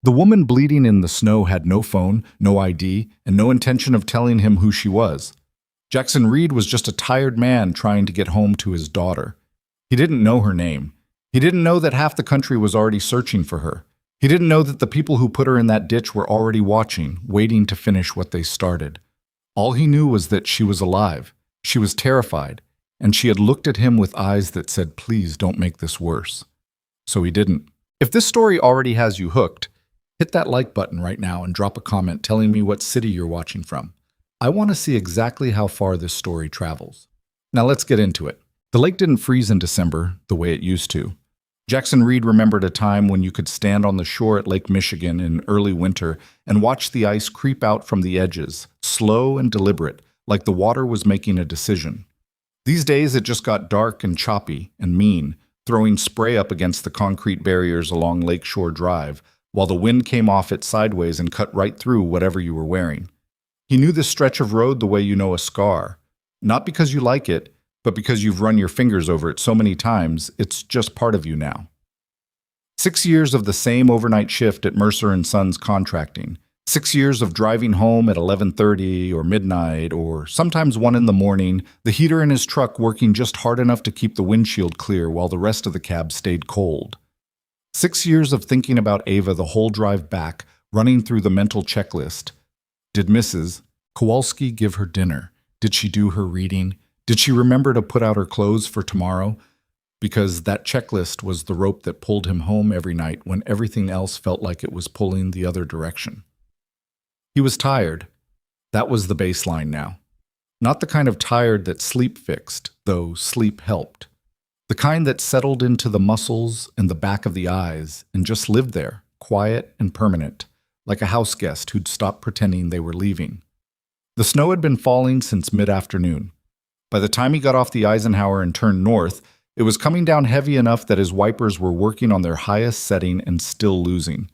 The woman bleeding in the snow had no phone, no ID, and no intention of telling him who she was. Jackson Reed was just a tired man trying to get home to his daughter. He didn't know her name. He didn't know that half the country was already searching for her. He didn't know that the people who put her in that ditch were already watching, waiting to finish what they started. All he knew was that she was alive. She was terrified, and she had looked at him with eyes that said, "Please don't make this worse." So he didn't. If this story already has you hooked, hit that like button right now and drop a comment telling me what city you're watching from. I want to see exactly how far this story travels. Now let's get into it. The lake didn't freeze in December the way it used to. Jackson Reed remembered a time when you could stand on the shore at Lake Michigan in early winter and watch the ice creep out from the edges, slow and deliberate, like the water was making a decision. These days it just got dark and choppy and mean, throwing spray up against the concrete barriers along Lakeshore Drive, while the wind came off it sideways and cut right through whatever you were wearing. He knew this stretch of road the way you know a scar. Not because you like it, but because you've run your fingers over it so many times, it's just part of you now. 6 years of the same overnight shift at Mercer & Sons Contracting. 6 years of driving home at 11:30 or midnight, or sometimes 1 in the morning, the heater in his truck working just hard enough to keep the windshield clear while the rest of the cab stayed cold. 6 years of thinking about Ava the whole drive back, running through the mental checklist. Did Mrs. Kowalski give her dinner? Did she do her reading? Did she remember to put out her clothes for tomorrow? Because that checklist was the rope that pulled him home every night when everything else felt like it was pulling the other direction. He was tired. That was the baseline now. Not the kind of tired that sleep fixed, though sleep helped. The kind that settled into the muscles and the back of the eyes and just lived there, quiet and permanent, like a house guest who'd stopped pretending they were leaving. The snow had been falling since mid-afternoon. By the time he got off the Eisenhower and turned north, it was coming down heavy enough that his wipers were working on their highest setting and still losing.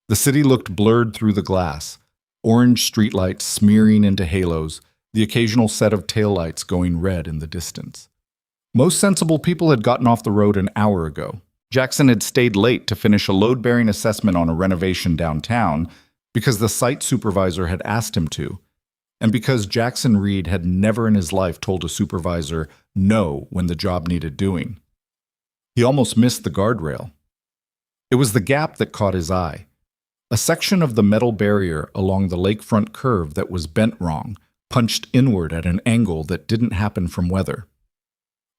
The city looked blurred through the glass, orange streetlights smearing into halos, the occasional set of taillights going red in the distance. Most sensible people had gotten off the road an hour ago. Jackson had stayed late to finish a load-bearing assessment on a renovation downtown because the site supervisor had asked him to, and because Jackson Reed had never in his life told a supervisor no when the job needed doing. He almost missed the guardrail. It was the gap that caught his eye, a section of the metal barrier along the lakefront curve that was bent wrong, punched inward at an angle that didn't happen from weather.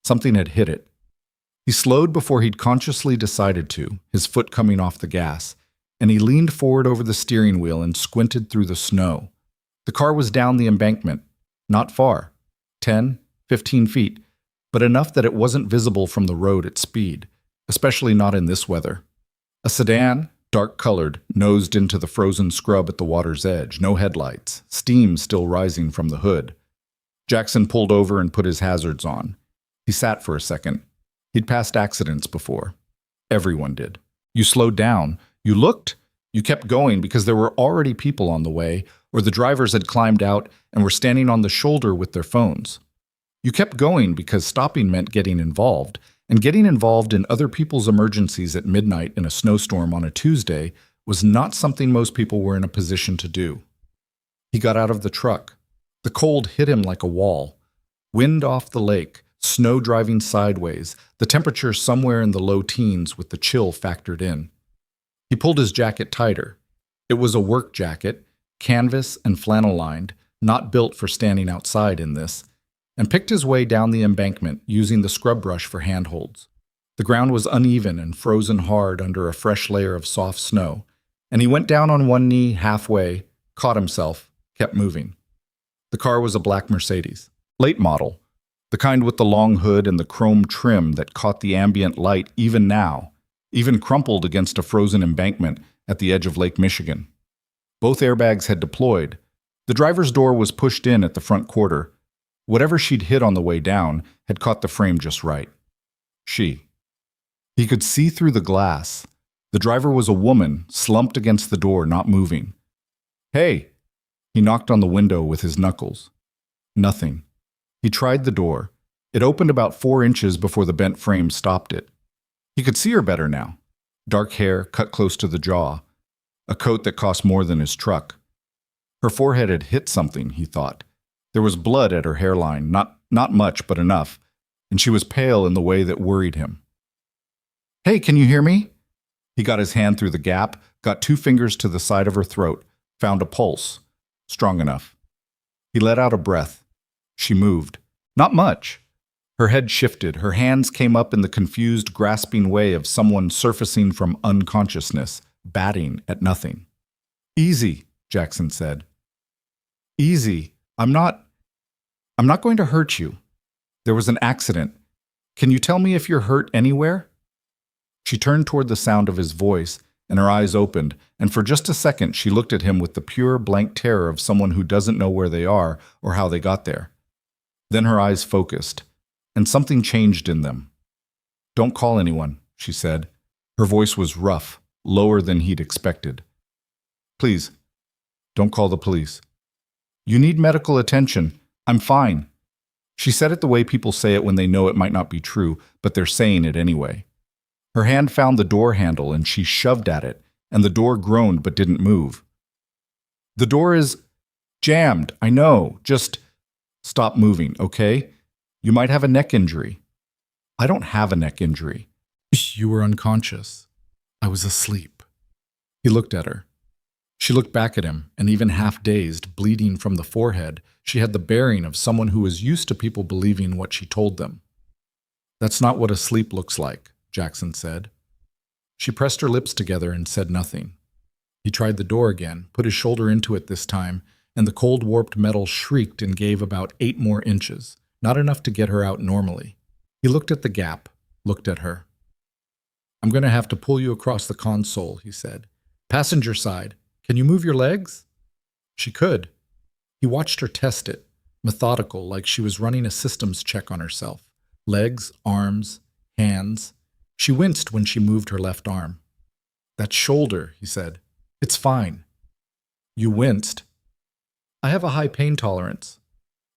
Something had hit it. He slowed before he'd consciously decided to, his foot coming off the gas, and he leaned forward over the steering wheel and squinted through the snow. The car was down the embankment, not far, 10, 15 feet, but enough that it wasn't visible from the road at speed, especially not in this weather. A sedan, dark-colored, nosed into the frozen scrub at the water's edge, no headlights, steam still rising from the hood. Jackson pulled over and put his hazards on. He sat for a second. He'd passed accidents before. Everyone did. You slowed down. You looked. You kept going because there were already people on the way, or the drivers had climbed out and were standing on the shoulder with their phones. You kept going because stopping meant getting involved, and getting involved in other people's emergencies at midnight in a snowstorm on a Tuesday was not something most people were in a position to do. He got out of the truck. The cold hit him like a wall. Wind off the lake, snow driving sideways, the temperature somewhere in the low teens with the chill factored in. He pulled his jacket tighter. It was a work jacket, canvas and flannel lined, not built for standing outside in this, and picked his way down the embankment using the scrub brush for handholds. The ground was uneven and frozen hard under a fresh layer of soft snow, and he went down on one knee halfway, caught himself, kept moving. The car was a black Mercedes, late model, the kind with the long hood and the chrome trim that caught the ambient light even now, even crumpled against a frozen embankment at the edge of Lake Michigan. Both airbags had deployed. The driver's door was pushed in at the front quarter. Whatever she'd hit on the way down had caught the frame just right. He could see through the glass. The driver was a woman, slumped against the door, not moving. "Hey!" He knocked on the window with his knuckles. Nothing. He tried the door. It opened about 4 inches before the bent frame stopped it. He could see her better now. Dark hair, cut close to the jaw. a coat that cost more than his truck. Her forehead had hit something, he thought. There was blood at her hairline, not much, but enough, and she was pale in the way that worried him. "Hey, can you hear me?" He got his hand through the gap, got 2 fingers to the side of her throat, found a pulse. Strong enough. He let out a breath. She moved. Not much. Her head shifted. Her hands came up in the confused, grasping way of someone surfacing from unconsciousness, batting at nothing. "Easy," Jackson said. "Easy. I'm not going to hurt you. There was an accident. Can you tell me if you're hurt anywhere?" She turned toward the sound of his voice, and her eyes opened, and for just a second she looked at him with the pure, blank terror of someone who doesn't know where they are or how they got there. Then her eyes focused, and something changed in them. "Don't call anyone," she said. Her voice was rough, lower than he'd expected. "Please, don't call the police. You need medical attention. I'm fine." She said it the way people say it when they know it might not be true, but they're saying it anyway. Her hand found the door handle and she shoved at it, and the door groaned but didn't move. "The door is jammed, I know. Just stop moving, okay? You might have a neck injury." "I don't have a neck injury." "You were unconscious. I was asleep." He looked at her. She looked back at him, and even half-dazed, bleeding from the forehead, she had the bearing of someone who was used to people believing what she told them. "That's not what asleep looks like," Jackson said. She pressed her lips together and said nothing. He tried the door again, put his shoulder into it this time, and the cold warped metal shrieked and gave about 8 more inches, not enough to get her out normally. He looked at the gap, looked at her. "I'm going to have to pull you across the console," he said. "Passenger side. Can you move your legs?" She could. He watched her test it, methodical, like she was running a systems check on herself. Legs, arms, hands. She winced when she moved her left arm. "That shoulder," he said. "It's fine." You winced. "I have a high pain tolerance."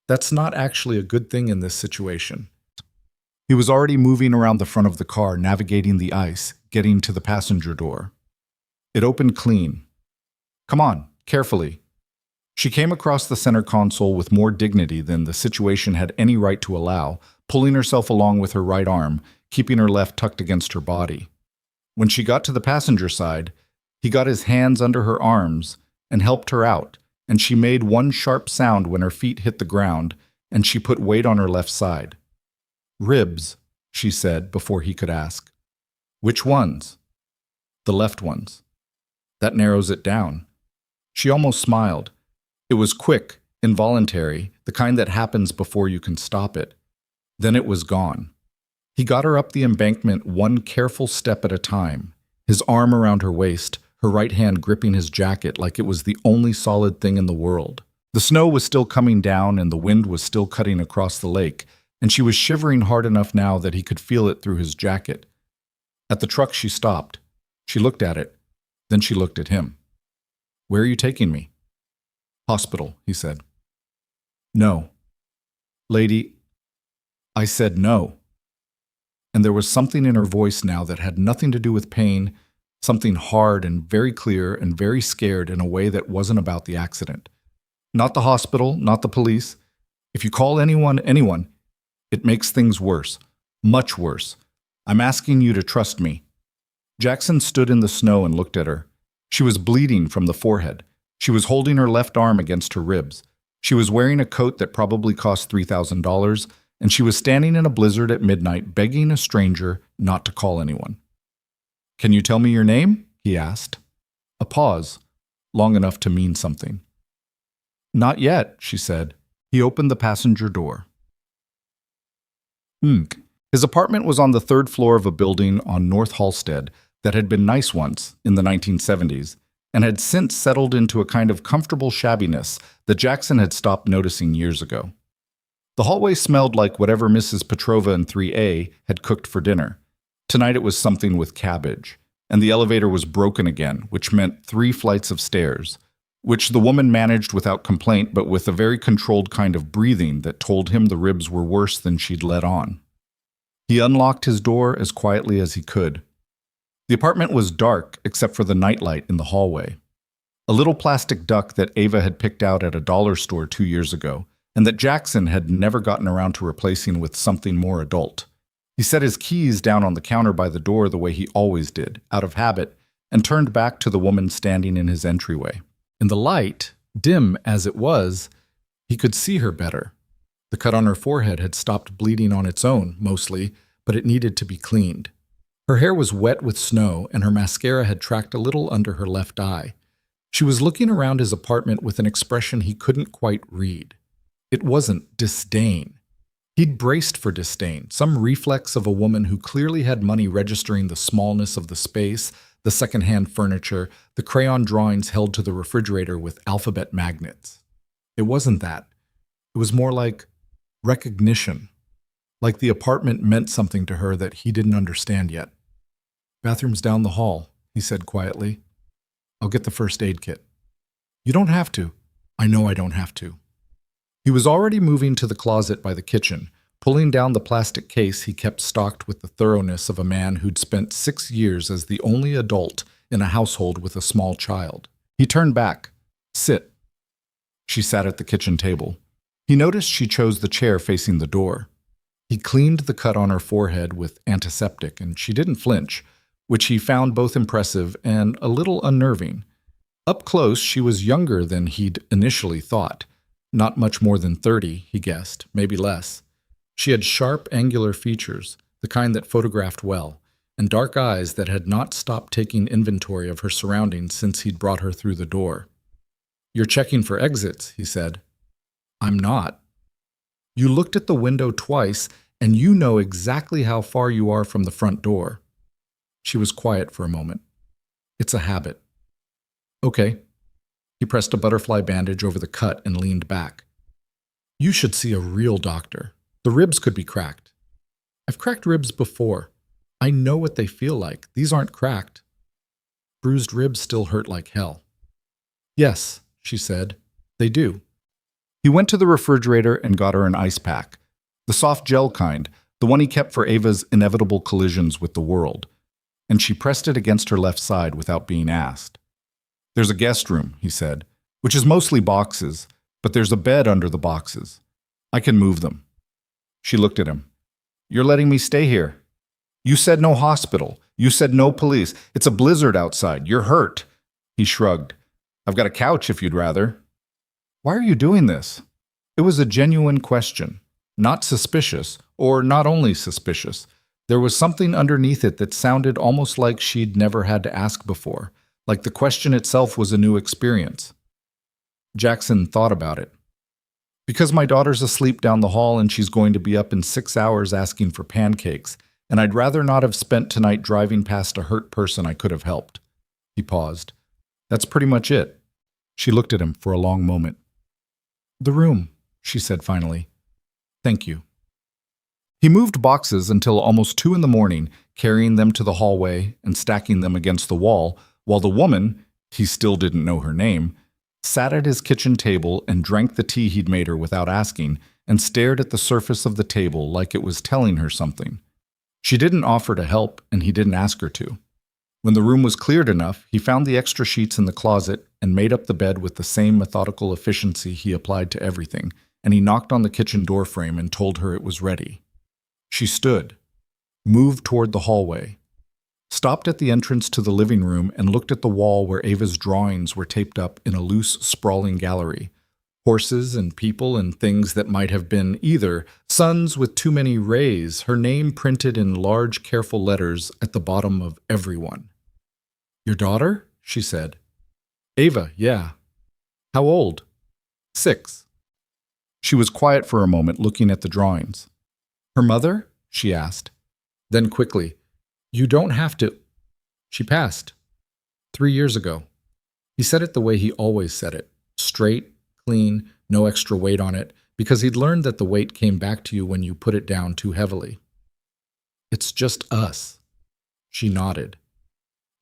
That's not actually a good thing in this situation. He was already moving around the front of the car, navigating the ice, getting to the passenger door. It opened clean. "Come on, carefully." She came across the center console with more dignity than the situation had any right to allow, pulling herself along with her right arm, keeping her left tucked against her body. When she got to the passenger side, he got his hands under her arms and helped her out, and she made one sharp sound when her feet hit the ground, and she put weight on her left side. "Ribs," she said before he could ask. "Which ones?" "The left ones." "That narrows it down." She almost smiled. It was quick, involuntary, the kind that happens before you can stop it. Then it was gone. He got her up the embankment one careful step at a time, his arm around her waist, her right hand gripping his jacket like it was the only solid thing in the world. The snow was still coming down and the wind was still cutting across the lake, and she was shivering hard enough now that he could feel it through his jacket. At the truck she stopped. She looked at it. Then she looked at him. "Where are you taking me?" "Hospital," he said. "No." "Lady," I said no. And there was something in her voice now that had nothing to do with pain, something hard and very clear and very scared in a way that wasn't about the accident. "Not the hospital, not the police. If you call anyone, it makes things worse. Much worse. I'm asking you to trust me." Jackson stood in the snow and looked at her. She was bleeding from the forehead. She was holding her left arm against her ribs. She was wearing a coat that probably cost $3,000, and she was standing in a blizzard at midnight begging a stranger not to call anyone. "Can you tell me your name?" he asked. A pause, long enough to mean something. "Not yet," she said. He opened the passenger door. His apartment was on the 3rd floor of a building on North Halsted that had been nice once, in the 1970s, and had since settled into a kind of comfortable shabbiness that Jackson had stopped noticing years ago. The hallway smelled like whatever Mrs. Petrova in 3A had cooked for dinner. Tonight it was something with cabbage, and the elevator was broken again, which meant 3 flights of stairs, which the woman managed without complaint but with a very controlled kind of breathing that told him the ribs were worse than she'd let on. He unlocked his door as quietly as he could. The apartment was dark except for the nightlight in the hallway. A little plastic duck that Ava had picked out at a dollar store 2 years ago, and that Jackson had never gotten around to replacing with something more adult. He set his keys down on the counter by the door the way he always did, out of habit, and turned back to the woman standing in his entryway. In the light, dim as it was, he could see her better. The cut on her forehead had stopped bleeding on its own, mostly, but it needed to be cleaned. Her hair was wet with snow, and her mascara had tracked a little under her left eye. She was looking around his apartment with an expression he couldn't quite read. It wasn't disdain. He'd braced for disdain, some reflex of a woman who clearly had money registering the smallness of the space, the secondhand furniture, the crayon drawings held to the refrigerator with alphabet magnets. It wasn't that. It was more like recognition, like the apartment meant something to her that he didn't understand yet. "Bathroom's down the hall," he said quietly. "I'll get the first aid kit." "You don't have to." "I know I don't have to." He was already moving to the closet by the kitchen, pulling down the plastic case he kept stocked with the thoroughness of a man who'd spent 6 years as the only adult in a household with a small child. He turned back. "Sit." She sat at the kitchen table. He noticed she chose the chair facing the door. He cleaned the cut on her forehead with antiseptic, and she didn't flinch, which he found both impressive and a little unnerving. Up close, she was younger than he'd initially thought. Not much more than 30, he guessed, maybe less. She had sharp, angular features, the kind that photographed well, and dark eyes that had not stopped taking inventory of her surroundings since he'd brought her through the door. "You're checking for exits," he said. "I'm not." "You looked at the window twice, and you know exactly how far you are from the front door." She was quiet for a moment. "It's a habit." "Okay." He pressed a butterfly bandage over the cut and leaned back. "You should see a real doctor. The ribs could be cracked." "I've cracked ribs before. I know what they feel like. These aren't cracked." "Bruised ribs still hurt like hell." "Yes," she said, "they do." He went to the refrigerator and got her an ice pack. The soft gel kind, the one he kept for Ava's inevitable collisions with the world. And she pressed it against her left side without being asked. "There's a guest room," he said, "which is mostly boxes, but there's a bed under the boxes. I can move them." She looked at him. "You're letting me stay here. You said no hospital. You said no police. It's a blizzard outside. You're hurt." He shrugged. "I've got a couch if you'd rather." "Why are you doing this?" It was a genuine question. Not suspicious, or not only suspicious. There was something underneath it that sounded almost like she'd never had to ask before, like the question itself was a new experience. Jackson thought about it. "Because my daughter's asleep down the hall and she's going to be up in 6 hours asking for pancakes, and I'd rather not have spent tonight driving past a hurt person I could have helped." He paused. "That's pretty much it." She looked at him for a long moment. "The room," she said finally. "Thank you." He moved boxes until almost 2 in the morning, carrying them to the hallway and stacking them against the wall, while the woman, he still didn't know her name, sat at his kitchen table and drank the tea he'd made her without asking, and stared at the surface of the table like it was telling her something. She didn't offer to help, and he didn't ask her to. When the room was cleared enough, he found the extra sheets in the closet and made up the bed with the same methodical efficiency he applied to everything, and he knocked on the kitchen door frame and told her it was ready. She stood, moved toward the hallway, stopped at the entrance to the living room and looked at the wall where Ava's drawings were taped up in a loose, sprawling gallery. Horses and people and things that might have been either suns with too many rays, her name printed in large, careful letters at the bottom of every one. "Your daughter?" she said. "Ava, yeah." "How old?" 6. She was quiet for a moment, looking at the drawings. "Her mother?" she asked. Then quickly, "You don't have to." "She passed 3 years ago." He said it the way he always said it, straight, clean, no extra weight on it, because he'd learned that the weight came back to you when you put it down too heavily. "It's just us." She nodded.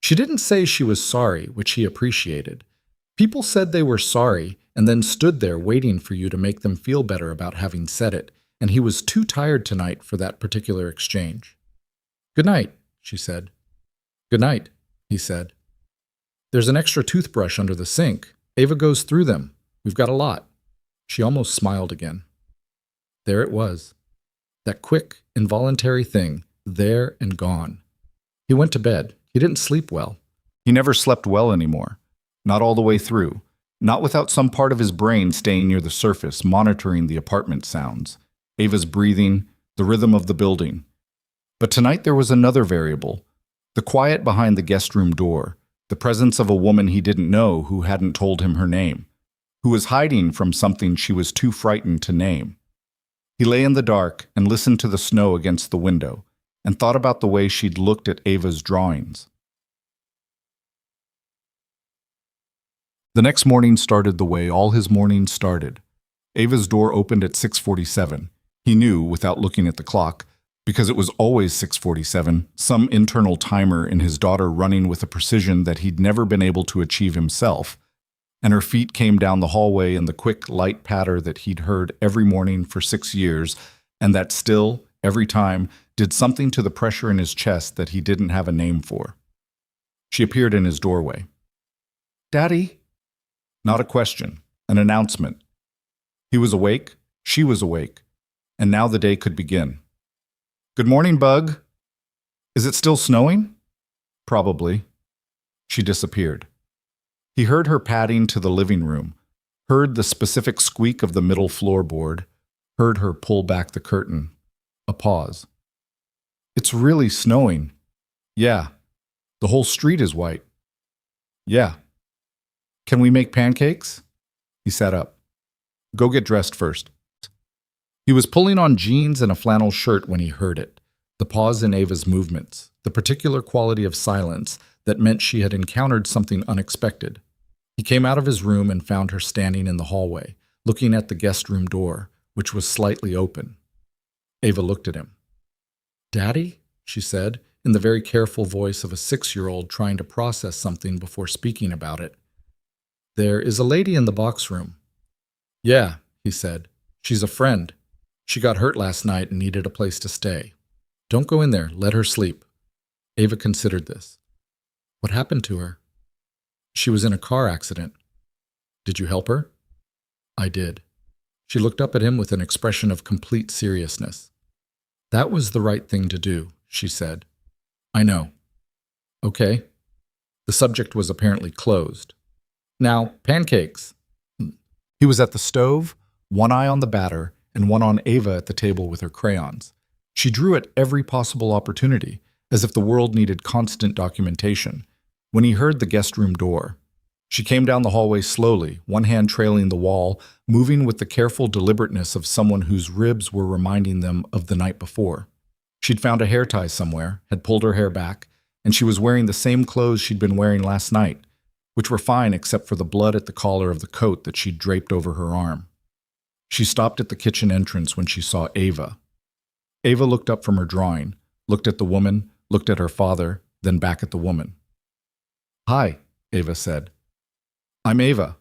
She didn't say she was sorry, which he appreciated. People said they were sorry and then stood there waiting for you to make them feel better about having said it, and he was too tired tonight for that particular exchange. "Good night," she said. Good night, he said. There's an extra toothbrush under the sink. Ava goes through them. We've got a lot. She almost smiled again. There it was. That quick, involuntary thing, there and gone. He went to bed. He didn't sleep well. He never slept well anymore. Not all the way through. Not without some part of his brain staying near the surface, monitoring the apartment sounds. Ava's breathing, the rhythm of the building. But tonight there was another variable. The quiet behind the guest room door. The presence of a woman he didn't know who hadn't told him her name. Who was hiding from something she was too frightened to name. He lay in the dark and listened to the snow against the window and thought about the way she'd looked at Ava's drawings. The next morning started the way all his mornings started. Ava's door opened at 6:47. He knew, without looking at the clock, because it was always 6:47, some internal timer in his daughter running with a precision that he'd never been able to achieve himself, and her feet came down the hallway in the quick, light patter that he'd heard every morning for 6 years, and that still, every time, did something to the pressure in his chest that he didn't have a name for. She appeared in his doorway. "Daddy?" Not a question, an announcement. He was awake, she was awake, and now the day could begin. "Good morning, Bug. Is it still snowing?" "Probably." She disappeared. He heard her padding to the living room, heard the specific squeak of the middle floorboard, heard her pull back the curtain. A pause. "It's really snowing." "Yeah." "The whole street is white." "Yeah." "Can we make pancakes?" He sat up. "Go get dressed first." He was pulling on jeans and a flannel shirt when he heard it. The pause in Ava's movements, the particular quality of silence that meant she had encountered something unexpected. He came out of his room and found her standing in the hallway, looking at the guest room door, which was slightly open. Ava looked at him. "Daddy?" she said, in the very careful voice of a 6-year-old trying to process something before speaking about it. "There is a lady in the box room." "Yeah," he said. "She's a friend. She got hurt last night and needed a place to stay. Don't go in there. Let her sleep." Ava considered this. "What happened to her?" "She was in a car accident." "Did you help her?" "I did." She looked up at him with an expression of complete seriousness. "That was the right thing to do," she said. "I know." "Okay." The subject was apparently closed. "Now, pancakes." He was at the stove, one eye on the batter, and one on Ava at the table with her crayons. She drew at every possible opportunity, as if the world needed constant documentation, when he heard the guest room door. She came down the hallway slowly, one hand trailing the wall, moving with the careful deliberateness of someone whose ribs were reminding them of the night before. She'd found a hair tie somewhere, had pulled her hair back, and she was wearing the same clothes she'd been wearing last night, which were fine except for the blood at the collar of the coat that she'd draped over her arm. She stopped at the kitchen entrance when she saw Ava. Ava looked up from her drawing, looked at the woman, looked at her father, then back at the woman. "Hi," Ava said. "I'm Ava."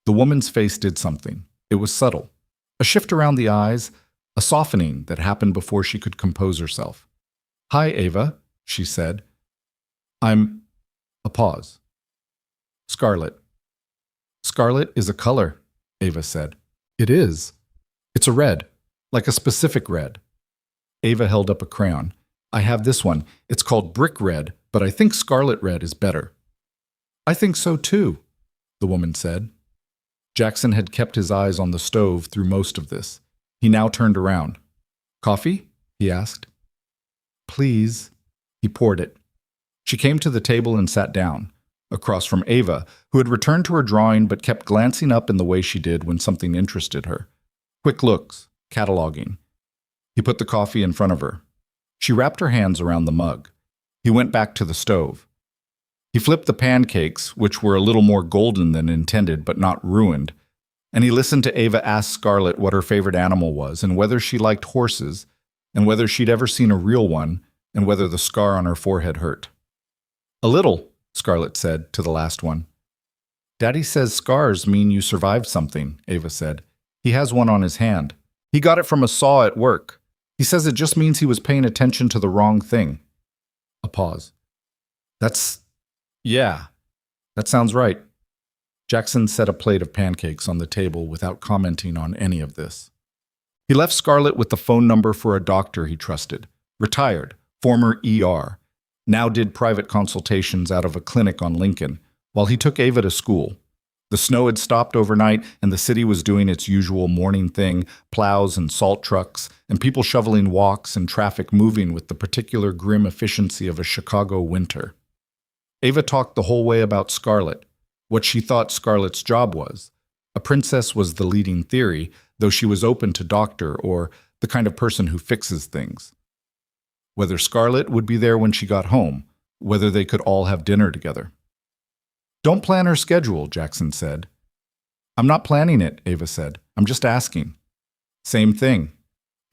The woman's face did something. It was subtle. A shift around the eyes, a softening that happened before she could compose herself. "Hi, Ava," she said. "I'm—" A pause. "Scarlet." "Scarlet is a color," Ava said. "It is. It's a red, like a specific red." Ava held up a crayon. "I have this one. It's called brick red, but I think scarlet red is better." "I think so too," the woman said. Jackson had kept his eyes on the stove through most of this. He now turned around. "Coffee?" he asked. "Please." He poured it. She came to the table and sat down, across from Ava, who had returned to her drawing but kept glancing up in the way she did when something interested her. Quick looks, cataloging. He put the coffee in front of her. She wrapped her hands around the mug. He went back to the stove. He flipped the pancakes, which were a little more golden than intended but not ruined, and he listened to Ava ask Scarlet what her favorite animal was and whether she liked horses, and whether she'd ever seen a real one, and whether the scar on her forehead hurt. "A little," Scarlet said to the last one. "Daddy says scars mean you survived something," Ava said. "He has one on his hand. He got it from a saw at work. He says it just means he was paying attention to the wrong thing." A pause. That's, yeah, that sounds right. Jackson set a plate of pancakes on the table without commenting on any of this. He left Scarlett with the phone number for a doctor he trusted, retired, former ER, now did private consultations out of a clinic on Lincoln, while he took Ava to school. The snow had stopped overnight, and the city was doing its usual morning thing, plows and salt trucks, and people shoveling walks and traffic moving with the particular grim efficiency of a Chicago winter. Ava talked the whole way about Scarlett, what she thought Scarlett's job was. A princess was the leading theory, though she was open to doctor or the kind of person who fixes things. Whether Scarlett would be there when she got home, whether they could all have dinner together. Don't plan her schedule, Jackson said. I'm not planning it, Ava said. I'm just asking. Same thing.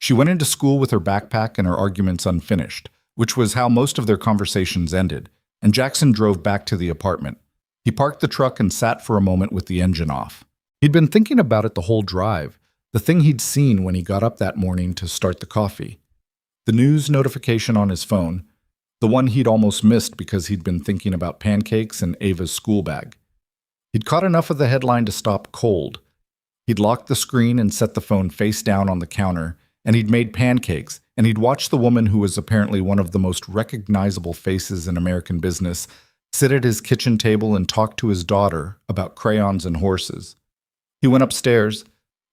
She went into school with her backpack and her arguments unfinished, which was how most of their conversations ended, and Jackson drove back to the apartment. He parked the truck and sat for a moment with the engine off. He'd been thinking about it the whole drive, the thing he'd seen when he got up that morning to start the coffee. The news notification on his phone, the one he'd almost missed because he'd been thinking about pancakes and Ava's school bag. He'd caught enough of the headline to stop cold. He'd locked the screen and set the phone face down on the counter, and he'd made pancakes, and he'd watched the woman who was apparently one of the most recognizable faces in American business sit at his kitchen table and talk to his daughter about crayons and horses. He went upstairs.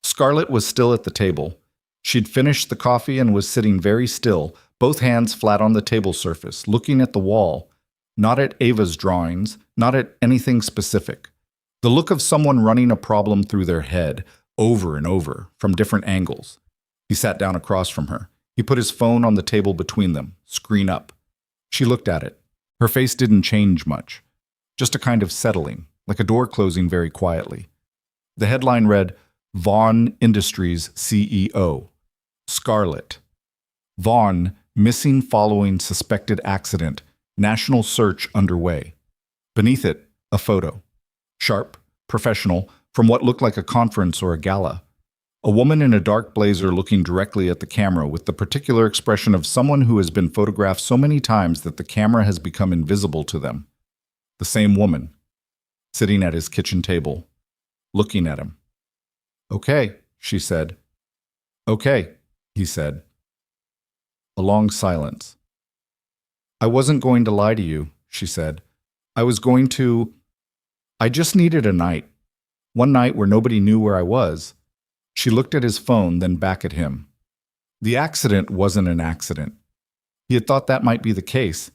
Scarlett was still at the table. She'd finished the coffee and was sitting very still, both hands flat on the table surface, looking at the wall, not at Ava's drawings, not at anything specific. The look of someone running a problem through their head, over and over, from different angles. He sat down across from her. He put his phone on the table between them, screen up. She looked at it. Her face didn't change much, just a kind of settling, like a door closing very quietly. The headline read, Vaughn Industries CEO, Scarlett. Vaughn, missing following suspected accident, national search underway. Beneath it, a photo. Sharp, professional, from what looked like a conference or a gala. A woman in a dark blazer looking directly at the camera with the particular expression of someone who has been photographed so many times that the camera has become invisible to them. The same woman, sitting at his kitchen table, looking at him. Okay, she said. Okay, he said. A long silence. I wasn't going to lie to you, she said. I just needed a night. One night where nobody knew where I was. She looked at his phone, then back at him. The accident wasn't an accident. He had thought that might be the case.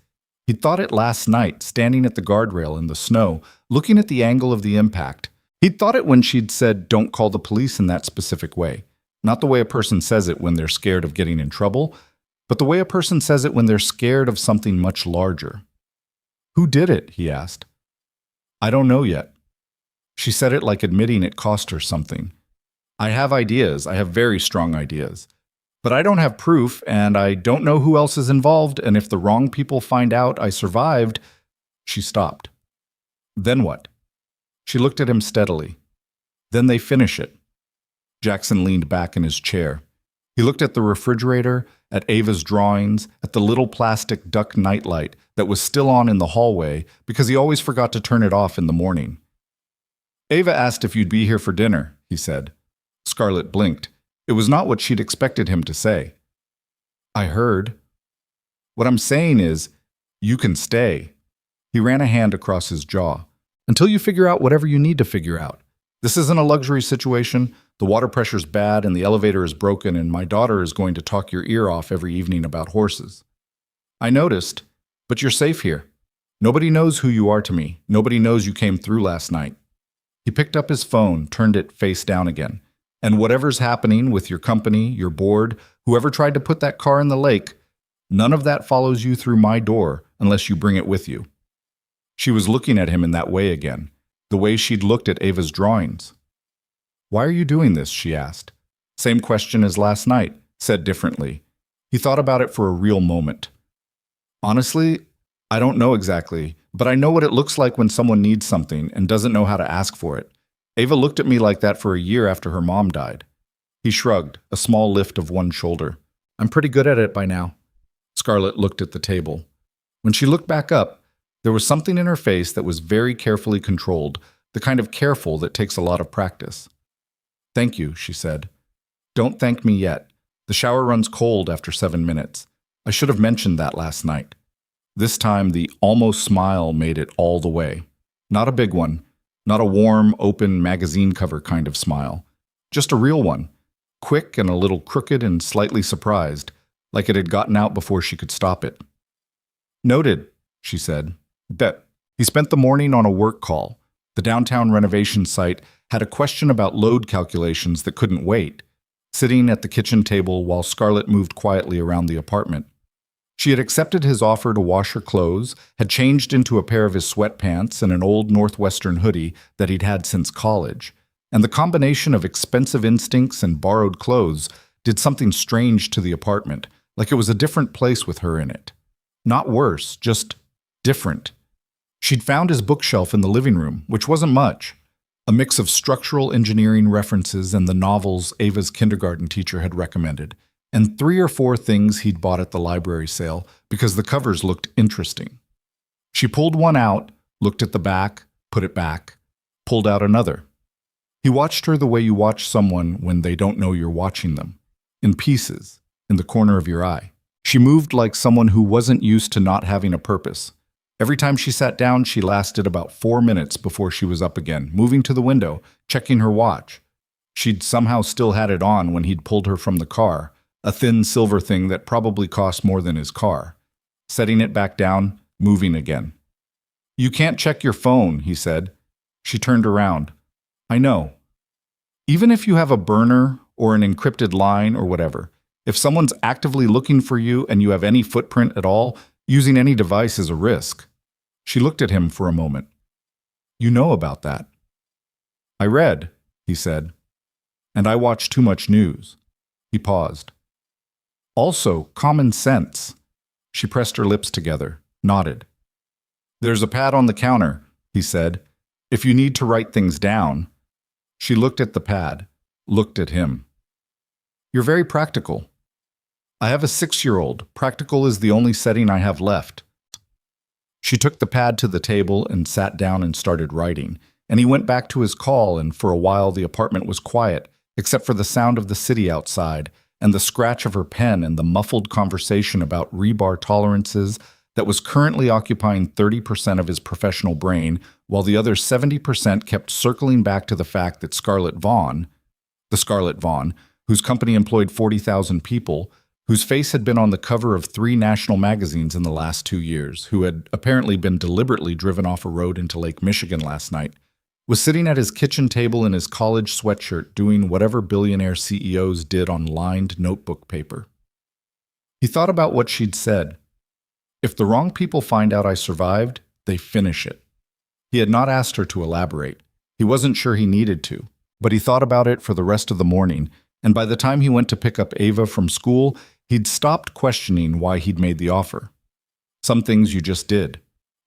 He'd thought it last night, standing at the guardrail in the snow, looking at the angle of the impact. He'd thought it when she'd said, don't call the police in that specific way. Not the way a person says it when they're scared of getting in trouble, but the way a person says it when they're scared of something much larger. Who did it? He asked. I don't know yet. She said it like admitting it cost her something. I have ideas. I have very strong ideas. But I don't have proof, and I don't know who else is involved, and if the wrong people find out I survived... She stopped. Then what? She looked at him steadily. Then they finish it. Jackson leaned back in his chair. He looked at the refrigerator, at Ava's drawings, at the little plastic duck nightlight that was still on in the hallway because he always forgot to turn it off in the morning. Ava asked if you'd be here for dinner, he said. Scarlett blinked. It was not what she'd expected him to say. I heard. What I'm saying is, you can stay. He ran a hand across his jaw. Until you figure out whatever you need to figure out. This isn't a luxury situation. The water pressure's bad and the elevator is broken and my daughter is going to talk your ear off every evening about horses. I noticed, but you're safe here. Nobody knows who you are to me. Nobody knows you came through last night. He picked up his phone, turned it face down again. And whatever's happening with your company, your board, whoever tried to put that car in the lake, none of that follows you through my door unless you bring it with you. She was looking at him in that way again, the way she'd looked at Ava's drawings. Why are you doing this? She asked. Same question as last night, said differently. He thought about it for a real moment. Honestly, I don't know exactly, but I know what it looks like when someone needs something and doesn't know how to ask for it. Ava looked at me like that for a year after her mom died. He shrugged, a small lift of one shoulder. I'm pretty good at it by now. Scarlett looked at the table. When she looked back up, There was something in her face that was very carefully controlled, the kind of careful that takes a lot of practice. "Thank you," she said. "Don't thank me yet. The shower runs cold after 7 minutes. I should have mentioned that last night." This time, the almost smile made it all the way. Not a big one, not a warm, open magazine cover kind of smile. Just a real one, quick and a little crooked and slightly surprised, like it had gotten out before she could stop it. "Noted," she said. "Bet." He spent the morning on a work call. The downtown renovation site had a question about load calculations that couldn't wait, sitting at the kitchen table while Scarlett moved quietly around the apartment. She had accepted his offer to wash her clothes, had changed into a pair of his sweatpants and an old Northwestern hoodie that he'd had since college, and the combination of expensive instincts and borrowed clothes did something strange to the apartment, like it was a different place with her in it. Not worse, just different. She'd found his bookshelf in the living room, which wasn't much, a mix of structural engineering references and the novels Ava's kindergarten teacher had recommended, and 3 or 4 things he'd bought at the library sale because the covers looked interesting. She pulled one out, looked at the back, put it back, pulled out another. He watched her the way you watch someone when they don't know you're watching them, in pieces, in the corner of your eye. She moved like someone who wasn't used to not having a purpose. Every time she sat down, she lasted about 4 minutes before she was up again, moving to the window, checking her watch. She'd somehow still had it on when he'd pulled her from the car, a thin silver thing that probably cost more than his car. Setting it back down, moving again. "You can't check your phone," he said. She turned around. "I know. Even if you have a burner or an encrypted line or whatever, if someone's actively looking for you and you have any footprint at all, using any device is a risk." She looked at him for a moment. "You know about that." "I read," he said. "And I watch too much news." He paused. "Also, common sense." She pressed her lips together, nodded. "There's a pad on the counter," he said, "if you need to write things down." She looked at the pad, looked at him. "You're very practical." "I have a 6-year-old. Practical is the only setting I have left." She took the pad to the table and sat down and started writing, and he went back to his call, and for a while the apartment was quiet, except for the sound of the city outside, and the scratch of her pen and the muffled conversation about rebar tolerances that was currently occupying 30% of his professional brain, while the other 70% kept circling back to the fact that Scarlett Vaughn, the Scarlett Vaughn, whose company employed 40,000 people, whose face had been on the cover of 3 national magazines in the last 2 years, who had apparently been deliberately driven off a road into Lake Michigan last night, was sitting at his kitchen table in his college sweatshirt doing whatever billionaire CEOs did on lined notebook paper. He thought about what she'd said. "If the wrong people find out I survived, they finish it." He had not asked her to elaborate. He wasn't sure he needed to, but he thought about it for the rest of the morning, and by the time he went to pick up Ava from school, he'd stopped questioning why he'd made the offer. Some things you just did.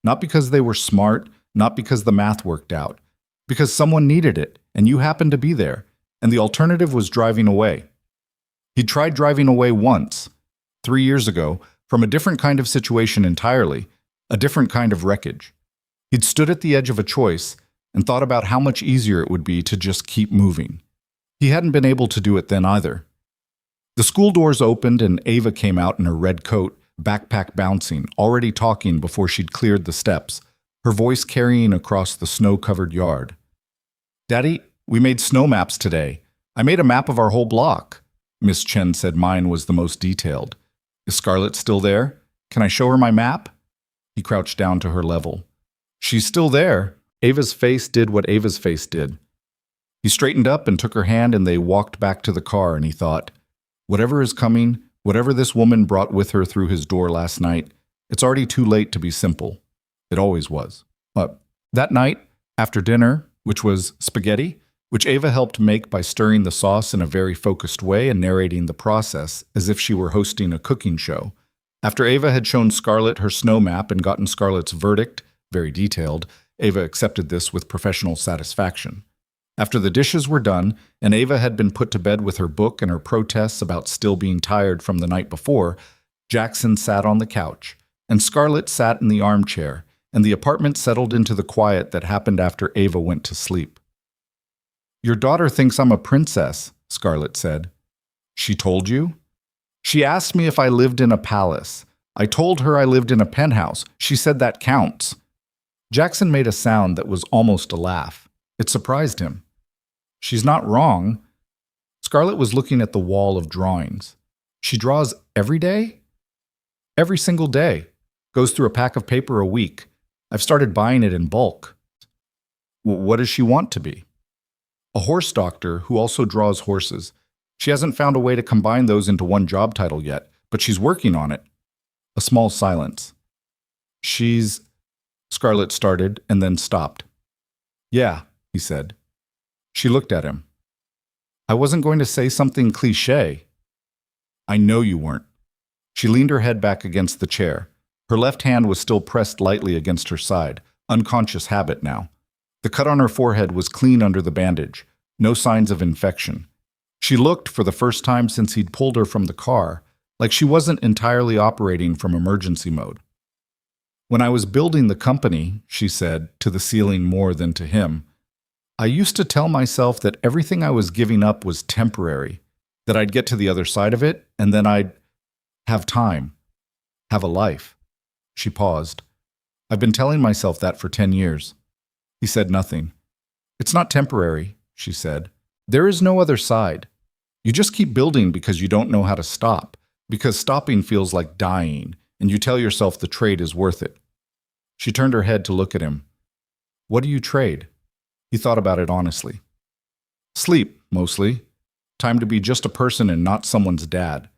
Not because they were smart, not because the math worked out, because someone needed it, and you happened to be there, and the alternative was driving away. He'd tried driving away once, 3 years ago, from a different kind of situation entirely, a different kind of wreckage. He'd stood at the edge of a choice and thought about how much easier it would be to just keep moving. He hadn't been able to do it then either. The school doors opened and Ava came out in her red coat, backpack bouncing, already talking before she'd cleared the steps, her voice carrying across the snow-covered yard. "Daddy, we made snow maps today. I made a map of our whole block." Miss Chen said mine was the most detailed. "Is Scarlett still there? Can I show her my map?" He crouched down to her level. "She's still there." Ava's face did what Ava's face did. He straightened up and took her hand, and they walked back to the car, and he thought, whatever is coming, whatever this woman brought with her through his door last night, it's already too late to be simple. It always was. But that night, after dinner, which was spaghetti, which Ava helped make by stirring the sauce in a very focused way and narrating the process as if she were hosting a cooking show. After Ava had shown Scarlett her snow map and gotten Scarlett's verdict, very detailed, Ava accepted this with professional satisfaction. After the dishes were done, and Ava had been put to bed with her book and her protests about still being tired from the night before, Jackson sat on the couch, and Scarlett sat in the armchair, and the apartment settled into the quiet that happened after Ava went to sleep. "Your daughter thinks I'm a princess," Scarlett said. "She told you?" "She asked me if I lived in a palace. I told her I lived in a penthouse. She said that counts." Jackson made a sound that was almost a laugh. It surprised him. "She's not wrong." Scarlett was looking at the wall of drawings. "She draws every day?" "Every single day. Goes through a pack of paper a week. I've started buying it in bulk." "What does she want to be?" "A horse doctor who also draws horses. She hasn't found a way to combine those into one job title yet, but she's working on it." A small silence. "She's—" Scarlett started and then stopped. "Yeah," he said. She looked at him. "I wasn't going to say something cliché." "I know you weren't." She leaned her head back against the chair. Her left hand was still pressed lightly against her side, unconscious habit now. The cut on her forehead was clean under the bandage, no signs of infection. She looked, for the first time since he'd pulled her from the car, like she wasn't entirely operating from emergency mode. "When I was building the company," she said, to the ceiling more than to him, "I used to tell myself that everything I was giving up was temporary, that I'd get to the other side of it, and then I'd have time, have a life." She paused. "I've been telling myself that for 10 years. He said nothing. "It's not temporary," she said. "There is no other side. You just keep building because you don't know how to stop, because stopping feels like dying, and you tell yourself the trade is worth it." She turned her head to look at him. "What do you trade?" He thought about it honestly. "Sleep, mostly. Time to be just a person and not someone's dad.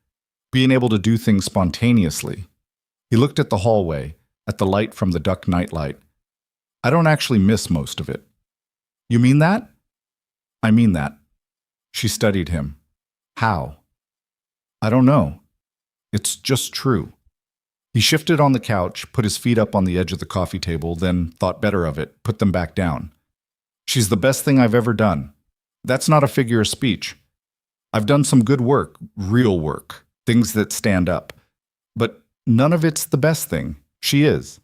Being able to do things spontaneously." He looked at the hallway, at the light from the duck nightlight. "I don't actually miss most of it." "You mean that?" "I mean that." She studied him. "How?" "I don't know. It's just true." He shifted on the couch, put his feet up on the edge of the coffee table, then thought better of it, put them back down. "She's the best thing I've ever done. That's not a figure of speech. I've done some good work, real work, things that stand up. But none of it's the best thing. She is."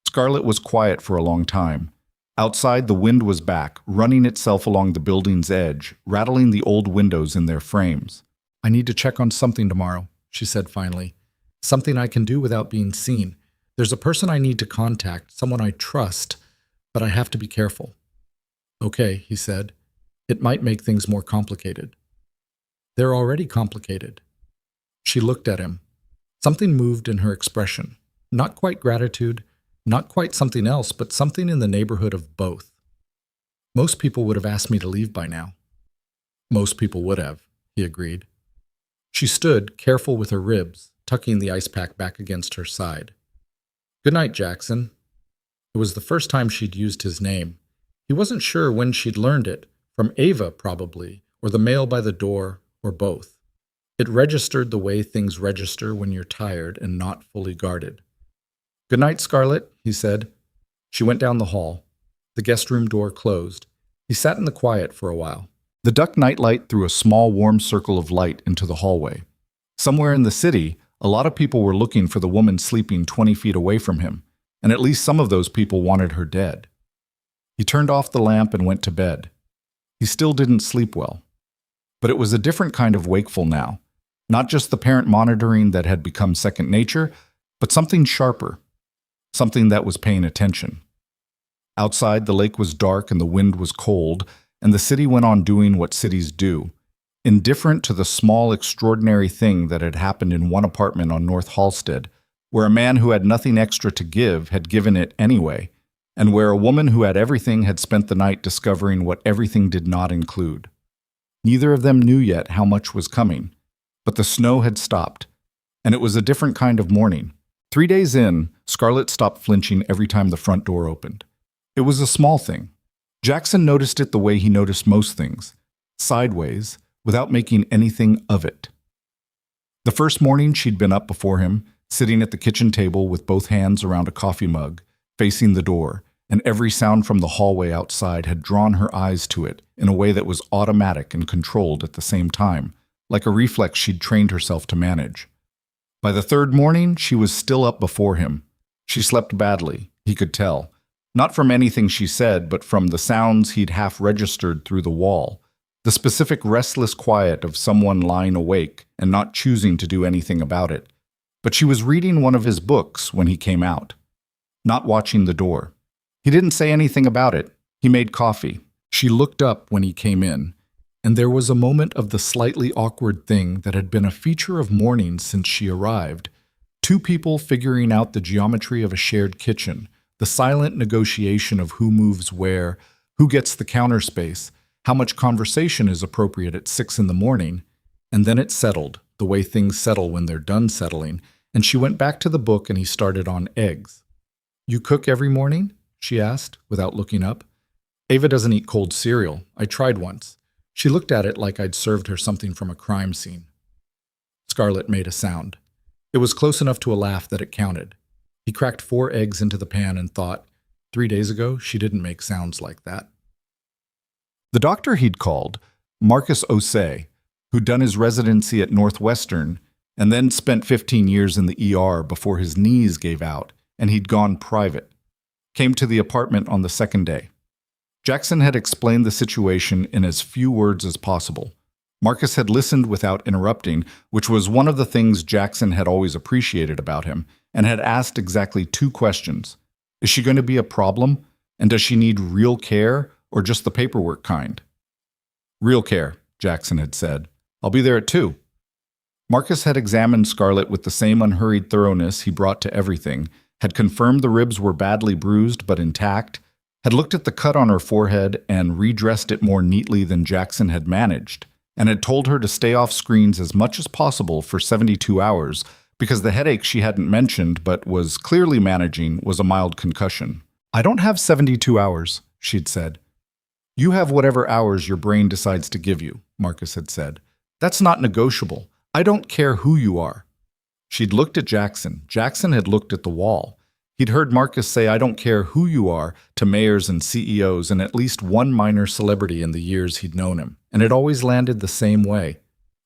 Scarlett was quiet for a long time. Outside, the wind was back, running itself along the building's edge, rattling the old windows in their frames. "I need to check on something tomorrow," she said finally. "Something I can do without being seen. There's a person I need to contact, someone I trust, but I have to be careful." "Okay," he said. "It might make things more complicated." "They're already complicated." She looked at him. Something moved in her expression. Not quite gratitude, not quite something else, but something in the neighborhood of both. "Most people would have asked me to leave by now." "Most people would have," he agreed. She stood, careful with her ribs, tucking the ice pack back against her side. "Good night, Jackson." It was the first time she'd used his name. He wasn't sure when she'd learned it, from Ava probably, or the mail by the door, or both. It registered the way things register when you're tired and not fully guarded. "Good night, Scarlett," he said. She went down the hall. The guest room door closed. He sat in the quiet for a while. The duck nightlight threw a small warm circle of light into the hallway. Somewhere in the city, a lot of people were looking for the woman sleeping 20 feet away from him, and at least some of those people wanted her dead. He turned off the lamp and went to bed. He still didn't sleep well. But it was a different kind of wakeful now. Not just the parent monitoring that had become second nature, but something sharper, something that was paying attention. Outside, the lake was dark and the wind was cold, and the city went on doing what cities do, indifferent to the small, extraordinary thing that had happened in one apartment on North Halsted, where a man who had nothing extra to give had given it anyway, and where a woman who had everything had spent the night discovering what everything did not include. Neither of them knew yet how much was coming. But the snow had stopped, and it was a different kind of morning. 3 days in, Scarlett stopped flinching every time the front door opened. It was a small thing. Jackson noticed it the way he noticed most things, sideways, without making anything of it. The first morning she'd been up before him, sitting at the kitchen table with both hands around a coffee mug, facing the door, and every sound from the hallway outside had drawn her eyes to it in a way that was automatic and controlled at the same time, like a reflex she'd trained herself to manage. By the third morning, she was still up before him. She slept badly, He could tell. Not from anything she said, but from the sounds he'd half-registered through the wall. The specific restless quiet of someone lying awake and not choosing to do anything about it. But she was reading one of his books when he came out. Not watching the door. He didn't say anything about it. He made coffee. She looked up when he came in, and there was a moment of the slightly awkward thing that had been a feature of mornings since she arrived. Two people figuring out the geometry of a shared kitchen, the silent negotiation of who moves where, who gets the counter space, how much conversation is appropriate at 6 in the morning, and then it settled, the way things settle when they're done settling, and she went back to the book and he started on eggs. "You cook every morning?" she asked, without looking up. "Ava doesn't eat cold cereal. I tried once." She looked at it like I'd served her something from a crime scene. Scarlett made a sound. It was close enough to a laugh that it counted. He cracked 4 eggs into the pan and thought, 3 days ago, she didn't make sounds like that. The doctor he'd called, Marcus Osei, who'd done his residency at Northwestern and then spent 15 years in the ER before his knees gave out and he'd gone private, came to the apartment on the second day. Jackson had explained the situation in as few words as possible. Marcus had listened without interrupting, which was one of the things Jackson had always appreciated about him, and had asked exactly 2 questions. Is she going to be a problem? And does she need real care or just the paperwork kind? "Real care," Jackson had said. "I'll be there at 2. Marcus had examined Scarlett with the same unhurried thoroughness he brought to everything, had confirmed the ribs were badly bruised but intact, had looked at the cut on her forehead and redressed it more neatly than Jackson had managed, and had told her to stay off screens as much as possible for 72 hours because the headache she hadn't mentioned but was clearly managing was a mild concussion. "I don't have 72 hours, she'd said. "You have whatever hours your brain decides to give you," Marcus had said. "That's not negotiable. I don't care who you are." She'd looked at Jackson. Jackson had looked at the wall. He'd heard Marcus say, "I don't care who you are," to mayors and CEOs and at least one minor celebrity in the years he'd known him, and it always landed the same way.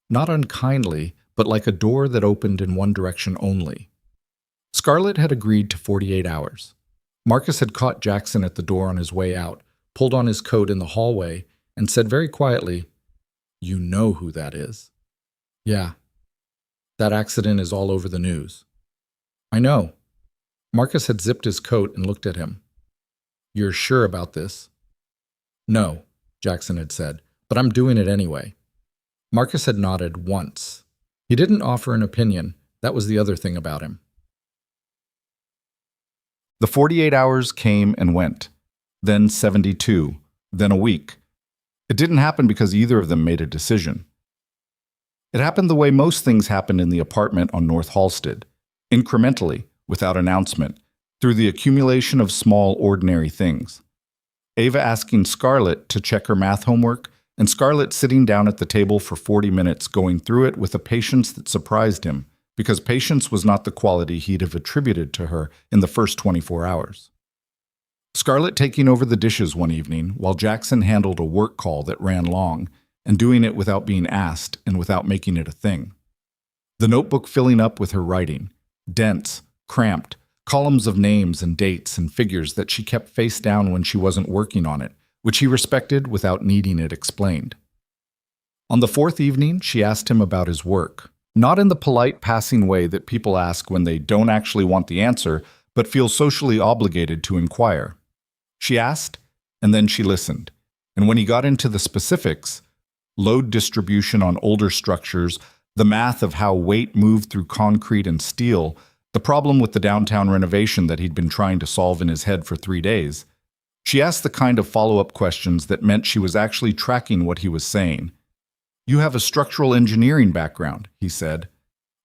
Not unkindly, but like a door that opened in one direction only. Scarlett had agreed to 48 hours. Marcus had caught Jackson at the door on his way out, pulled on his coat in the hallway, and said very quietly, "You know who that is." "Yeah. That accident is all over the news." "I know." Marcus had zipped his coat and looked at him. "You're sure about this?" "No," Jackson had said, "but I'm doing it anyway." Marcus had nodded once. He didn't offer an opinion. That was the other thing about him. The 48 hours came and went. Then 72. Then a week. It didn't happen because either of them made a decision. It happened the way most things happened in the apartment on North Halsted, incrementally, without announcement, through the accumulation of small, ordinary things. Ava asking Scarlett to check her math homework, and Scarlett sitting down at the table for 40 minutes going through it with a patience that surprised him, because patience was not the quality he'd have attributed to her in the first 24 hours. Scarlett taking over the dishes one evening while Jackson handled a work call that ran long, and doing it without being asked and without making it a thing. The notebook filling up with her writing, dense, cramped, columns of names and dates and figures that she kept face down when she wasn't working on it, which he respected without needing it explained. On the 4th evening, she asked him about his work, not in the polite passing way that people ask when they don't actually want the answer, but feel socially obligated to inquire. She asked, and then she listened, and when he got into the specifics, load distribution on older structures, the math of how weight moved through concrete and steel, the problem with the downtown renovation that he'd been trying to solve in his head for 3 days. She asked the kind of follow-up questions that meant she was actually tracking what he was saying. "You have a structural engineering background," he said.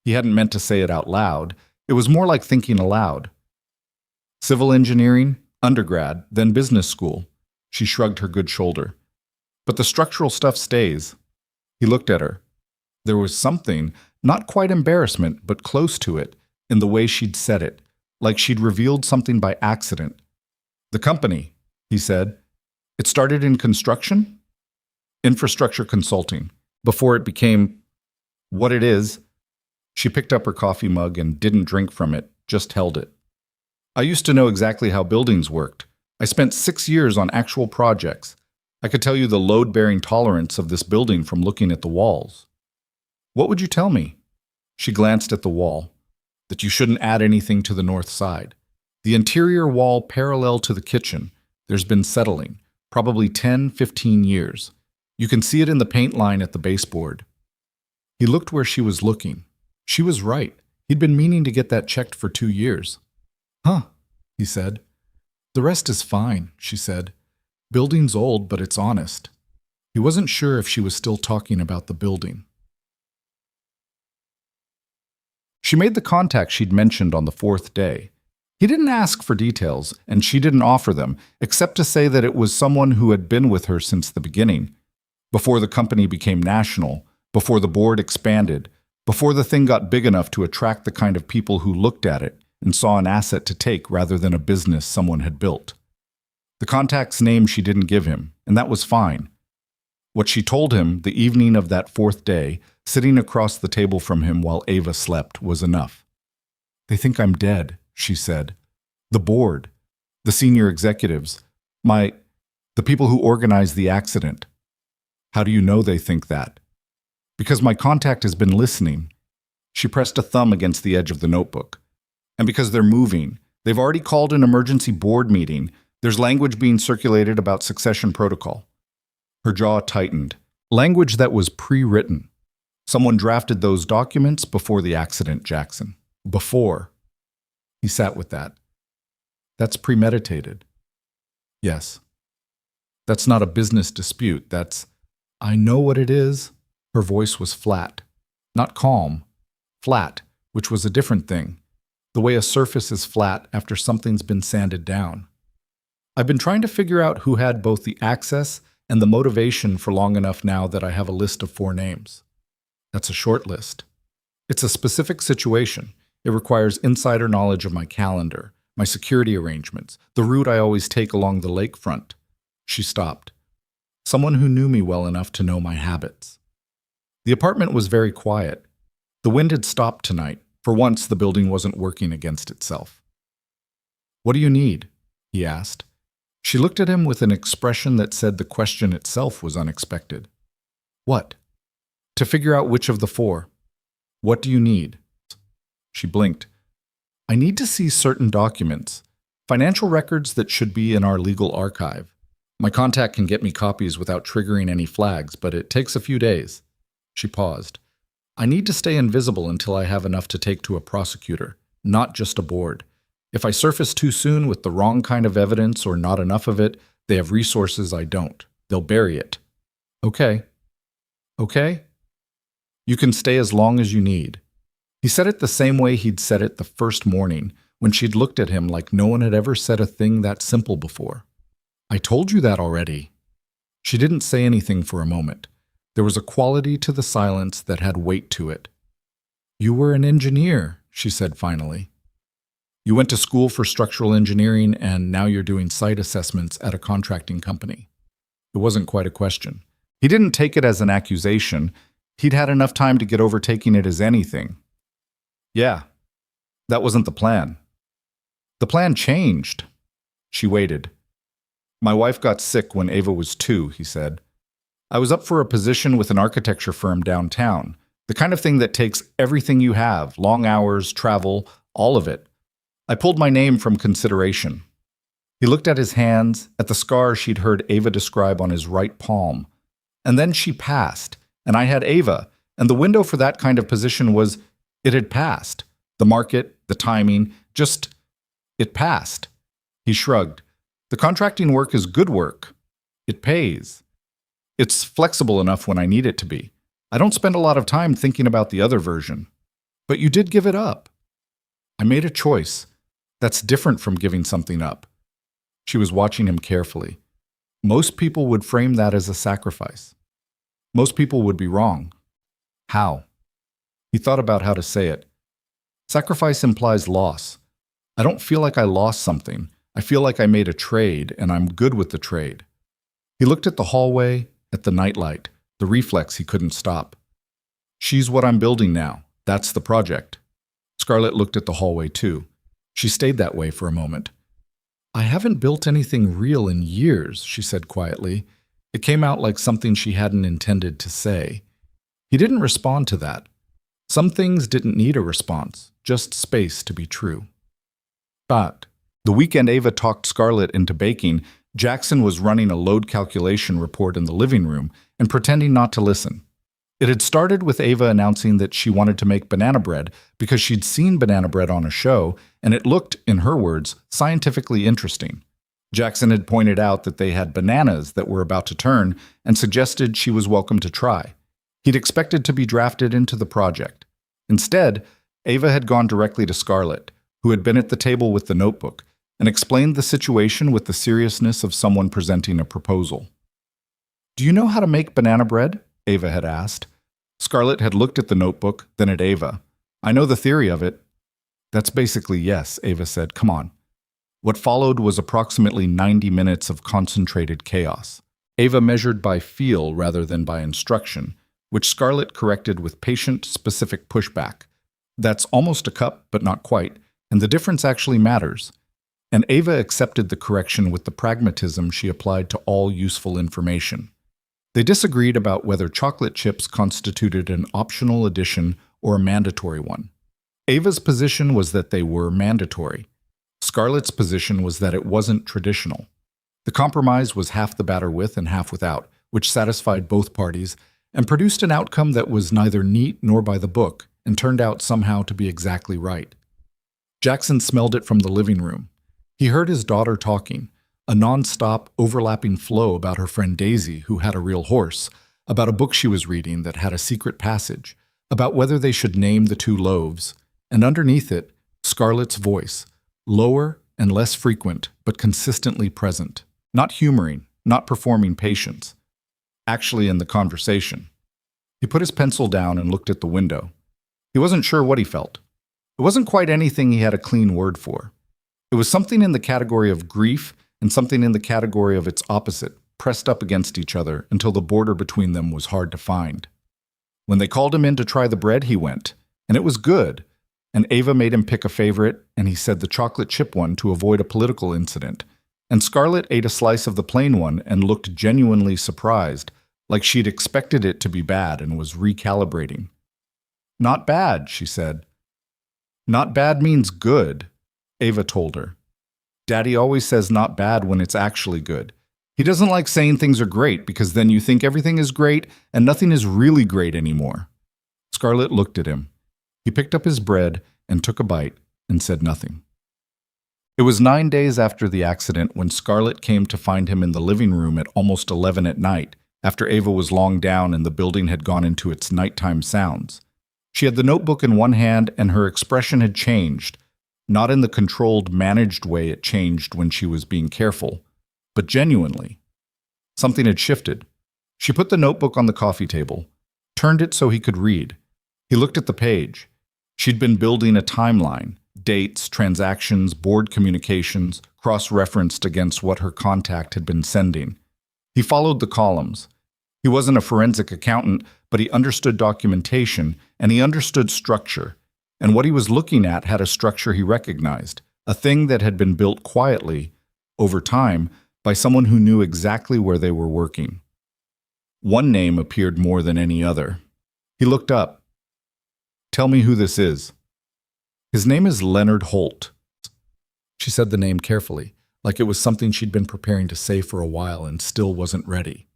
He hadn't meant to say it out loud. It was more like thinking aloud. "Civil engineering, undergrad, then business school." She shrugged her good shoulder. "But the structural stuff stays." He looked at her. There was something, not quite embarrassment, but close to it, in the way she'd said it, like she'd revealed something by accident. "The company," he said. "It started in construction?" "Infrastructure consulting, before it became what it is." She picked up her coffee mug and didn't drink from it, just held it. I used to know exactly how buildings worked. I spent 6 years on actual projects. I could tell you the load-bearing tolerance of this building from looking at the walls. What would you tell me? She glanced at the wall. That you shouldn't add anything to the north side. The interior wall parallel to the kitchen. There's been settling, probably 10, 15 years. You can see it in the paint line at the baseboard. He looked where she was looking. She was right. He'd been meaning to get that checked for 2 years. Huh, he said. The rest is fine, she said. Building's old, but it's honest. He wasn't sure if she was still talking about the building. She made the contact she'd mentioned on the 4th day. He didn't ask for details, and she didn't offer them, except to say that it was someone who had been with her since the beginning. Before the company became national, before the board expanded, before the thing got big enough to attract the kind of people who looked at it and saw an asset to take rather than a business someone had built. The contact's name she didn't give him, and that was fine. What she told him the evening of that 4th day, sitting across the table from him while Ava slept, was enough. They think I'm dead, she said. The board, the senior executives, the people who organized the accident. How do you know they think that? Because my contact has been listening. She pressed a thumb against the edge of the notebook. And because they're moving, they've already called an emergency board meeting. There's language being circulated about succession protocol. Her jaw tightened. Language that was pre-written. Someone drafted those documents before the accident, Jackson. Before. He sat with that. That's premeditated. Yes. That's not a business dispute. I know what it is. Her voice was flat. Not calm. Flat, which was a different thing. The way a surface is flat after something's been sanded down. I've been trying to figure out who had both the access and the motivation for long enough now that I have a list of 4 names. That's a short list. It's a specific situation. It requires insider knowledge of my calendar, my security arrangements, the route I always take along the lakefront. She stopped. Someone who knew me well enough to know my habits. The apartment was very quiet. The wind had stopped tonight. For once, the building wasn't working against itself. What do you need? He asked. She looked at him with an expression that said the question itself was unexpected. What? To figure out which of the 4. What do you need? She blinked. I need to see certain documents, financial records that should be in our legal archive. My contact can get me copies without triggering any flags, but it takes a few days. She paused. I need to stay invisible until I have enough to take to a prosecutor, not just a board. If I surface too soon with the wrong kind of evidence or not enough of it, they have resources I don't. They'll bury it. Okay. Okay? You can stay as long as you need. He said it the same way he'd said it the first morning, when she'd looked at him like no one had ever said a thing that simple before. I told you that already. She didn't say anything for a moment. There was a quality to the silence that had weight to it. You were an engineer, she said finally. You went to school for structural engineering and now you're doing site assessments at a contracting company. It wasn't quite a question. He didn't take it as an accusation. He'd had enough time to get over taking it as anything. Yeah, that wasn't the plan. The plan changed. She waited. My wife got sick when Ava was 2, he said. I was up for a position with an architecture firm downtown, the kind of thing that takes everything you have, long hours, travel, all of it. I pulled my name from consideration. He looked at his hands, at the scar she'd heard Ava describe on his right palm. And then she passed, and I had Ava, and the window for that kind of position it had passed. The market, the timing, it passed. He shrugged. The contracting work is good work. It pays. It's flexible enough when I need it to be. I don't spend a lot of time thinking about the other version. But you did give it up. I made a choice. That's different from giving something up. She was watching him carefully. Most people would frame that as a sacrifice. Most people would be wrong. How? He thought about how to say it. Sacrifice implies loss. I don't feel like I lost something. I feel like I made a trade, and I'm good with the trade. He looked at the hallway, at the nightlight, the reflex he couldn't stop. She's what I'm building now. That's the project. Scarlett looked at the hallway too. She stayed that way for a moment. I haven't built anything real in years, she said quietly. It came out like something she hadn't intended to say. He didn't respond to that. Some things didn't need a response, just space to be true. But the weekend Ava talked Scarlett into baking, Jackson was running a load calculation report in the living room and pretending not to listen. It had started with Ava announcing that she wanted to make banana bread because she'd seen banana bread on a show, and it looked, in her words, scientifically interesting. Jackson had pointed out that they had bananas that were about to turn and suggested she was welcome to try. He'd expected to be drafted into the project. Instead, Ava had gone directly to Scarlett, who had been at the table with the notebook, and explained the situation with the seriousness of someone presenting a proposal. "Do you know how to make banana bread?" Ava had asked. Scarlett had looked at the notebook, then at Ava. "I know the theory of it." "That's basically yes," Ava said. "Come on." What followed was approximately 90 minutes of concentrated chaos. Ava measured by feel rather than by instruction, which Scarlett corrected with patient, specific pushback. "That's almost a cup, but not quite, and the difference actually matters." And Ava accepted the correction with the pragmatism she applied to all useful information. They disagreed about whether chocolate chips constituted an optional addition or a mandatory one. Ava's position was that they were mandatory. Scarlett's position was that it wasn't traditional. The compromise was half the batter with and half without, which satisfied both parties and produced an outcome that was neither neat nor by the book and turned out somehow to be exactly right. Jackson smelled it from the living room. He heard his daughter talking, a non-stop, overlapping flow about her friend Daisy, who had a real horse, about a book she was reading that had a secret passage, about whether they should name the two loaves, and underneath it, Scarlett's voice, lower and less frequent, but consistently present, not humoring, not performing patience, actually in the conversation. He put his pencil down and looked at the window. He wasn't sure what he felt. It wasn't quite anything he had a clean word for. It was something in the category of grief and something in the category of its opposite, pressed up against each other until the border between them was hard to find. When they called him in to try the bread, he went, and it was good. And Ava made him pick a favorite, and he said the chocolate chip one to avoid a political incident. And Scarlett ate a slice of the plain one and looked genuinely surprised, like she'd expected it to be bad and was recalibrating. "Not bad," she said. "Not bad means good," Ava told her. "Daddy always says not bad when it's actually good. He doesn't like saying things are great because then you think everything is great and nothing is really great anymore." Scarlett looked at him. He picked up his bread and took a bite and said nothing. It was 9 days after the accident when Scarlett came to find him in the living room at almost 11 at night, after Ava was long down and the building had gone into its nighttime sounds. She had the notebook in one hand and her expression had changed, not in the controlled, managed way it changed when she was being careful, but genuinely. Something had shifted. She put the notebook on the coffee table, turned it so he could read. He looked at the page. She'd been building a timeline, dates, transactions, board communications, cross-referenced against what her contact had been sending. He followed the columns. He wasn't a forensic accountant, but he understood documentation, and he understood structure. And what he was looking at had a structure he recognized, a thing that had been built quietly, over time, by someone who knew exactly where they were working. One name appeared more than any other. He looked up. "Tell me who this is." "His name is Leonard Holt." She said the name carefully, like it was something she'd been preparing to say for a while and still wasn't ready.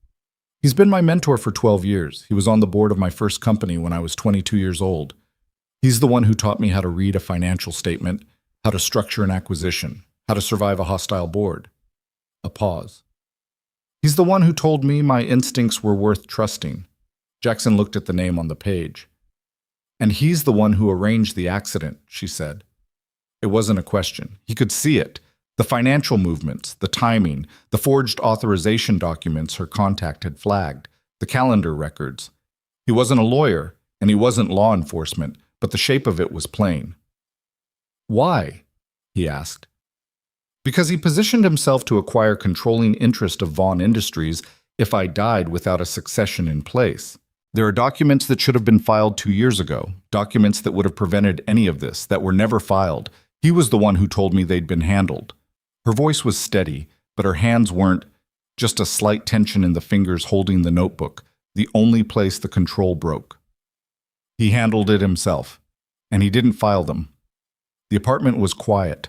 "He's been my mentor for 12 years. He was on the board of my first company when I was 22 years old. He's the one who taught me how to read a financial statement, how to structure an acquisition, how to survive a hostile board." A pause. "He's the one who told me my instincts were worth trusting." Jackson looked at the name on the page. "And he's the one who arranged the accident," she said. It wasn't a question. He could see it. The financial movements, the timing, the forged authorization documents her contact had flagged, the calendar records. He wasn't a lawyer, and he wasn't law enforcement, but the shape of it was plain. "Why?" he asked. "Because he positioned himself to acquire controlling interest of Vaughn Industries if I died without a succession in place. There are documents that should have been filed 2 years ago, documents that would have prevented any of this, that were never filed. He was the one who told me they'd been handled. Her voice was steady, but her hands weren't, just a slight tension in the fingers holding the notebook, the only place the control broke. He handled it himself, and he didn't file them. The apartment was quiet.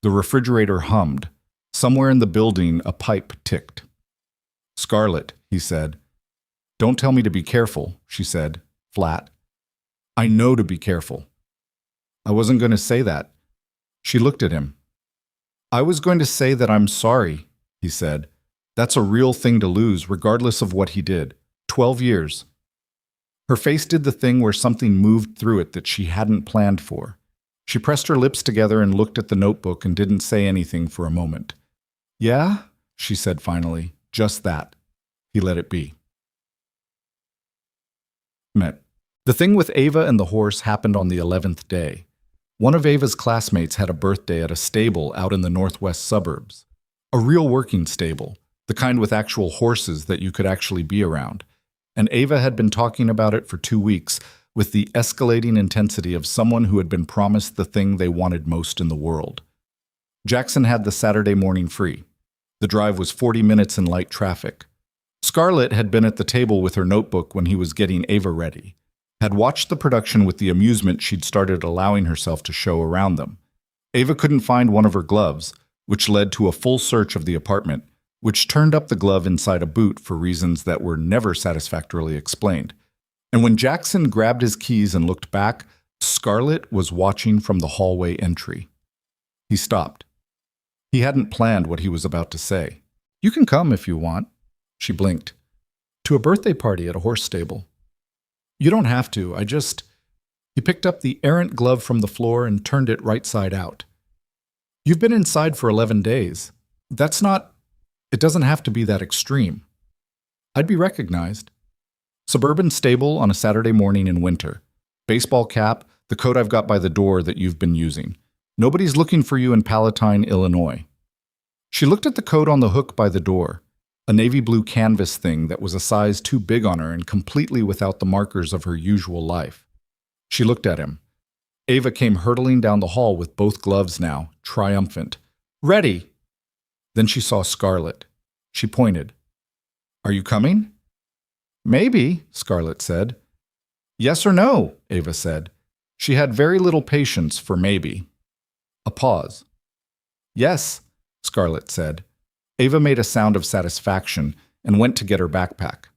The refrigerator hummed. Somewhere in the building, a pipe ticked. "Scarlett," he said. "Don't tell me to be careful," she said, flat. "I know to be careful." "I wasn't going to say that." She looked at him. "I was going to say that I'm sorry," he said. "That's a real thing to lose, regardless of what he did. 12 years. Her face did the thing where something moved through it that she hadn't planned for. She pressed her lips together and looked at the notebook and didn't say anything for a moment. "Yeah?" she said finally. "Just that." He let it be. Met. The thing with Ava and the horse happened on the 11th day. One of Ava's classmates had a birthday at a stable out in the northwest suburbs. A real working stable, the kind with actual horses that you could actually be around. And Ava had been talking about it for 2 weeks with the escalating intensity of someone who had been promised the thing they wanted most in the world. Jackson had the Saturday morning free. The drive was 40 minutes in light traffic. Scarlett had been at the table with her notebook when he was getting Ava ready, had watched the production with the amusement she'd started allowing herself to show around them. Ava couldn't find one of her gloves, which led to a full search of the apartment, which turned up the glove inside a boot for reasons that were never satisfactorily explained. And when Jackson grabbed his keys and looked back, Scarlett was watching from the hallway entry. He stopped. He hadn't planned what he was about to say. "You can come if you want," she blinked. "To a birthday party at a horse stable." "You don't have to, He picked up the errant glove from the floor and turned it right side out. "You've been inside for 11 days. It doesn't have to be that extreme. I'd be recognized." Suburban stable on a Saturday morning in winter. Baseball cap, the coat I've got by the door that you've been using. Nobody's looking for you in Palatine, Illinois. She looked at the coat on the hook by the door, a navy blue canvas thing that was a size too big on her and completely without the markers of her usual life. She looked at him. Ava came hurtling down the hall with both gloves now, triumphant. "Ready!" Then she saw Scarlett. She pointed. "Are you coming?" "Maybe," Scarlett said. "Yes or no," Ava said. She had very little patience for maybe. A pause. "Yes," Scarlett said. Ava made a sound of satisfaction and went to get her backpack.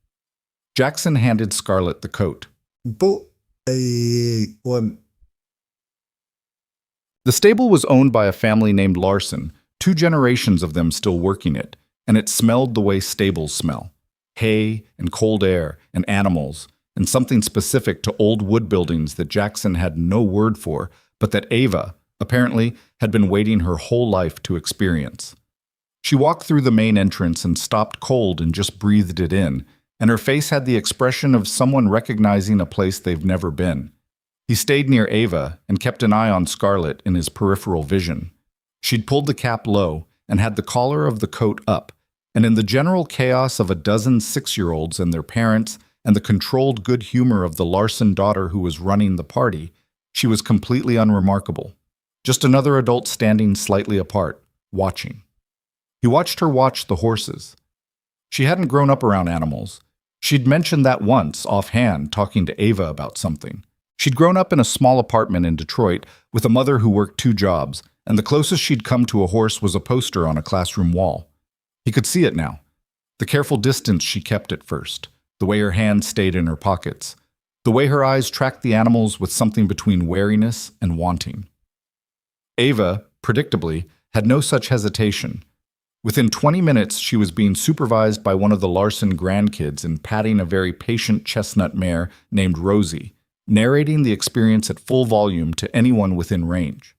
Jackson handed Scarlett the coat. The stable was owned by a family named Larson, 2 generations of them still working it, and it smelled the way stables smell. Hay and cold air and animals, and something specific to old wood buildings that Jackson had no word for, but that Ava, apparently, had been waiting her whole life to experience. She walked through the main entrance and stopped cold and just breathed it in, and her face had the expression of someone recognizing a place they've never been. He stayed near Ava and kept an eye on Scarlett in his peripheral vision. She'd pulled the cap low and had the collar of the coat up, and in the general chaos of a dozen 6-year-olds and their parents and the controlled good humor of the Larson daughter who was running the party, she was completely unremarkable. Just another adult standing slightly apart, watching. He watched her watch the horses. She hadn't grown up around animals. She'd mentioned that once, offhand, talking to Ava about something. She'd grown up in a small apartment in Detroit with a mother who worked 2 jobs, and the closest she'd come to a horse was a poster on a classroom wall. He could see it now. The careful distance she kept at first, the way her hands stayed in her pockets, the way her eyes tracked the animals with something between wariness and wanting. Ava, predictably, had no such hesitation. Within 20 minutes, she was being supervised by one of the Larson grandkids and patting a very patient chestnut mare named Rosie, narrating the experience at full volume to anyone within range.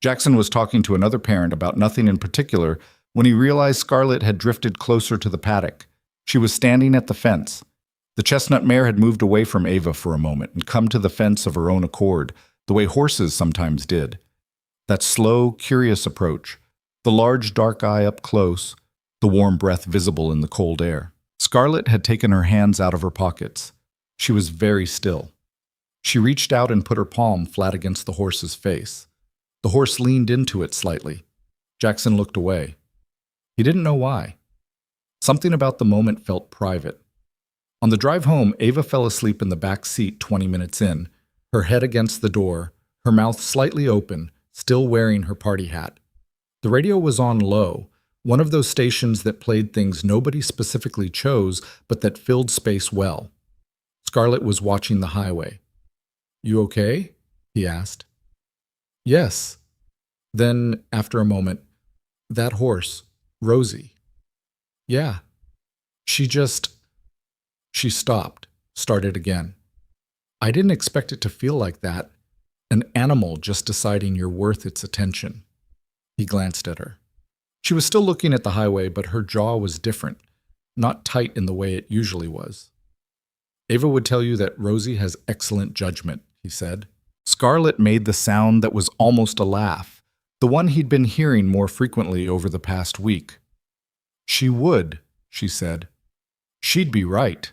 Jackson was talking to another parent about nothing in particular when he realized Scarlett had drifted closer to the paddock. She was standing at the fence. The chestnut mare had moved away from Ava for a moment and come to the fence of her own accord, the way horses sometimes did. That slow, curious approach, the large dark eye up close, the warm breath visible in the cold air. Scarlett had taken her hands out of her pockets. She was very still. She reached out and put her palm flat against the horse's face. The horse leaned into it slightly. Jackson looked away. He didn't know why. Something about the moment felt private. On the drive home, Ava fell asleep in the back seat 20 minutes in, her head against the door, her mouth slightly open, still wearing her party hat. The radio was on low, one of those stations that played things nobody specifically chose, but that filled space well. Scarlett was watching the highway. "You okay?" he asked. "Yes." Then, after a moment, "That horse, Rosie." "Yeah. She stopped, started again. "I didn't expect it to feel like that. An animal just deciding you're worth its attention." He glanced at her. She was still looking at the highway, but her jaw was different, not tight in the way it usually was. "Ava would tell you that Rosie has excellent judgment," he said. Scarlett made the sound that was almost a laugh, the one he'd been hearing more frequently over the past week. "She would," she said. "She'd be right."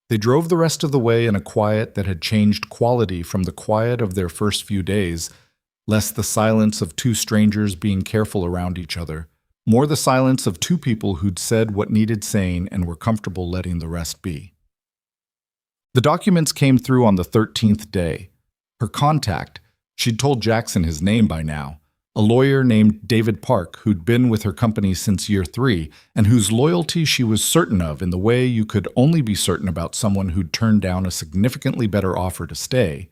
They drove the rest of the way in a quiet that had changed quality from the quiet of their first few days, less the silence of two strangers being careful around each other, more the silence of two people who'd said what needed saying and were comfortable letting the rest be. The documents came through on the 13th day. Her contact, she'd told Jackson his name by now, a lawyer named David Park who'd been with her company since year 3 and whose loyalty she was certain of in the way you could only be certain about someone who'd turned down a significantly better offer to stay,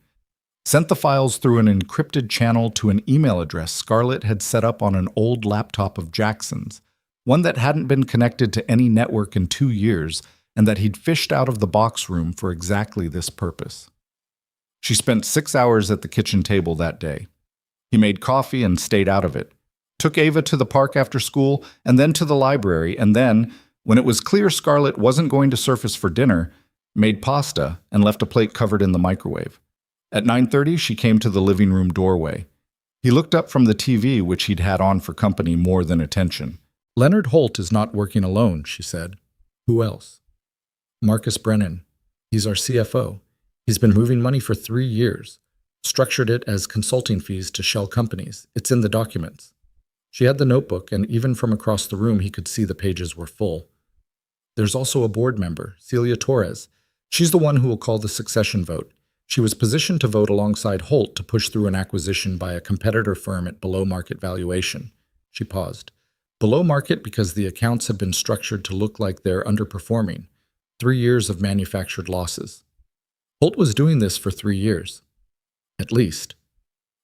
sent the files through an encrypted channel to an email address Scarlett had set up on an old laptop of Jackson's, one that hadn't been connected to any network in 2 years and that he'd fished out of the box room for exactly this purpose. She spent 6 hours at the kitchen table that day. He made coffee and stayed out of it, took Ava to the park after school and then to the library, and then, when it was clear Scarlett wasn't going to surface for dinner, made pasta and left a plate covered in the microwave. At 9:30, she came to the living room doorway. He looked up from the TV, which he'd had on for company more than attention. "Leonard Holt is not working alone," she said. "Who else?" "Marcus Brennan. He's our CFO. He's been moving money for 3 years. Structured it as consulting fees to shell companies. It's in the documents." She had the notebook, and even from across the room he could see the pages were full. "There's also a board member, Celia Torres. She's the one who will call the succession vote. She was positioned to vote alongside Holt to push through an acquisition by a competitor firm at below market valuation." She paused. "Below market because the accounts have been structured to look like they're underperforming. 3 years of manufactured losses. Holt was doing this for 3 years. At least."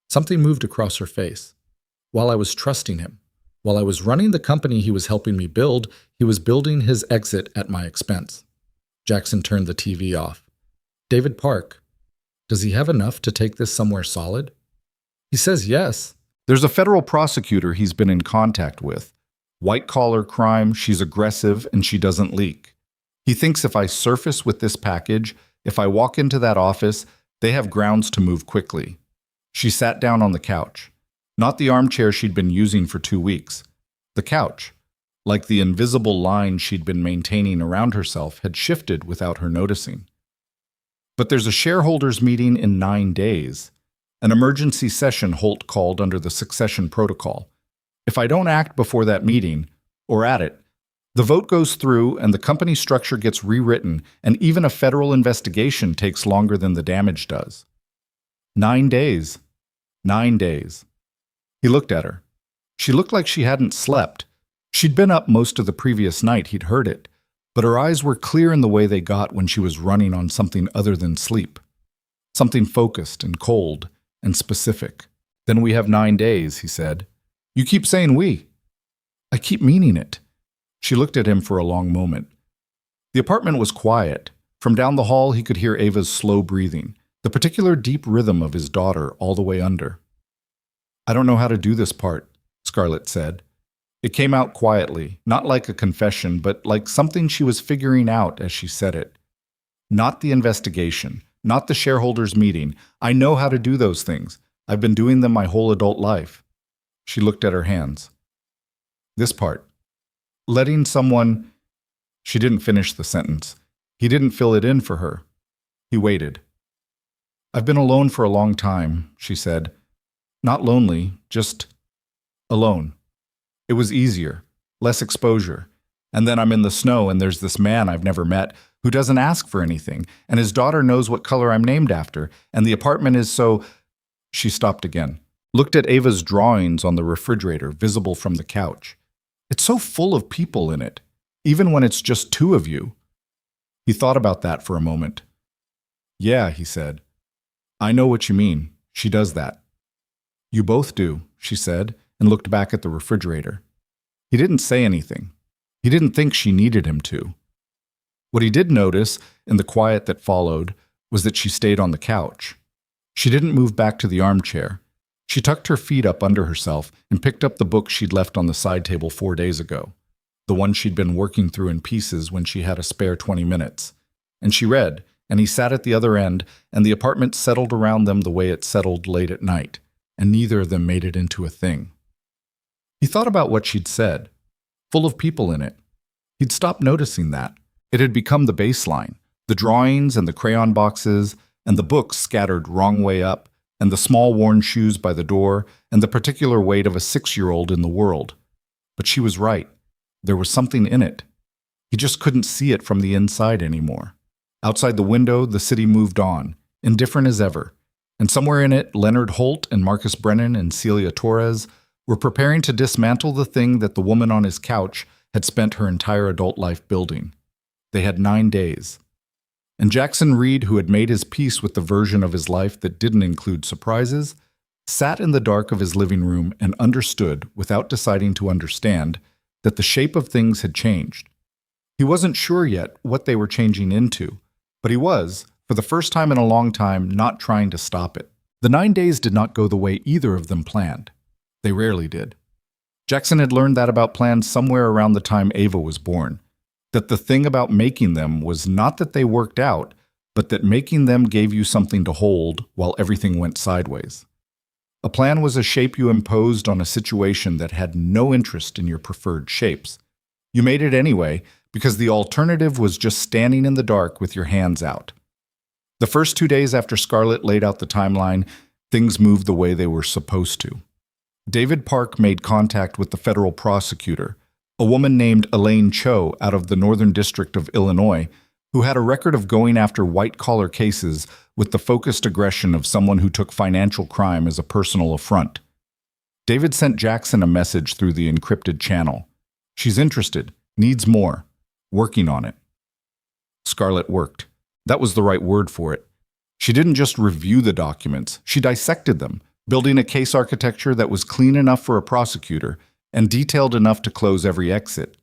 Something moved across her face. "While I was trusting him, while I was running the company he was helping me build, he was building his exit at my expense." Jackson turned the TV off. "David Park, does he have enough to take this somewhere solid?" "He says yes. There's a federal prosecutor he's been in contact with. White-collar crime, she's aggressive, and she doesn't leak. He thinks if I surface with this package, if I walk into that office, they have grounds to move quickly." She sat down on the couch. Not the armchair she'd been using for 2 weeks. The couch, like the invisible line she'd been maintaining around herself, had shifted without her noticing. "But there's a shareholders' meeting in 9 days. An emergency session Holt called under the succession protocol. If I don't act before that meeting, or at it, the vote goes through and the company structure gets rewritten, and even a federal investigation takes longer than the damage does." 9 days. 9 days. He looked at her. She looked like she hadn't slept. She'd been up most of the previous night, he'd heard it, but her eyes were clear in the way they got when she was running on something other than sleep. Something focused and cold and specific. "Then we have 9 days, he said. "You keep saying we." "I keep meaning it." She looked at him for a long moment. The apartment was quiet. From down the hall he could hear Ava's slow breathing, the particular deep rhythm of his daughter all the way under. "I don't know how to do this part," Scarlett said. It came out quietly, not like a confession, but like something she was figuring out as she said it. "Not the investigation, not the shareholders' meeting. I know how to do those things. I've been doing them my whole adult life." She looked at her hands. "This part. Letting someone—" She didn't finish the sentence. He didn't fill it in for her. He waited. "I've been alone for a long time," she said. Not lonely, just alone. It was easier, less exposure. And then I'm in the snow and there's this man I've never met who doesn't ask for anything, and his daughter knows what color I'm named after, and the apartment is so... She stopped again, looked at Ava's drawings on the refrigerator, visible from the couch. It's so full of people in it, even when it's just two of you. He thought about that for a moment. Yeah, he said. I know what you mean. She does that. You both do, she said, and looked back at the refrigerator. He didn't say anything. He didn't think she needed him to. What he did notice, in the quiet that followed, was that she stayed on the couch. She didn't move back to the armchair. She tucked her feet up under herself and picked up the book she'd left on the side table 4 days ago, the one she'd been working through in pieces when she had a spare 20 minutes. And she read, and he sat at the other end, and the apartment settled around them the way it settled late at night, and neither of them made it into a thing. He thought about what she'd said, full of people in it. He'd stopped noticing that. It had become the baseline, the drawings and the crayon boxes, and the books scattered wrong way up, and the small worn shoes by the door, and the particular weight of a 6-year-old in the world. But she was right. There was something in it. He just couldn't see it from the inside anymore. Outside the window, the city moved on, indifferent as ever. And somewhere in it, Leonard Holt and Marcus Brennan and Celia Torres were preparing to dismantle the thing that the woman on his couch had spent her entire adult life building. They had 9 days. And Jackson Reed, who had made his peace with the version of his life that didn't include surprises, sat in the dark of his living room and understood, without deciding to understand, that the shape of things had changed. He wasn't sure yet what they were changing into, but he was, for the first time in a long time, not trying to stop it. The 9 days did not go the way either of them planned. They rarely did. Jackson had learned that about plans somewhere around the time Ava was born. That the thing about making them was not that they worked out, but that making them gave you something to hold while everything went sideways. A plan was a shape you imposed on a situation that had no interest in your preferred shapes. You made it anyway, because the alternative was just standing in the dark with your hands out. The first 2 days after Scarlett laid out the timeline, things moved the way they were supposed to. David Park made contact with the federal prosecutor, a woman named Elaine Cho out of the Northern District of Illinois, who had a record of going after white-collar cases with the focused aggression of someone who took financial crime as a personal affront. David sent Jackson a message through the encrypted channel. She's interested, needs more, working on it. Scarlett worked. That was the right word for it. She didn't just review the documents, she dissected them, building a case architecture that was clean enough for a prosecutor and detailed enough to close every exit.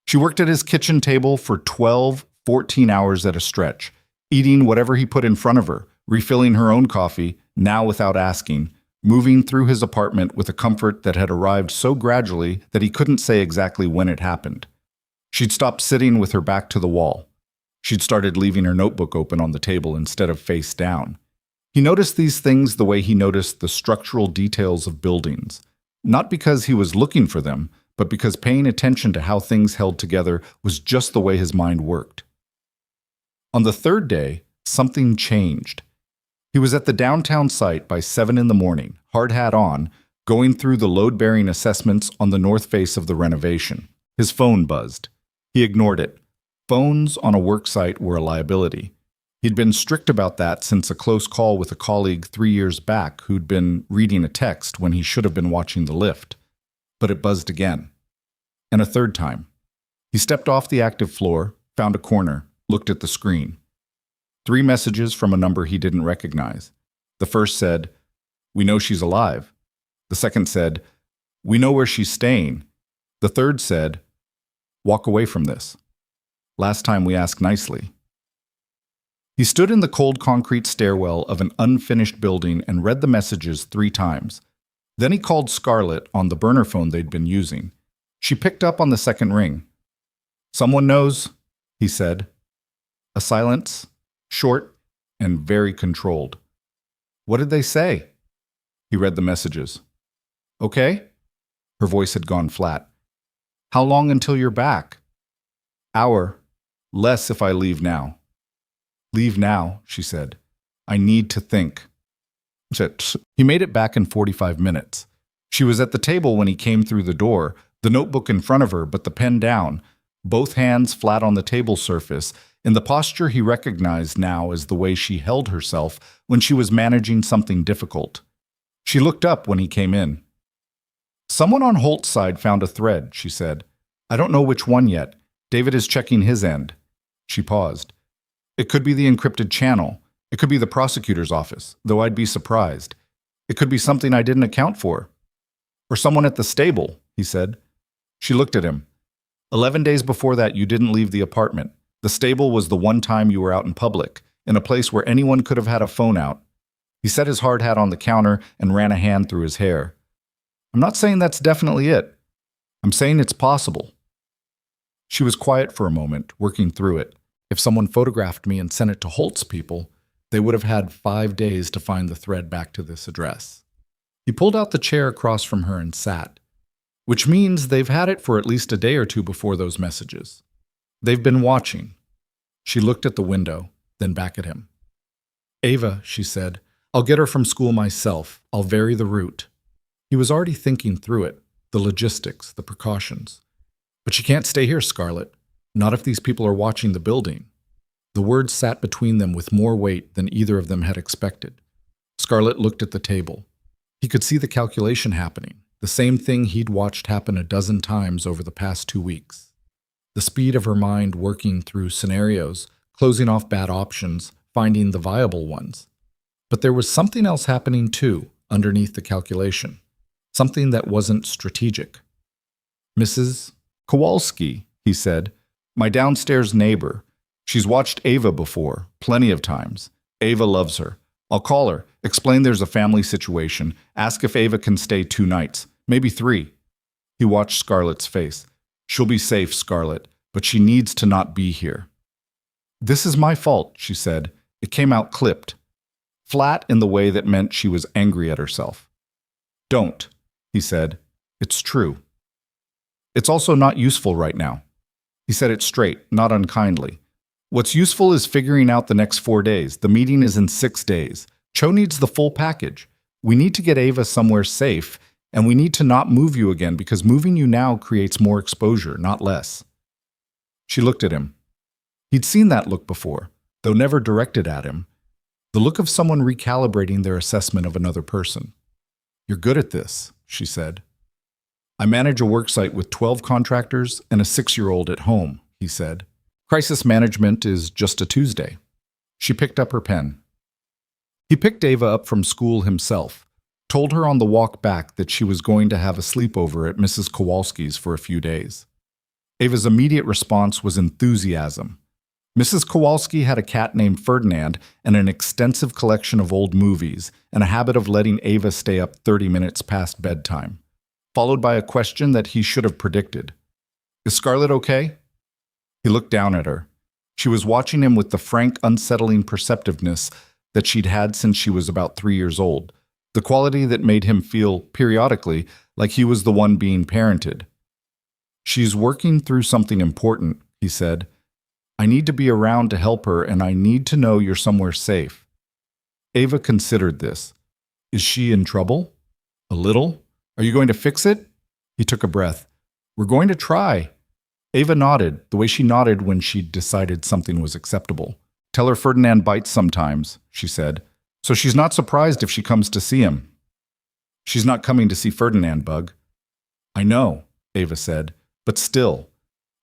She worked at his kitchen table for 14 hours at a stretch, eating whatever he put in front of her, refilling her own coffee, now without asking, moving through his apartment with a comfort that had arrived so gradually that he couldn't say exactly when it happened. She'd stopped sitting with her back to the wall. She'd started leaving her notebook open on the table instead of face down. He noticed these things the way he noticed the structural details of buildings. Not because he was looking for them, but because paying attention to how things held together was just the way his mind worked. On the 3rd day, something changed. He was at the downtown site by 7 in the morning, hard hat on, going through the load-bearing assessments on the north face of the renovation. His phone buzzed. He ignored it. Phones on a work site were a liability. He'd been strict about that since a close call with a colleague 3 years back who'd been reading a text when he should have been watching the lift. But it buzzed again. And a 3rd time. He stepped off the active floor, found a corner, looked at the screen. 3 messages from a number he didn't recognize. The first said, "We know she's alive." The second said, "We know where she's staying." The third said, "Walk away from this. Last time we asked nicely." He stood in the cold concrete stairwell of an unfinished building and read the messages 3 times. Then he called Scarlett on the burner phone they'd been using. She picked up on the 2nd ring. "Someone knows," he said. A silence, short and very controlled. "What did they say?" He read the messages. "Okay?" Her voice had gone flat. "How long until you're back?" "Hour. Less if I leave now." "Leave now," she said. "I need to think." He made it back in 45 minutes. She was at the table when he came through the door, the notebook in front of her, but the pen down, both hands flat on the table surface, in the posture he recognized now as the way she held herself when she was managing something difficult. She looked up when he came in. "Someone on Holt's side found a thread," she said. "I don't know which one yet. David is checking his end." She paused. "It could be the encrypted channel. It could be the prosecutor's office, though I'd be surprised. It could be something I didn't account for. Or someone at the stable," he said. She looked at him. 11 days before that, you didn't leave the apartment. The stable was the one time you were out in public, in a place where anyone could have had a phone out." He set his hard hat on the counter and ran a hand through his hair. "I'm not saying that's definitely it. I'm saying it's possible." She was quiet for a moment, working through it. If someone photographed me and sent it to Holt's people, they would have had 5 days to find the thread back to this address. He pulled out the chair across from her and sat, which means they've had it for at least a day or two before those messages. They've been watching. She looked at the window, then back at him. "Ava," she said, "I'll get her from school myself. I'll vary the route." He was already thinking through it, the logistics, the precautions. "But she can't stay here, Scarlett. Not if these people are watching the building." The words sat between them with more weight than either of them had expected. Scarlett looked at the table. He could see the calculation happening, the same thing he'd watched happen a dozen times over the past 2 weeks. The speed of her mind working through scenarios, closing off bad options, finding the viable ones. But there was something else happening too, underneath the calculation. Something that wasn't strategic. "Mrs. Kowalski," he said, "my downstairs neighbor. She's watched Ava before, plenty of times. Ava loves her. I'll call her, explain there's a family situation, ask if Ava can stay 2 nights, maybe 3. He watched Scarlett's face. "She'll be safe, Scarlett, but she needs to not be here." "This is my fault," she said. It came out clipped. Flat in the way that meant she was angry at herself. "Don't," he said. "It's true. It's also not useful right now." He said it straight, not unkindly. "What's useful is figuring out the next 4 days. The meeting is in 6 days. Cho needs the full package. We need to get Ava somewhere safe, and we need to not move you again because moving you now creates more exposure, not less." She looked at him. He'd seen that look before, though never directed at him. The look of someone recalibrating their assessment of another person. "You're good at this," she said. "I manage a worksite with 12 contractors and a 6-year-old at home," he said. "Crisis management is just a Tuesday." She picked up her pen. He picked Ava up from school himself, told her on the walk back that she was going to have a sleepover at Mrs. Kowalski's for a few days. Ava's immediate response was enthusiasm. Mrs. Kowalski had a cat named Ferdinand and an extensive collection of old movies and a habit of letting Ava stay up 30 minutes past bedtime, followed by a question that he should have predicted. "Is Scarlett okay?" He looked down at her. She was watching him with the frank, unsettling perceptiveness that she'd had since she was about 3 years old, the quality that made him feel, periodically, like he was the one being parented. "She's working through something important," he said. "I need to be around to help her, and I need to know you're somewhere safe." Ava considered this. "Is she in trouble?" "A little. Are you going to fix it?" He took a breath. "We're going to try." Ava nodded, the way she nodded when she'd decided something was acceptable. "Tell her Ferdinand bites sometimes," she said, "so she's not surprised if she comes to see him." "She's not coming to see Ferdinand, Bug." "I know," Ava said, "but still."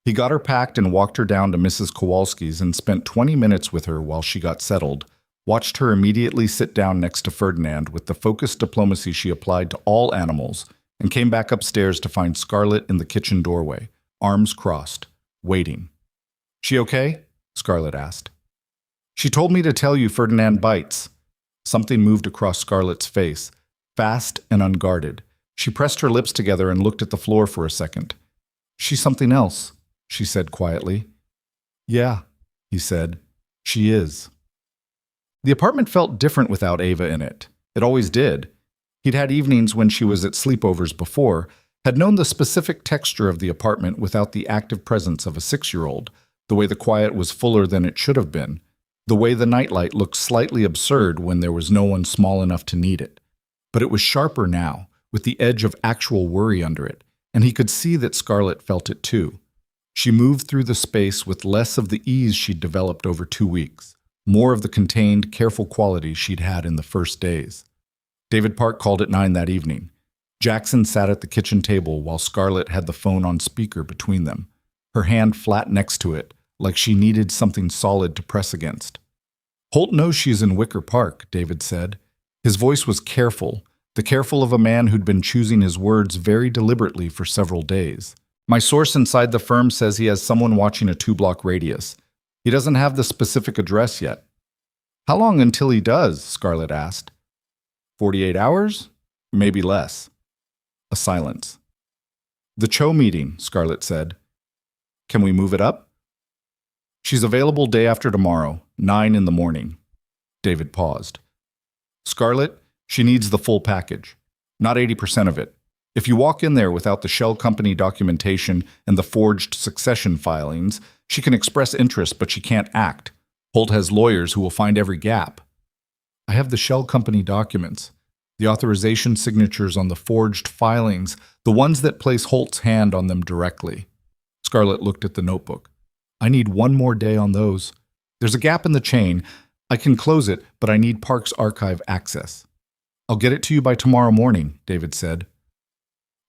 He got her packed and walked her down to Mrs. Kowalski's and spent 20 minutes with her while she got settled, watched her immediately sit down next to Ferdinand with the focused diplomacy she applied to all animals, and came back upstairs to find Scarlett in the kitchen doorway, arms crossed, waiting. "She okay?" Scarlett asked. "She told me to tell you Ferdinand bites." Something moved across Scarlett's face, fast and unguarded. She pressed her lips together and looked at the floor for a second. "She's something else," she said quietly. "Yeah," he said, "she is." The apartment felt different without Ava in it. It always did. He'd had evenings when she was at sleepovers before, had known the specific texture of the apartment without the active presence of a 6-year-old, the way the quiet was fuller than it should have been. The way the nightlight looked slightly absurd when there was no one small enough to need it. But it was sharper now, with the edge of actual worry under it, and he could see that Scarlett felt it too. She moved through the space with less of the ease she'd developed over 2 weeks, more of the contained, careful quality she'd had in the first days. David Park called at 9 that evening. Jackson sat at the kitchen table while Scarlett had the phone on speaker between them, her hand flat next to it, like she needed something solid to press against. "Holt knows she's in Wicker Park," David said. His voice was careful, the careful of a man who'd been choosing his words very deliberately for several days. "My source inside the firm says he has someone watching a 2-block radius. He doesn't have the specific address yet." "How long until he does?" Scarlett asked. 48 hours? Maybe less. A silence. "The Cho meeting," Scarlett said. "Can we move it up?" "She's available day after tomorrow, 9 in the morning." David paused. "Scarlett, she needs the full package, not 80% of it. If you walk in there without the shell company documentation and the forged succession filings, she can express interest, but she can't act. Holt has lawyers who will find every gap." "I have the shell company documents, the authorization signatures on the forged filings, the ones that place Holt's hand on them directly." Scarlett looked at the notebook. "I need 1 more day on those. There's a gap in the chain. I can close it, but I need Park's archive access." "I'll get it to you by tomorrow morning," David said.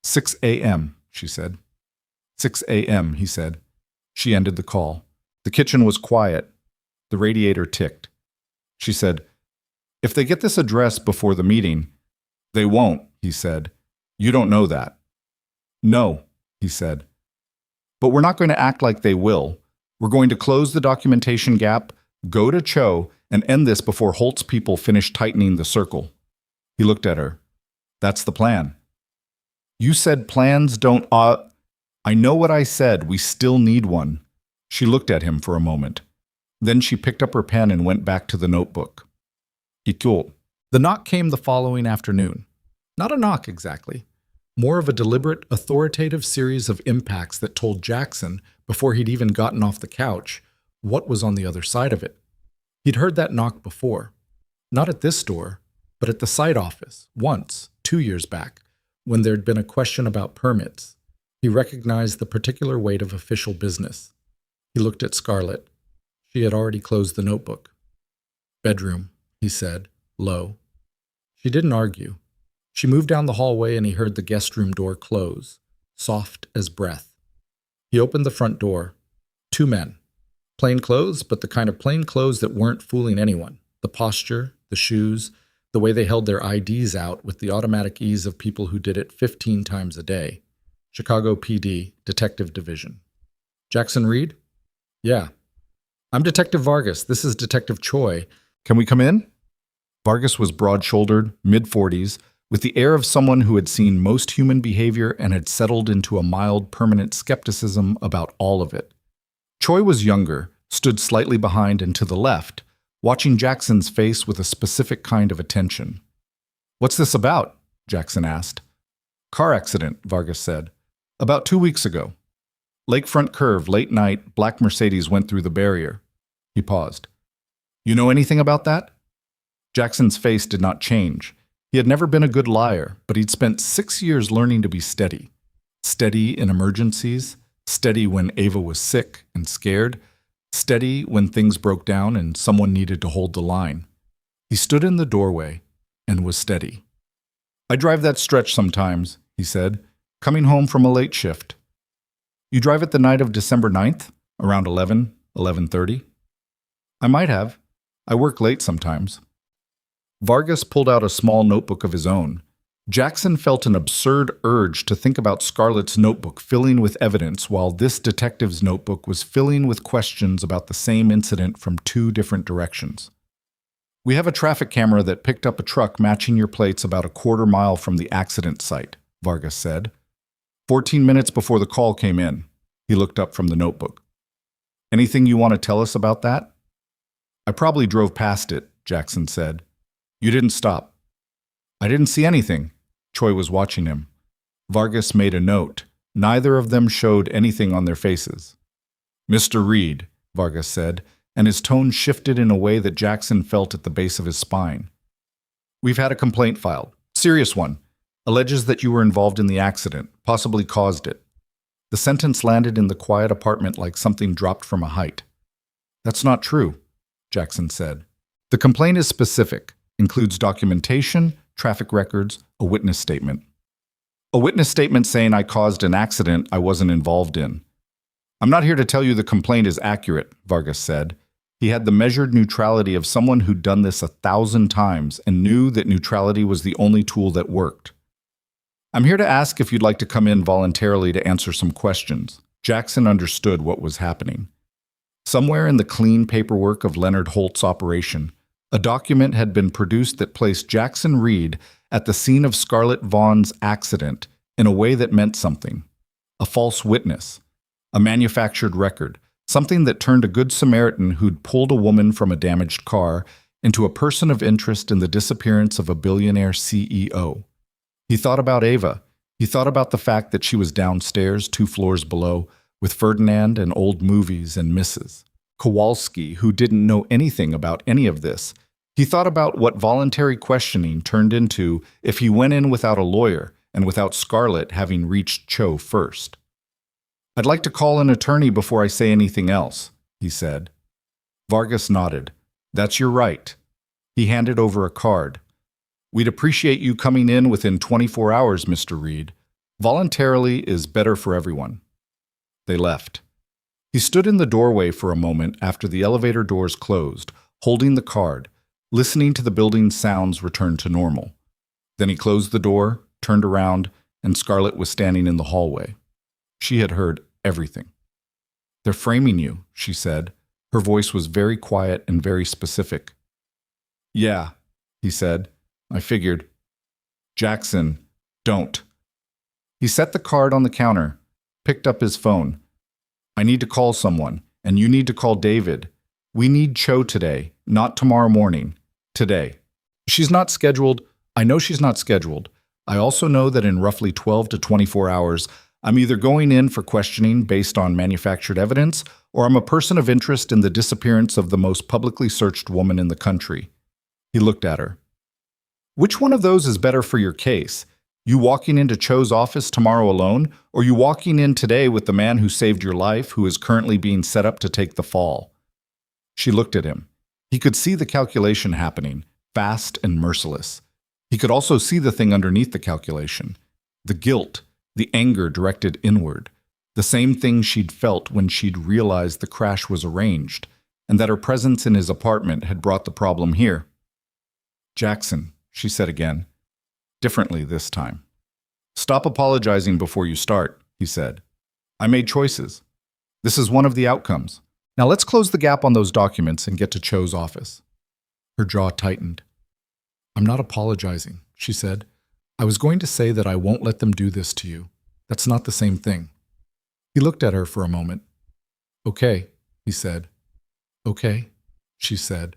6 a.m., she said. 6 a.m., he said. She ended the call. The kitchen was quiet. The radiator ticked. She said, "If they get this address before the meeting—" "They won't," he said. "You don't know that." "No," he said. "But we're not going to act like they will. We're going to close the documentation gap, go to Cho, and end this before Holt's people finish tightening the circle." He looked at her. "That's the plan." "You said plans don't— I know what I said. We still need one." She looked at him for a moment. Then she picked up her pen and went back to the notebook. "Ito." The knock came the following afternoon. Not a knock exactly. More of a deliberate, authoritative series of impacts that told Jackson, before he'd even gotten off the couch, what was on the other side of it. He'd heard that knock before. Not at this door, but at the site office, once, 2 years back, when there'd been a question about permits. He recognized the particular weight of official business. He looked at Scarlett. She had already closed the notebook. "Bedroom," he said, low. She didn't argue. She moved down the hallway and he heard the guest room door close, soft as breath. He opened the front door. 2 men. Plain clothes, but the kind of plain clothes that weren't fooling anyone. The posture, the shoes, the way they held their IDs out with the automatic ease of people who did it 15 times a day. Chicago PD, Detective Division. "Jackson Reed?" "Yeah." "I'm Detective Vargas. This is Detective Choi. Can we come in?" Vargas was broad-shouldered, mid-40s, with the air of someone who had seen most human behavior and had settled into a mild, permanent skepticism about all of it. Choi was younger, stood slightly behind and to the left, watching Jackson's face with a specific kind of attention. "What's this about?" Jackson asked. "Car accident," Vargas said. "About 2 weeks ago. Lakefront curve, late night, black Mercedes went through the barrier." He paused. "You know anything about that?" Jackson's face did not change. He had never been a good liar, but he'd spent 6 years learning to be steady. Steady in emergencies, steady when Ava was sick and scared, steady when things broke down and someone needed to hold the line. He stood in the doorway and was steady. "I drive that stretch sometimes," he said, "coming home from a late shift." "You drive it the night of December 9th, around 11:30? "I might have. I work late sometimes." Vargas pulled out a small notebook of his own. Jackson felt an absurd urge to think about Scarlett's notebook filling with evidence while this detective's notebook was filling with questions about the same incident from 2 different directions. "We have a traffic camera that picked up a truck matching your plates about a quarter mile from the accident site," Vargas said. 14 minutes before the call came in. He looked up from the notebook. "Anything you want to tell us about that?" "I probably drove past it," Jackson said. "You didn't stop." "I didn't see anything." Choi was watching him. Vargas made a note. Neither of them showed anything on their faces. "Mr. Reed," Vargas said, and his tone shifted in a way that Jackson felt at the base of his spine. "We've had a complaint filed. Serious one. Alleges that you were involved in the accident, possibly caused it." The sentence landed in the quiet apartment like something dropped from a height. "That's not true," Jackson said. "The complaint is specific, includes documentation, traffic records, a witness statement." "A witness statement saying I caused an accident I wasn't involved in." "I'm not here to tell you the complaint is accurate," Vargas said. He had the measured neutrality of someone who'd done this 1,000 times and knew that neutrality was the only tool that worked. "I'm here to ask if you'd like to come in voluntarily to answer some questions." Jackson understood what was happening. Somewhere in the clean paperwork of Leonard Holt's operation, a document had been produced that placed Jackson Reed at the scene of Scarlett Vaughn's accident in a way that meant something. A false witness, a manufactured record, something that turned a good Samaritan who'd pulled a woman from a damaged car into a person of interest in the disappearance of a billionaire CEO. He thought about Ava. He thought about the fact that she was downstairs 2 floors below with Ferdinand and old movies and Mrs. Kowalski, who didn't know anything about any of this. He thought about what voluntary questioning turned into if he went in without a lawyer and without Scarlett having reached Cho first. "I'd like to call an attorney before I say anything else," he said. Vargas nodded. "That's your right." He handed over a card. "We'd appreciate you coming in within 24 hours, Mr. Reed. Voluntarily is better for everyone." They left. He stood in the doorway for a moment after the elevator doors closed, holding the card, listening to the building's sounds return to normal. Then he closed the door, turned around, and Scarlett was standing in the hallway. She had heard everything. "They're framing you," she said. Her voice was very quiet and very specific. "Yeah," he said. "I figured." "Jackson, don't." He set the card on the counter, picked up his phone. "I need to call someone, and you need to call David. We need Cho today, not tomorrow morning. Today. She's not scheduled. I know she's not scheduled. I also know that in roughly 12 to 24 hours, I'm either going in for questioning based on manufactured evidence, or I'm a person of interest in the disappearance of the most publicly searched woman in the country." He looked at her. "Which one of those is better for your case? You walking into Cho's office tomorrow alone, or you walking in today with the man who saved your life, who is currently being set up to take the fall?" She looked at him. He could see the calculation happening, fast and merciless. He could also see the thing underneath the calculation. The guilt, the anger directed inward. The same thing she'd felt when she'd realized the crash was arranged, and that her presence in his apartment had brought the problem here. "Jackson," she said again, differently this time. "Stop apologizing before you start," he said. "I made choices. This is one of the outcomes. Now let's close the gap on those documents and get to Cho's office." Her jaw tightened. "I'm not apologizing," she said. "I was going to say that I won't let them do this to you. That's not the same thing." He looked at her for a moment. "Okay," he said. "Okay," she said.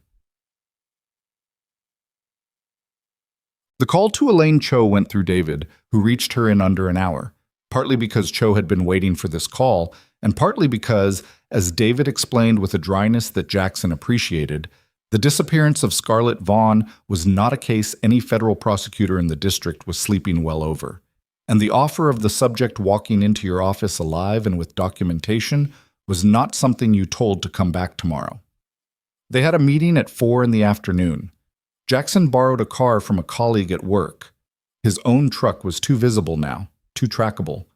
The call to Elaine Cho went through David, who reached her in under an hour, partly because Cho had been waiting for this call, and partly because, as David explained with a dryness that Jackson appreciated, the disappearance of Scarlett Vaughn was not a case any federal prosecutor in the district was sleeping well over, and the offer of the subject walking into your office alive and with documentation was not something you told to come back tomorrow. They had a meeting at 4 in the afternoon. Jackson borrowed a car from a colleague at work. His own truck was too visible now, too trackable,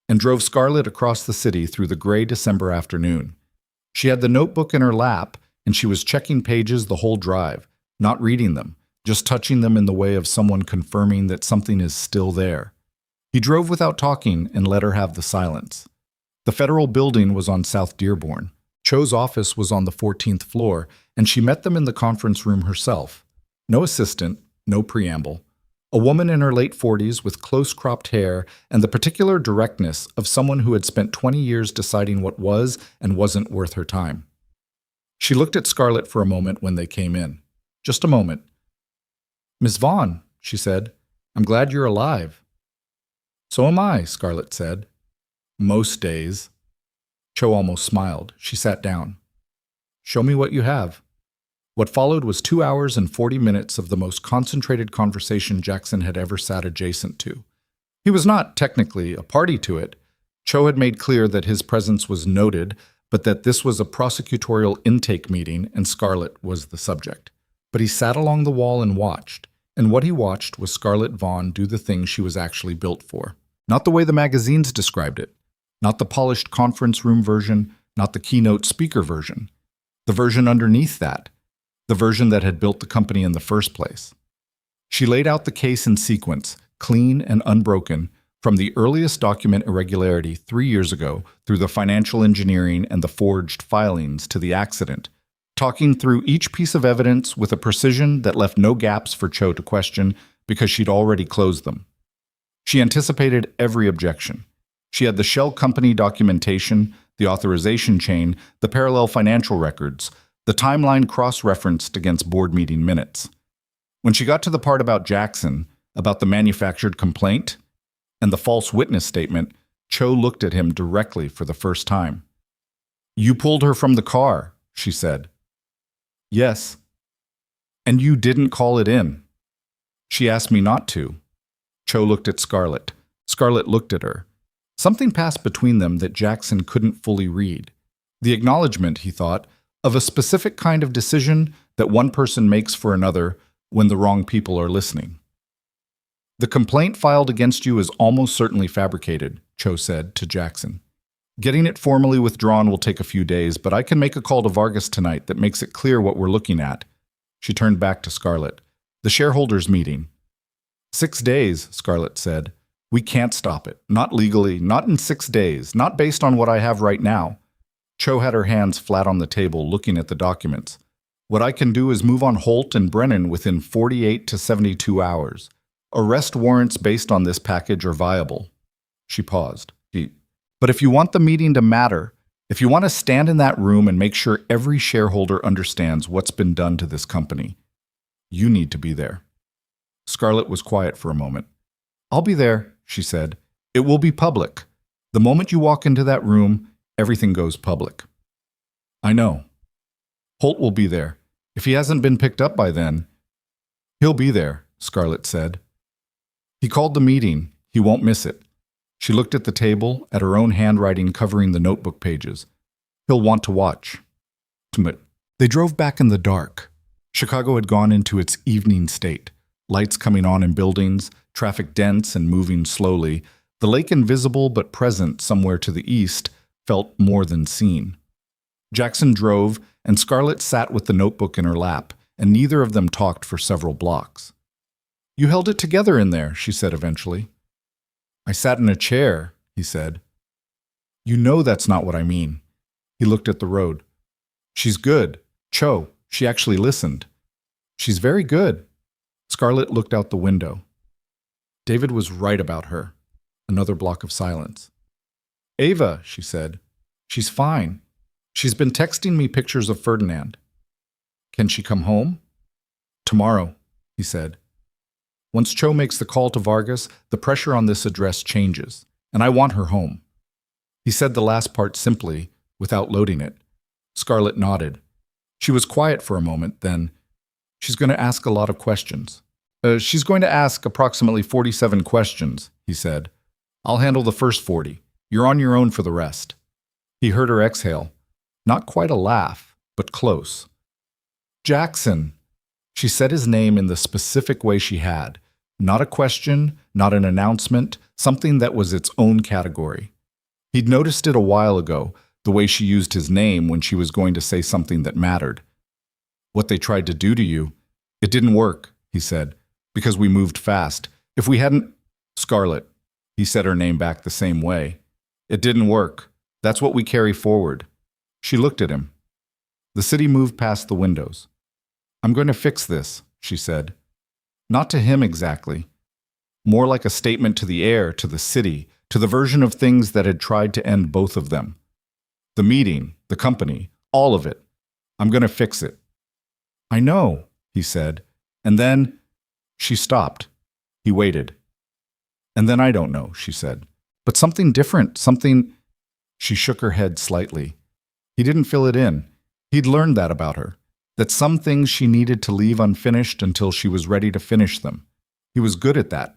and drove Scarlett across the city through the gray December afternoon. She had the notebook in her lap, and she was checking pages the whole drive, not reading them, just touching them in the way of someone confirming that something is still there. He drove without talking and let her have the silence. The federal building was on South Dearborn. Cho's office was on the 14th floor, and she met them in the conference room herself. No assistant, no preamble. A woman in her late 40s with close-cropped hair and the particular directness of someone who had spent 20 years deciding what was and wasn't worth her time. She looked at Scarlett for a moment when they came in. Just a moment. "Miss Vaughn," she said, "I'm glad you're alive." "So am I," Scarlett said. "Most days." Cho almost smiled. She sat down. Show me what you have. What followed was 2 hours and 40 minutes of the most concentrated conversation Jackson had ever sat adjacent to. He was not, technically, a party to it. Cho had made clear that his presence was noted, but that this was a prosecutorial intake meeting and Scarlett was the subject. But he sat along the wall and watched, and what he watched was Scarlett Vaughn do the thing she was actually built for. Not the way the magazines described it, not the polished conference room version, not the keynote speaker version. The version underneath that, the version that had built the company in the first place. She laid out the case in sequence, clean and unbroken, from the earliest document irregularity 3 years ago through the financial engineering and the forged filings to the accident, talking through each piece of evidence with a precision that left no gaps for Cho to question because she'd already closed them. She anticipated every objection. She had the shell company documentation, the authorization chain, the parallel financial records, the timeline cross-referenced against board meeting minutes. When she got to the part about Jackson, about the manufactured complaint, and the false witness statement, Cho looked at him directly for the first time. "You pulled her from the car," she said. "Yes." "And you didn't call it in." "She asked me not to." Cho looked at Scarlett. Scarlett looked at her. Something passed between them that Jackson couldn't fully read. The acknowledgement, he thought, of a specific kind of decision that one person makes for another when the wrong people are listening. "The complaint filed against you is almost certainly fabricated," Cho said to Jackson. "Getting it formally withdrawn will take a few days, but I can make a call to Vargas tonight that makes it clear what we're looking at." She turned back to Scarlett. "The shareholders' meeting." 6 days, Scarlett said. "We can't stop it. Not legally, not in 6 days, not based on what I have right now." Cho had her hands flat on the table, looking at the documents. "What I can do is move on Holt and Brennan within 48 to 72 hours. Arrest warrants based on this package are viable." She paused. "But if you want the meeting to matter, if you want to stand in that room and make sure every shareholder understands what's been done to this company, you need to be there." Scarlett was quiet for a moment. "I'll be there," she said. "It will be public. The moment you walk into that room, everything goes public." "I know." "Holt will be there. If he hasn't been picked up by then." "He'll be there," Scarlett said. "He called the meeting. He won't miss it." She looked at the table, at her own handwriting covering the notebook pages. "He'll want to watch." They drove back in the dark. Chicago had gone into its evening state. Lights coming on in buildings, traffic dense and moving slowly. The lake invisible but present somewhere to the east felt more than seen. Jackson drove, and Scarlett sat with the notebook in her lap, and neither of them talked for several blocks. "You held it together in there," she said eventually. "I sat in a chair," he said. "You know that's not what I mean." He looked at the road. "She's good. Cho, she actually listened." "She's very good." Scarlett looked out the window. David was right about her. Another block of silence. "Ava," she said. "She's fine. She's been texting me pictures of Ferdinand." "Can she come home?" "Tomorrow," he said. "Once Cho makes the call to Vargas, the pressure on this address changes, and I want her home." He said the last part simply, without loading it. Scarlett nodded. She was quiet for a moment, then, "She's going to ask a lot of questions." She's going to ask approximately 47 questions," he said. "I'll handle the first 40. You're on your own for the rest." He heard her exhale. Not quite a laugh, but close. "Jackson." She said his name in the specific way she had. Not a question, not an announcement, something that was its own category. He'd noticed it a while ago, the way she used his name when she was going to say something that mattered. "What they tried to do to you, it didn't work," he said, "because we moved fast. If we hadn't—" "Scarlett," he said her name back the same way. "It didn't work. That's what we carry forward." She looked at him. The city moved past the windows. "I'm going to fix this," she said. Not to him exactly. More like a statement to the air, to the city, to the version of things that had tried to end both of them. The meeting, the company, all of it. "I'm going to fix it." "I know," he said. And then she stopped. He waited. "And then I don't know," she said. "But something different, something—" She shook her head slightly. He didn't fill it in. He'd learned that about her, that some things she needed to leave unfinished until she was ready to finish them. He was good at that.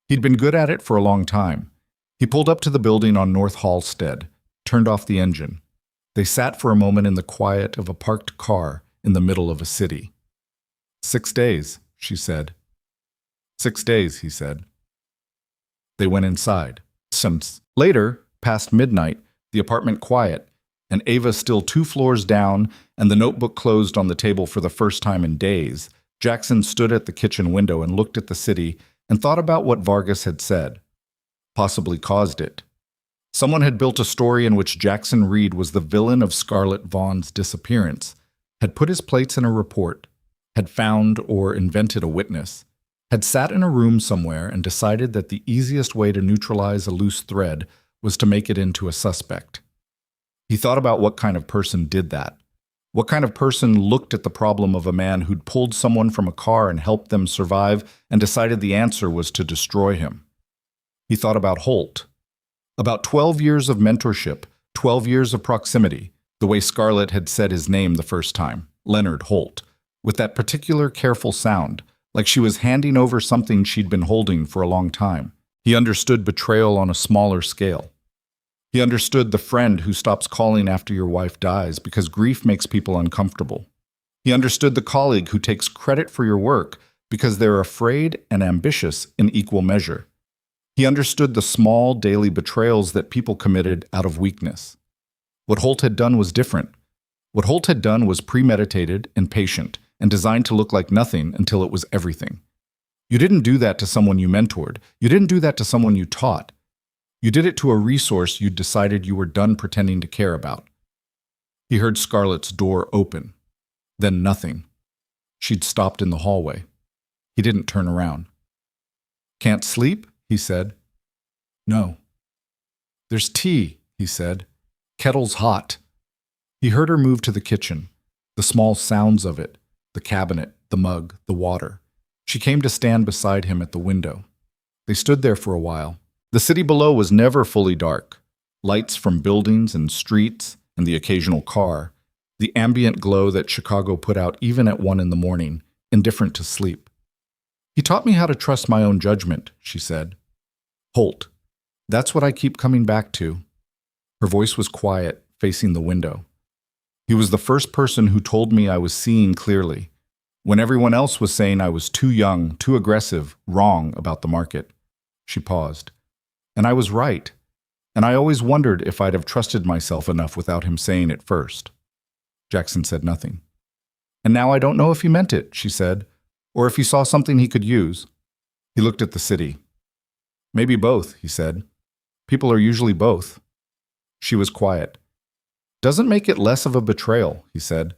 He'd been good at it for a long time. He pulled up to the building on North Halstead, turned off the engine. They sat for a moment in the quiet of a parked car in the middle of a city. 6 days, she said. 6 days, he said. They went inside. Since later, past midnight, the apartment quiet, and Ava still 2 floors down and the notebook closed on the table for the first time in days, Jackson stood at the kitchen window and looked at the city and thought about what Vargas had said. Possibly caused it. Someone had built a story in which Jackson Reed was the villain of Scarlett Vaughn's disappearance, had put his plates in a report, had found or invented a witness, had sat in a room somewhere and decided that the easiest way to neutralize a loose thread was to make it into a suspect. He thought about what kind of person did that. What kind of person looked at the problem of a man who'd pulled someone from a car and helped them survive and decided the answer was to destroy him. He thought about Holt. About 12 years of mentorship, 12 years of proximity, the way Scarlett had said his name the first time, Leonard Holt, with that particular careful sound, like she was handing over something she'd been holding for a long time. He understood betrayal on a smaller scale. He understood the friend who stops calling after your wife dies because grief makes people uncomfortable. He understood the colleague who takes credit for your work because they're afraid and ambitious in equal measure. He understood the small daily betrayals that people committed out of weakness. What Holt had done was different. What Holt had done was premeditated and patient and designed to look like nothing until it was everything. You didn't do that to someone you mentored. You didn't do that to someone you taught. You did it to a resource you'd decided you were done pretending to care about. He heard Scarlett's door open. Then nothing. She'd stopped in the hallway. He didn't turn around. "Can't sleep?" he said. "No." "There's tea," he said. "Kettle's hot." He heard her move to the kitchen, the small sounds of it, the cabinet, the mug, the water. She came to stand beside him at the window. They stood there for a while. The city below was never fully dark. Lights from buildings and streets and the occasional car, the ambient glow that Chicago put out even at 1 in the morning, indifferent to sleep. "He taught me how to trust my own judgment," she said. "Holt. That's what I keep coming back to." Her voice was quiet, facing the window. "He was the first person who told me I was seeing clearly, when everyone else was saying I was too young, too aggressive, wrong about the market." She paused. "And I was right. And I always wondered if I'd have trusted myself enough without him saying it first." Jackson said nothing. "And now I don't know if he meant it," she said, "or if he saw something he could use." He looked at the city. "Maybe both," he said. "People are usually both." She was quiet. "Doesn't make it less of a betrayal," he said.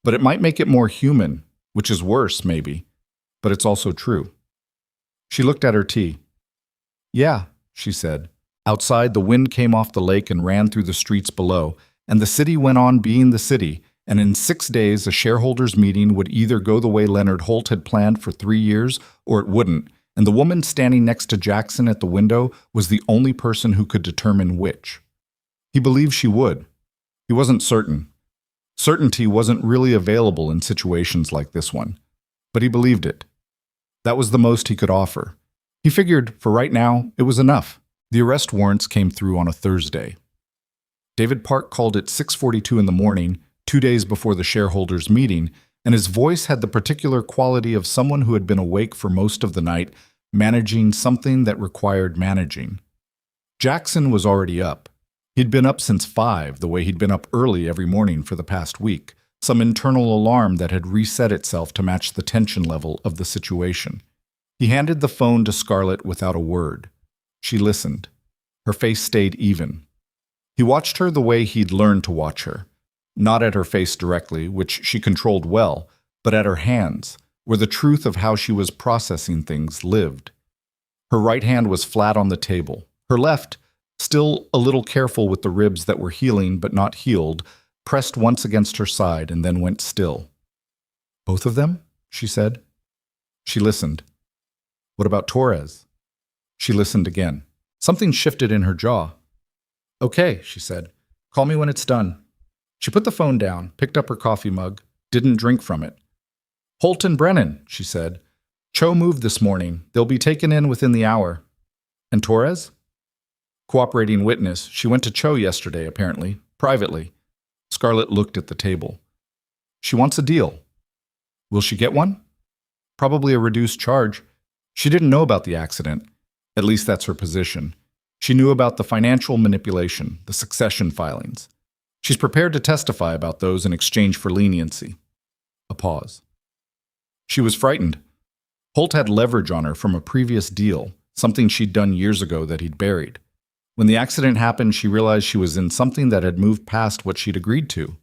"But it might make it more human, which is worse, maybe. But it's also true." She looked at her tea. "Yeah," she said. Outside, the wind came off the lake and ran through the streets below, and the city went on being the city, and in 6 days a shareholders' meeting would either go the way Leonard Holt had planned for 3 years, or it wouldn't, and the woman standing next to Jackson at the window was the only person who could determine which. He believed she would. He wasn't certain. Certainty wasn't really available in situations like this one, but he believed it. That was the most he could offer. He figured, for right now, it was enough. The arrest warrants came through on a Thursday. David Park called at 6:42 in the morning, 2 days before the shareholders' meeting, and his voice had the particular quality of someone who had been awake for most of the night, managing something that required managing. Jackson was already up. He'd been up since 5, the way he'd been up early every morning for the past week, some internal alarm that had reset itself to match the tension level of the situation. He handed the phone to Scarlett without a word. She listened. Her face stayed even. He watched her the way he'd learned to watch her, not at her face directly, which she controlled well, but at her hands, where the truth of how she was processing things lived. Her right hand was flat on the table. Her left, still a little careful with the ribs that were healing but not healed, pressed once against her side and then went still. "Both of them?" she said. She listened. "What about Torres?" She listened again. Something shifted in her jaw. "Okay," she said. "Call me when it's done." She put the phone down, picked up her coffee mug, didn't drink from it. "Holt and Brennan," she said. "Cho moved this morning. They'll be taken in within the hour." "And Torres?" "Cooperating witness. She went to Cho yesterday, apparently. Privately." Scarlett looked at the table. "She wants a deal." "Will she get one?" "Probably a reduced charge." She didn't know about the accident. At least that's her position. She knew about the financial manipulation, the succession filings. She's prepared to testify about those in exchange for leniency. A pause. She was frightened. Holt had leverage on her from a previous deal, something she'd done years ago that he'd buried. When the accident happened, she realized she was in something that had moved past what she'd agreed to.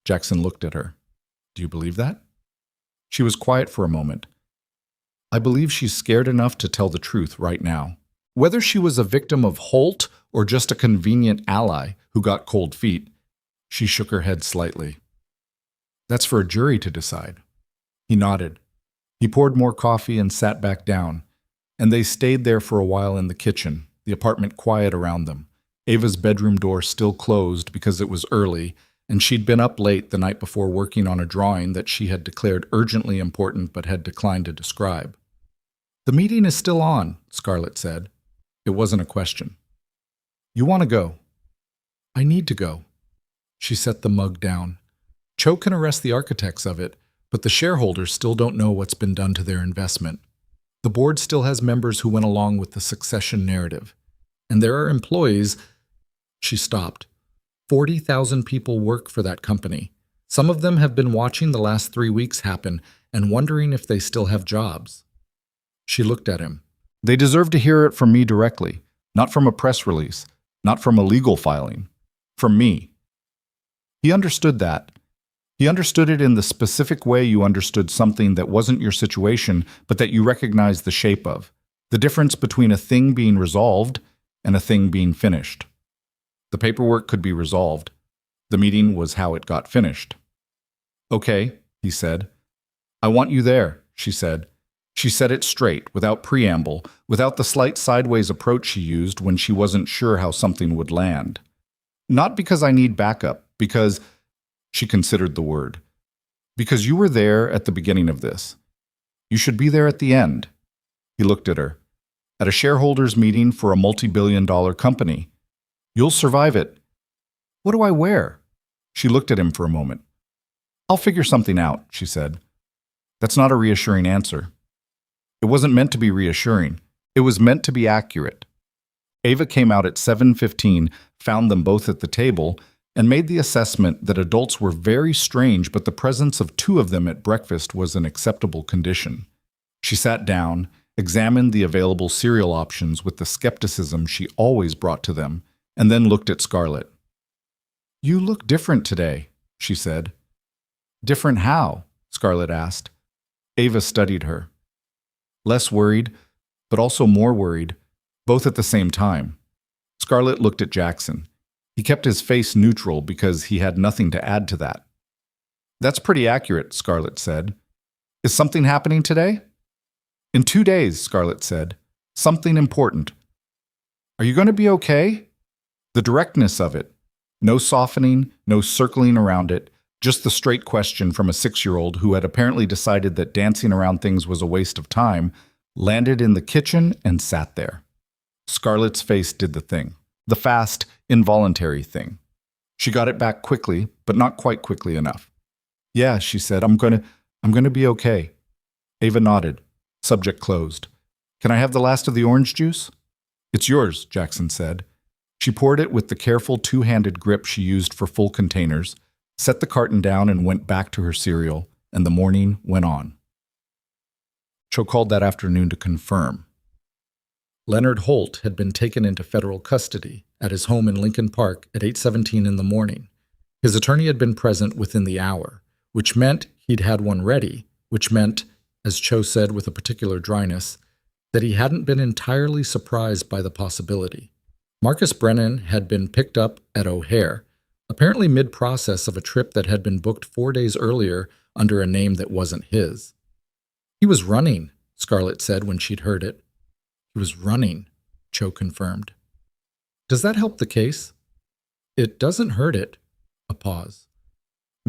Jackson looked at her. "Do you believe that?" She was quiet for a moment. "I believe she's scared enough to tell the truth right now." Whether she was a victim of Holt or just a convenient ally who got cold feet, she shook her head slightly. "That's for a jury to decide." He nodded. He poured more coffee and sat back down, and they stayed there for a while in the kitchen, the apartment quiet around them. Ava's bedroom door still closed because it was early, and she'd been up late the night before working on a drawing that she had declared urgently important but had declined to describe. "The meeting is still on," Scarlett said. It wasn't a question. "You want to go?" "I need to go." She set the mug down. "Cho can arrest the architects of it, but the shareholders still don't know what's been done to their investment. The board still has members who went along with the succession narrative. And there are employees." She stopped. 40,000 people work for that company. Some of them have been watching the last 3 weeks happen and wondering if they still have jobs. She looked at him. "They deserve to hear it from me directly, not from a press release, not from a legal filing. From me." He understood that. He understood it in the specific way you understood something that wasn't your situation, but that you recognized the shape of. The difference between a thing being resolved and a thing being finished. The paperwork could be resolved. The meeting was how it got finished. "Okay," he said. "I want you there," she said. She said it straight, without preamble, without the slight sideways approach she used when she wasn't sure how something would land. "Not because I need backup, because," she considered the word, "because you were there at the beginning of this. You should be there at the end." He looked at her. "At a shareholders' meeting for a multi-billion-dollar company. You'll survive it." "What do I wear?" She looked at him for a moment. "I'll figure something out," she said. That's not a reassuring answer. It wasn't meant to be reassuring. It was meant to be accurate. Ava came out at 7:15, found them both at the table, and made the assessment that adults were very strange, but the presence of 2 of them at breakfast was an acceptable condition. She sat down, examined the available cereal options with the skepticism she always brought to them, and then looked at Scarlett. "You look different today," she said. "Different how?" Scarlett asked. Ava studied her. Less worried, but also more worried, both at the same time. Scarlett looked at Jackson. He kept his face neutral because he had nothing to add to that. "That's pretty accurate," Scarlett said. "Is something happening today?" "In 2 days," Scarlett said. "Something important." "Are you going to be okay?" The directness of it. No softening, no circling around it, just the straight question from a 6-year-old who had apparently decided that dancing around things was a waste of time, landed in the kitchen and sat there. Scarlett's face did the thing. The fast, involuntary thing. She got it back quickly, but not quite quickly enough. "Yeah," she said, I'm going to be okay." Ava nodded. Subject closed. "Can I have the last of the orange juice?" "It's yours," Jackson said. She poured it with the careful 2-handed grip she used for full containers, set the carton down and went back to her cereal, and the morning went on. Cho called that afternoon to confirm. Leonard Holt had been taken into federal custody at his home in Lincoln Park at 8:17 in the morning. His attorney had been present within the hour, which meant he'd had one ready, which meant, as Cho said with a particular dryness, that he hadn't been entirely surprised by the possibility. Marcus Brennan had been picked up at O'Hare, apparently mid-process of a trip that had been booked 4 days earlier under a name that wasn't his. "He was running," Scarlett said when she'd heard it. "He was running," Cho confirmed. "Does that help the case?" "It doesn't hurt it." A pause.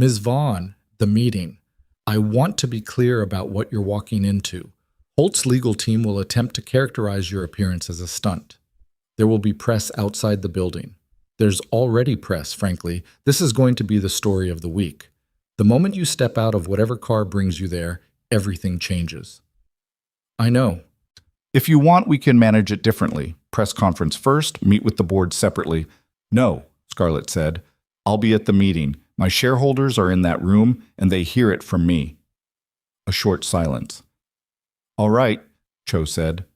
Ms. Vaughn, the meeting. I want to be clear about what you're walking into. Holt's legal team will attempt to characterize your appearance as a stunt. There will be press outside the building. There's already press, frankly. This is going to be the story of the week. The moment you step out of whatever car brings you there, everything changes. I know. If you want, we can manage it differently. Press conference first, meet with the board separately. No, Scarlett said. I'll be at the meeting. My shareholders are in that room, and they hear it from me. A short silence. All right, Cho said.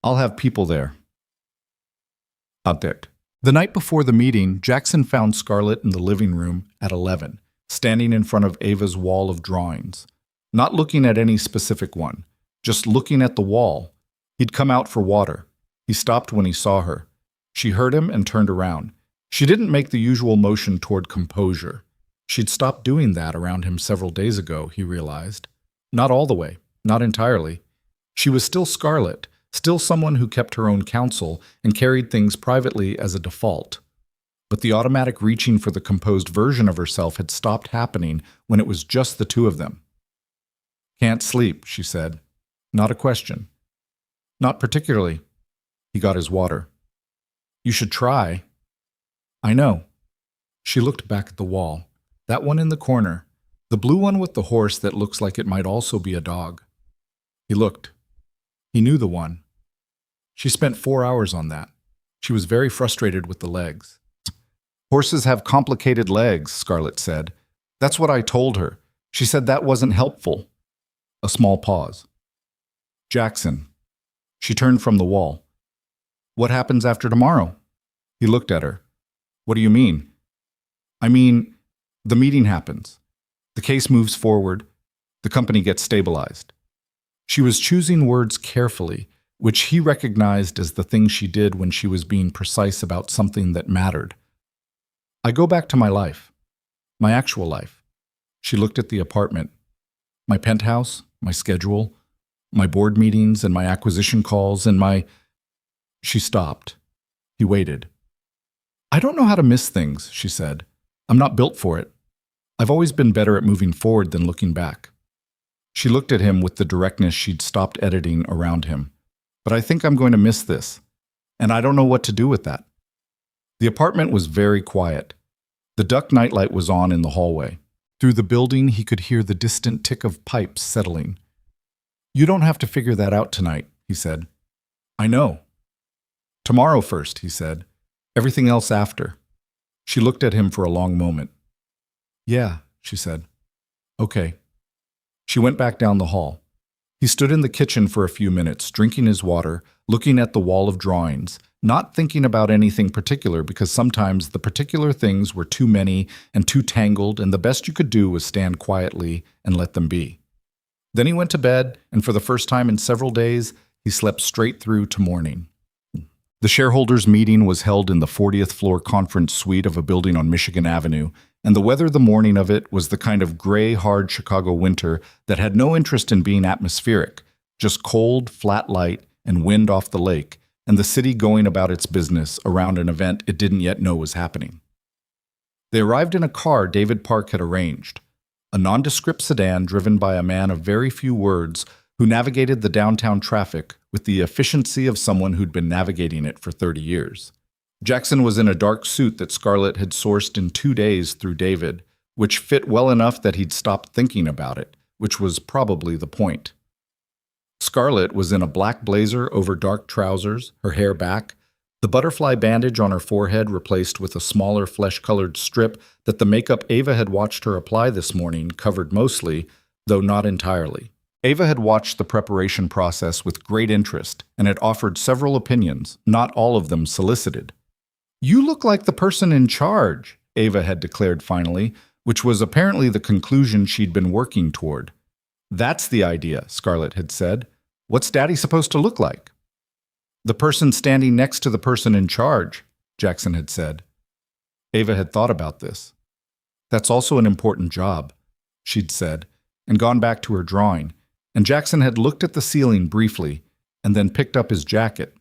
I'll have people there. Update. The night before the meeting, Jackson found Scarlett in the living room at 11, standing in front of Ava's wall of drawings. Not looking at any specific one, just looking at the wall. He'd come out for water. He stopped when he saw her. She heard him and turned around. She didn't make the usual motion toward composure. She'd stopped doing that around him several days ago, he realized. Not all the way, not entirely. She was still Scarlett, still someone who kept her own counsel and carried things privately as a default. But the automatic reaching for the composed version of herself had stopped happening when it was just the two of them. Can't sleep, she said. Not a question. Not particularly. He got his water. You should try. I know. She looked back at the wall. That one in the corner. The blue one with the horse that looks like it might also be a dog. He looked. He knew the one. She spent 4 hours on that. She was very frustrated with the legs. Horses have complicated legs, Scarlett said. That's what I told her. She said that wasn't helpful. A small pause. Jackson. She turned from the wall. What happens after tomorrow? He looked at her. What do you mean? I mean, the meeting happens. The case moves forward. The company gets stabilized. She was choosing words carefully, which he recognized as the thing she did when she was being precise about something that mattered. I go back to my life. My actual life. She looked at the apartment. My penthouse, my schedule, my board meetings and my acquisition calls and my... She stopped. He waited. I don't know how to miss things, she said. I'm not built for it. I've always been better at moving forward than looking back. She looked at him with the directness she'd stopped editing around him. But I think I'm going to miss this. And I don't know what to do with that. The apartment was very quiet. The duck nightlight was on in the hallway. Through the building, he could hear the distant tick of pipes settling. You don't have to figure that out tonight, he said. I know. Tomorrow first, he said. Everything else after. She looked at him for a long moment. Yeah, she said. Okay. She went back down the hall. He stood in the kitchen for a few minutes, drinking his water, looking at the wall of drawings, not thinking about anything particular because sometimes the particular things were too many and too tangled, and the best you could do was stand quietly and let them be. Then he went to bed, and for the first time in several days, he slept straight through to morning. The shareholders' meeting was held in the 40th floor conference suite of a building on Michigan Avenue, and the weather the morning of it was the kind of gray, hard Chicago winter that had no interest in being atmospheric, just cold, flat light and wind off the lake, and the city going about its business around an event it didn't yet know was happening. They arrived in a car David Park had arranged, a nondescript sedan driven by a man of very few words who navigated the downtown traffic with the efficiency of someone who'd been navigating it for 30 years. Jackson was in a dark suit that Scarlett had sourced in 2 days through David, which fit well enough that he'd stopped thinking about it, which was probably the point. Scarlett was in a black blazer over dark trousers, her hair back, the butterfly bandage on her forehead replaced with a smaller flesh-colored strip that the makeup Ava had watched her apply this morning covered mostly, though not entirely. Ava had watched the preparation process with great interest and had offered several opinions, not all of them solicited. You look like the person in charge, Ava had declared finally, which was apparently the conclusion she'd been working toward. That's the idea, Scarlett had said. What's Daddy supposed to look like? The person standing next to the person in charge, Jackson had said. Ava had thought about this. That's also an important job, she'd said, and gone back to her drawing, and Jackson had looked at the ceiling briefly and then picked up his jacket.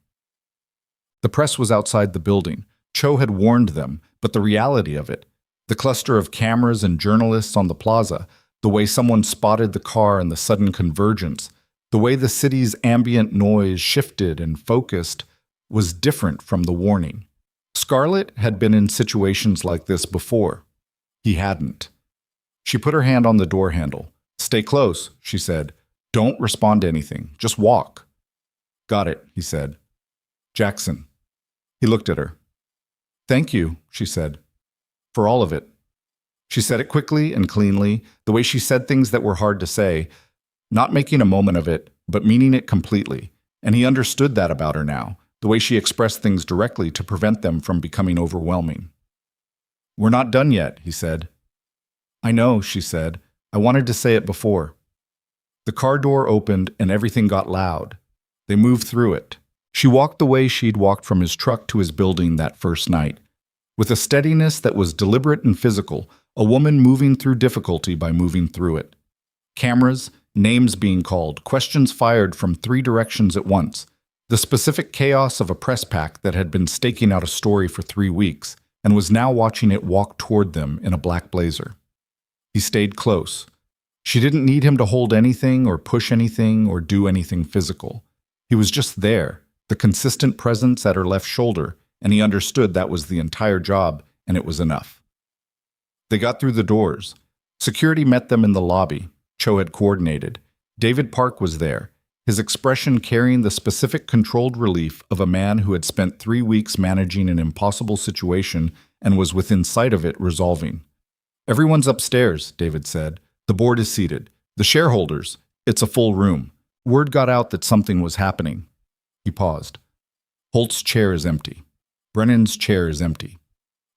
The press was outside the building. Cho had warned them, but the reality of it, The cluster of cameras and journalists on the plaza, the way someone spotted the car and the sudden convergence, the way the city's ambient noise shifted and focused was different from the warning. Scarlett had been in situations like this before. He hadn't. She put her hand on the door handle. "Stay close," she said. "Don't respond to anything. Just walk." "Got it," he said. "Jackson." He looked at her. "Thank you," she said. "For all of it." She said it quickly and cleanly, the way she said things that were hard to say, not making a moment of it, but meaning it completely. And he understood that about her now, the way she expressed things directly to prevent them from becoming overwhelming. "We're not done yet," he said. "I know," she said. "I wanted to say it before." The car door opened and everything got loud. They moved through it. She walked the way she'd walked from his truck to his building that first night, with a steadiness that was deliberate and physical, a woman moving through difficulty by moving through it. Cameras, names being called, questions fired from 3 directions at once, the specific chaos of a press pack that had been staking out a story for 3 weeks and was now watching it walk toward them in a black blazer. He stayed close. She didn't need him to hold anything or push anything or do anything physical. He was just there, the consistent presence at her left shoulder, and he understood that was the entire job, and it was enough. They got through the doors. Security met them in the lobby. Cho had coordinated. David Park was there, his expression carrying the specific controlled relief of a man who had spent 3 weeks managing an impossible situation and was within sight of it resolving. "Everyone's upstairs," David said. "The board is seated. The shareholders. It's a full room. Word got out that something was happening." He paused. "Holt's chair is empty. Brennan's chair is empty.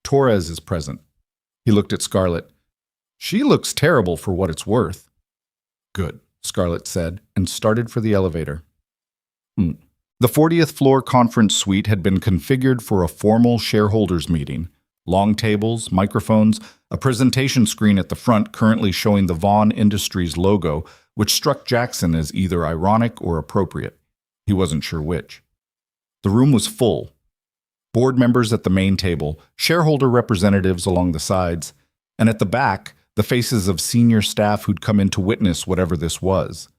Torres is present." He looked at Scarlett. "She looks terrible for what it's worth." "Good," Scarlett said, and started for the elevator. The 40th floor conference suite had been configured for a formal shareholders meeting. Long tables, microphones, a presentation screen at the front currently showing the Vaughn Industries logo, which struck Jackson as either ironic or appropriate. He wasn't sure which. The room was full. Board members at the main table, shareholder representatives along the sides, and at the back, the faces of senior staff who'd come in to witness whatever this was.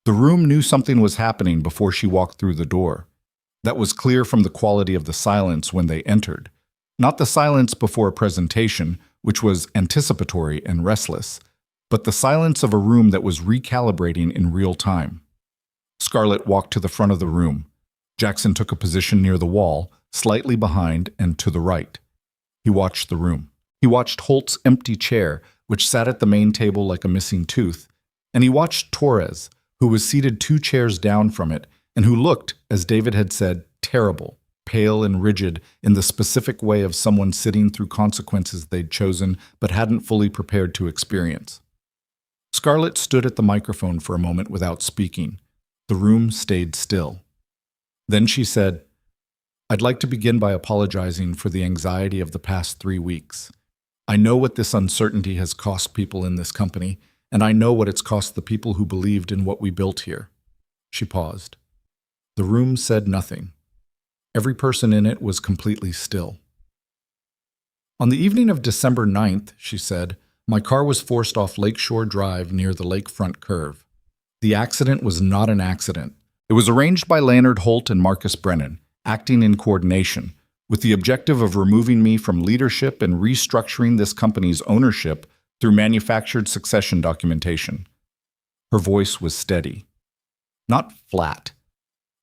The room knew something was happening before she walked through the door. That was clear from the quality of the silence when they entered. Not the silence before a presentation, which was anticipatory and restless, but the silence of a room that was recalibrating in real time. Scarlett walked to the front of the room. Jackson took a position near the wall, slightly behind and to the right. He watched the room. He watched Holt's empty chair, which sat at the main table like a missing tooth, and he watched Torres, who was seated 2 chairs down from it, and who looked, as David had said, terrible, pale and rigid in the specific way of someone sitting through consequences they'd chosen but hadn't fully prepared to experience. Scarlett stood at the microphone for a moment without speaking. The room stayed still. Then she said, "I'd like to begin by apologizing for the anxiety of the past 3 weeks. I know what this uncertainty has cost people in this company, and I know what it's cost the people who believed in what we built here." She paused. The room said nothing. Every person in it was completely still. "On the evening of December 9th, she said, my car was forced off Lakeshore Drive near the lakefront curve. The accident was not an accident. It was arranged by Leonard Holt and Marcus Brennan, acting in coordination, with the objective of removing me from leadership and restructuring this company's ownership through manufactured succession documentation." Her voice was steady. Not flat.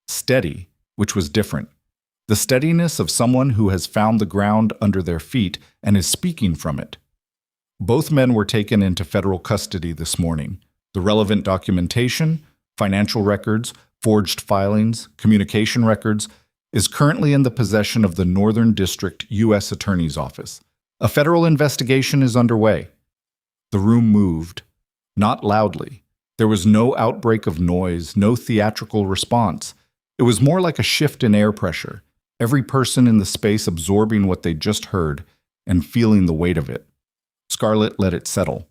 Steady, which was different. The steadiness of someone who has found the ground under their feet and is speaking from it. Both men were taken into federal custody this morning. The relevant documentation, financial records, forged filings, communication records, is currently in the possession of the Northern District U.S. Attorney's Office. A federal investigation is underway. The room moved, not loudly. There was no outbreak of noise, no theatrical response. It was more like a shift in air pressure, every person in the space absorbing what they just heard and feeling the weight of it. Scarlett let it settle.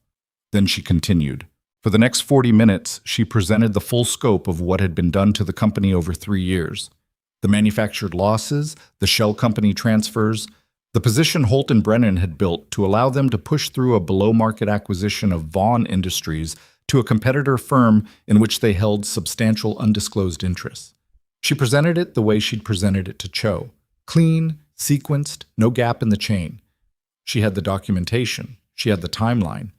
Then she continued. For the next 40 minutes, she presented the full scope of what had been done to the company over 3 years. The manufactured losses, the shell company transfers, the position Holt and Brennan had built to allow them to push through a below-market acquisition of Vaughn Industries to a competitor firm in which they held substantial undisclosed interests. She presented it the way she'd presented it to Cho. Clean, sequenced, no gap in the chain. She had the documentation. She had the timeline.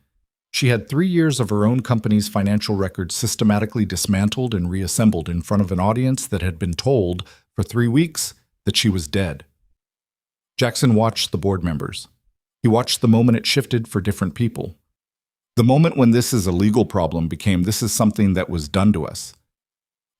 She had 3 years of her own company's financial records systematically dismantled and reassembled in front of an audience that had been told for 3 weeks that she was dead. Jackson watched the board members. He watched the moment it shifted for different people. The moment when this is a legal problem became this is something that was done to us.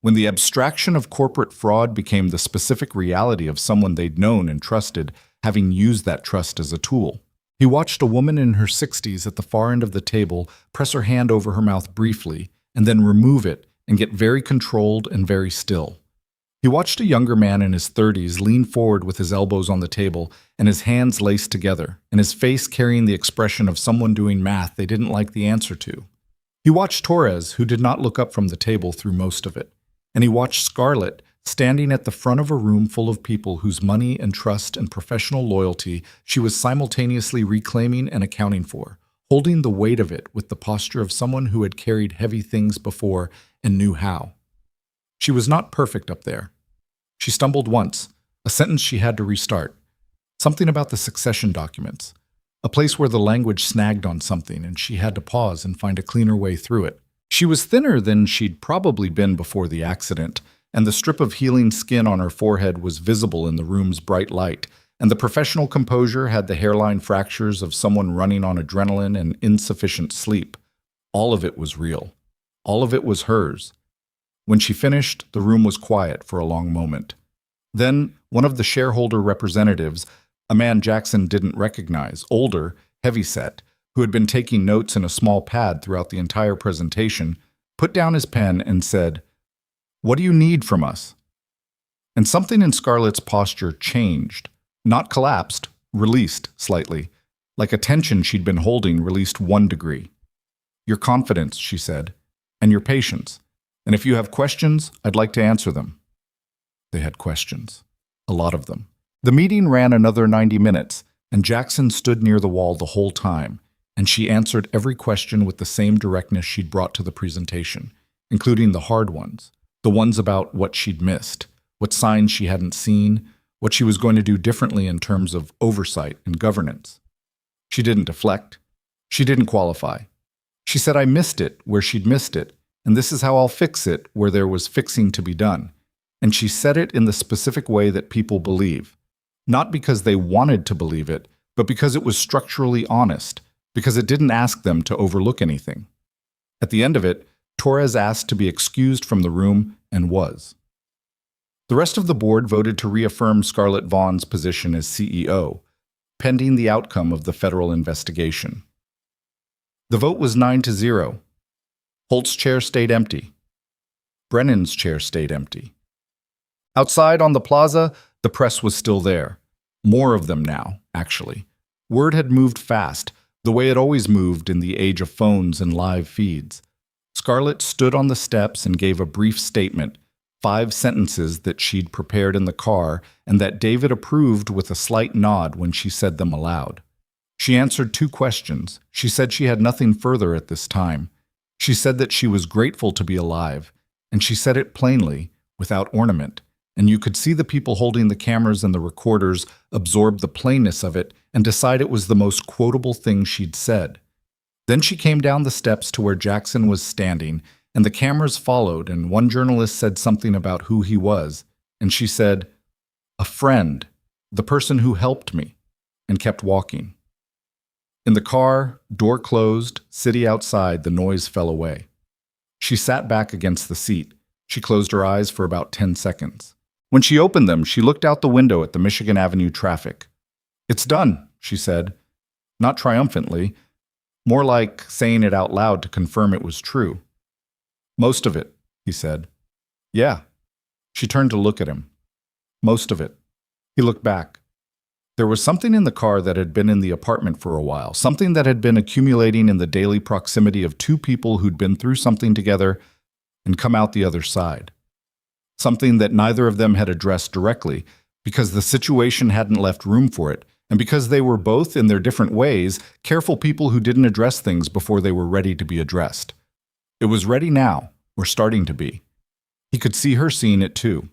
When the abstraction of corporate fraud became the specific reality of someone they'd known and trusted, having used that trust as a tool. He watched a woman in her 60s at the far end of the table press her hand over her mouth briefly and then remove it and get very controlled and very still. He watched a younger man in his 30s lean forward with his elbows on the table and his hands laced together, and his face carrying the expression of someone doing math they didn't like the answer to. He watched Torres, who did not look up from the table through most of it, and he watched Scarlett standing at the front of a room full of people whose money and trust and professional loyalty she was simultaneously reclaiming and accounting for, holding the weight of it with the posture of someone who had carried heavy things before and knew how. She was not perfect up there. She stumbled once, a sentence she had to restart. Something about the succession documents, a place where the language snagged on something and she had to pause and find a cleaner way through it. She was thinner than she'd probably been before the accident, and the strip of healing skin on her forehead was visible in the room's bright light, and the professional composure had the hairline fractures of someone running on adrenaline and insufficient sleep. All of it was real. All of it was hers. When she finished, the room was quiet for a long moment. Then, one of the shareholder representatives, a man Jackson didn't recognize, older, heavyset, who had been taking notes in a small pad throughout the entire presentation, put down his pen and said, "What do you need from us?" And something in Scarlett's posture changed, not collapsed, released slightly, like a tension she'd been holding released 1 degree. "Your confidence," she said, "and your patience. And if you have questions, I'd like to answer them." They had questions. A lot of them. The meeting ran another 90 minutes, and Jackson stood near the wall the whole time, and she answered every question with the same directness she'd brought to the presentation, including the hard ones, the ones about what she'd missed, what signs she hadn't seen, what she was going to do differently in terms of oversight and governance. She didn't deflect. She didn't qualify. She said, "I missed it where she'd missed it, and this is how I'll fix it where there was fixing to be done." And she said it in the specific way that people believe, not because they wanted to believe it, but because it was structurally honest, because it didn't ask them to overlook anything. At the end of it, Torres asked to be excused from the room and was. The rest of the board voted to reaffirm Scarlett Vaughn's position as CEO, pending the outcome of the federal investigation. The vote was 9-0. Holt's chair stayed empty. Brennan's chair stayed empty. Outside on the plaza, the press was still there. More of them now, actually. Word had moved fast, the way it always moved in the age of phones and live feeds. Scarlett stood on the steps and gave a brief statement, 5 sentences that she'd prepared in the car and that David approved with a slight nod when she said them aloud. She answered 2 questions. She said she had nothing further at this time. She said that she was grateful to be alive, and she said it plainly, without ornament, and you could see the people holding the cameras and the recorders absorb the plainness of it and decide it was the most quotable thing she'd said. Then she came down the steps to where Jackson was standing, and the cameras followed, and one journalist said something about who he was, and she said, "A friend, the person who helped me," and kept walking. In the car, door closed, city outside, the noise fell away. She sat back against the seat. She closed her eyes for about 10 seconds. When she opened them, she looked out the window at the Michigan Avenue traffic. "It's done," she said. Not triumphantly, more like saying it out loud to confirm it was true. "Most of it," he said. "Yeah." She turned to look at him. "Most of it." He looked back. There was something in the car that had been in the apartment for a while, something that had been accumulating in the daily proximity of 2 people who'd been through something together and come out the other side. Something that neither of them had addressed directly, because the situation hadn't left room for it, And because they were both, in their different ways, careful people who didn't address things before they were ready to be addressed. It was ready now, or starting to be. He could see her seeing it too.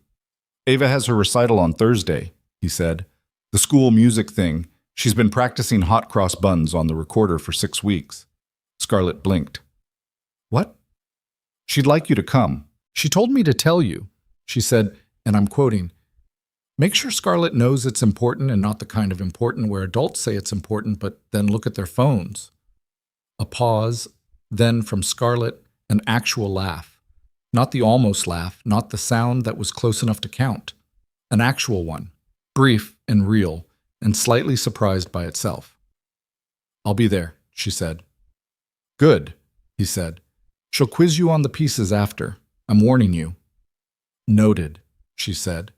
Ava has her recital on Thursday, he said. The school music thing. She's been practicing hot cross buns on the recorder for 6 weeks. Scarlett blinked. What? She'd like you to come. She told me to tell you. She said, and I'm quoting, "Make sure Scarlett knows it's important and not the kind of important where adults say it's important but then look at their phones." A pause, then from Scarlett, an actual laugh. Not the almost laugh, not the sound that was close enough to count. An actual one, brief and real, and slightly surprised by itself. "I'll be there," she said. "Good," he said. "She'll quiz you on the pieces after. I'm warning you." "Noted," she said.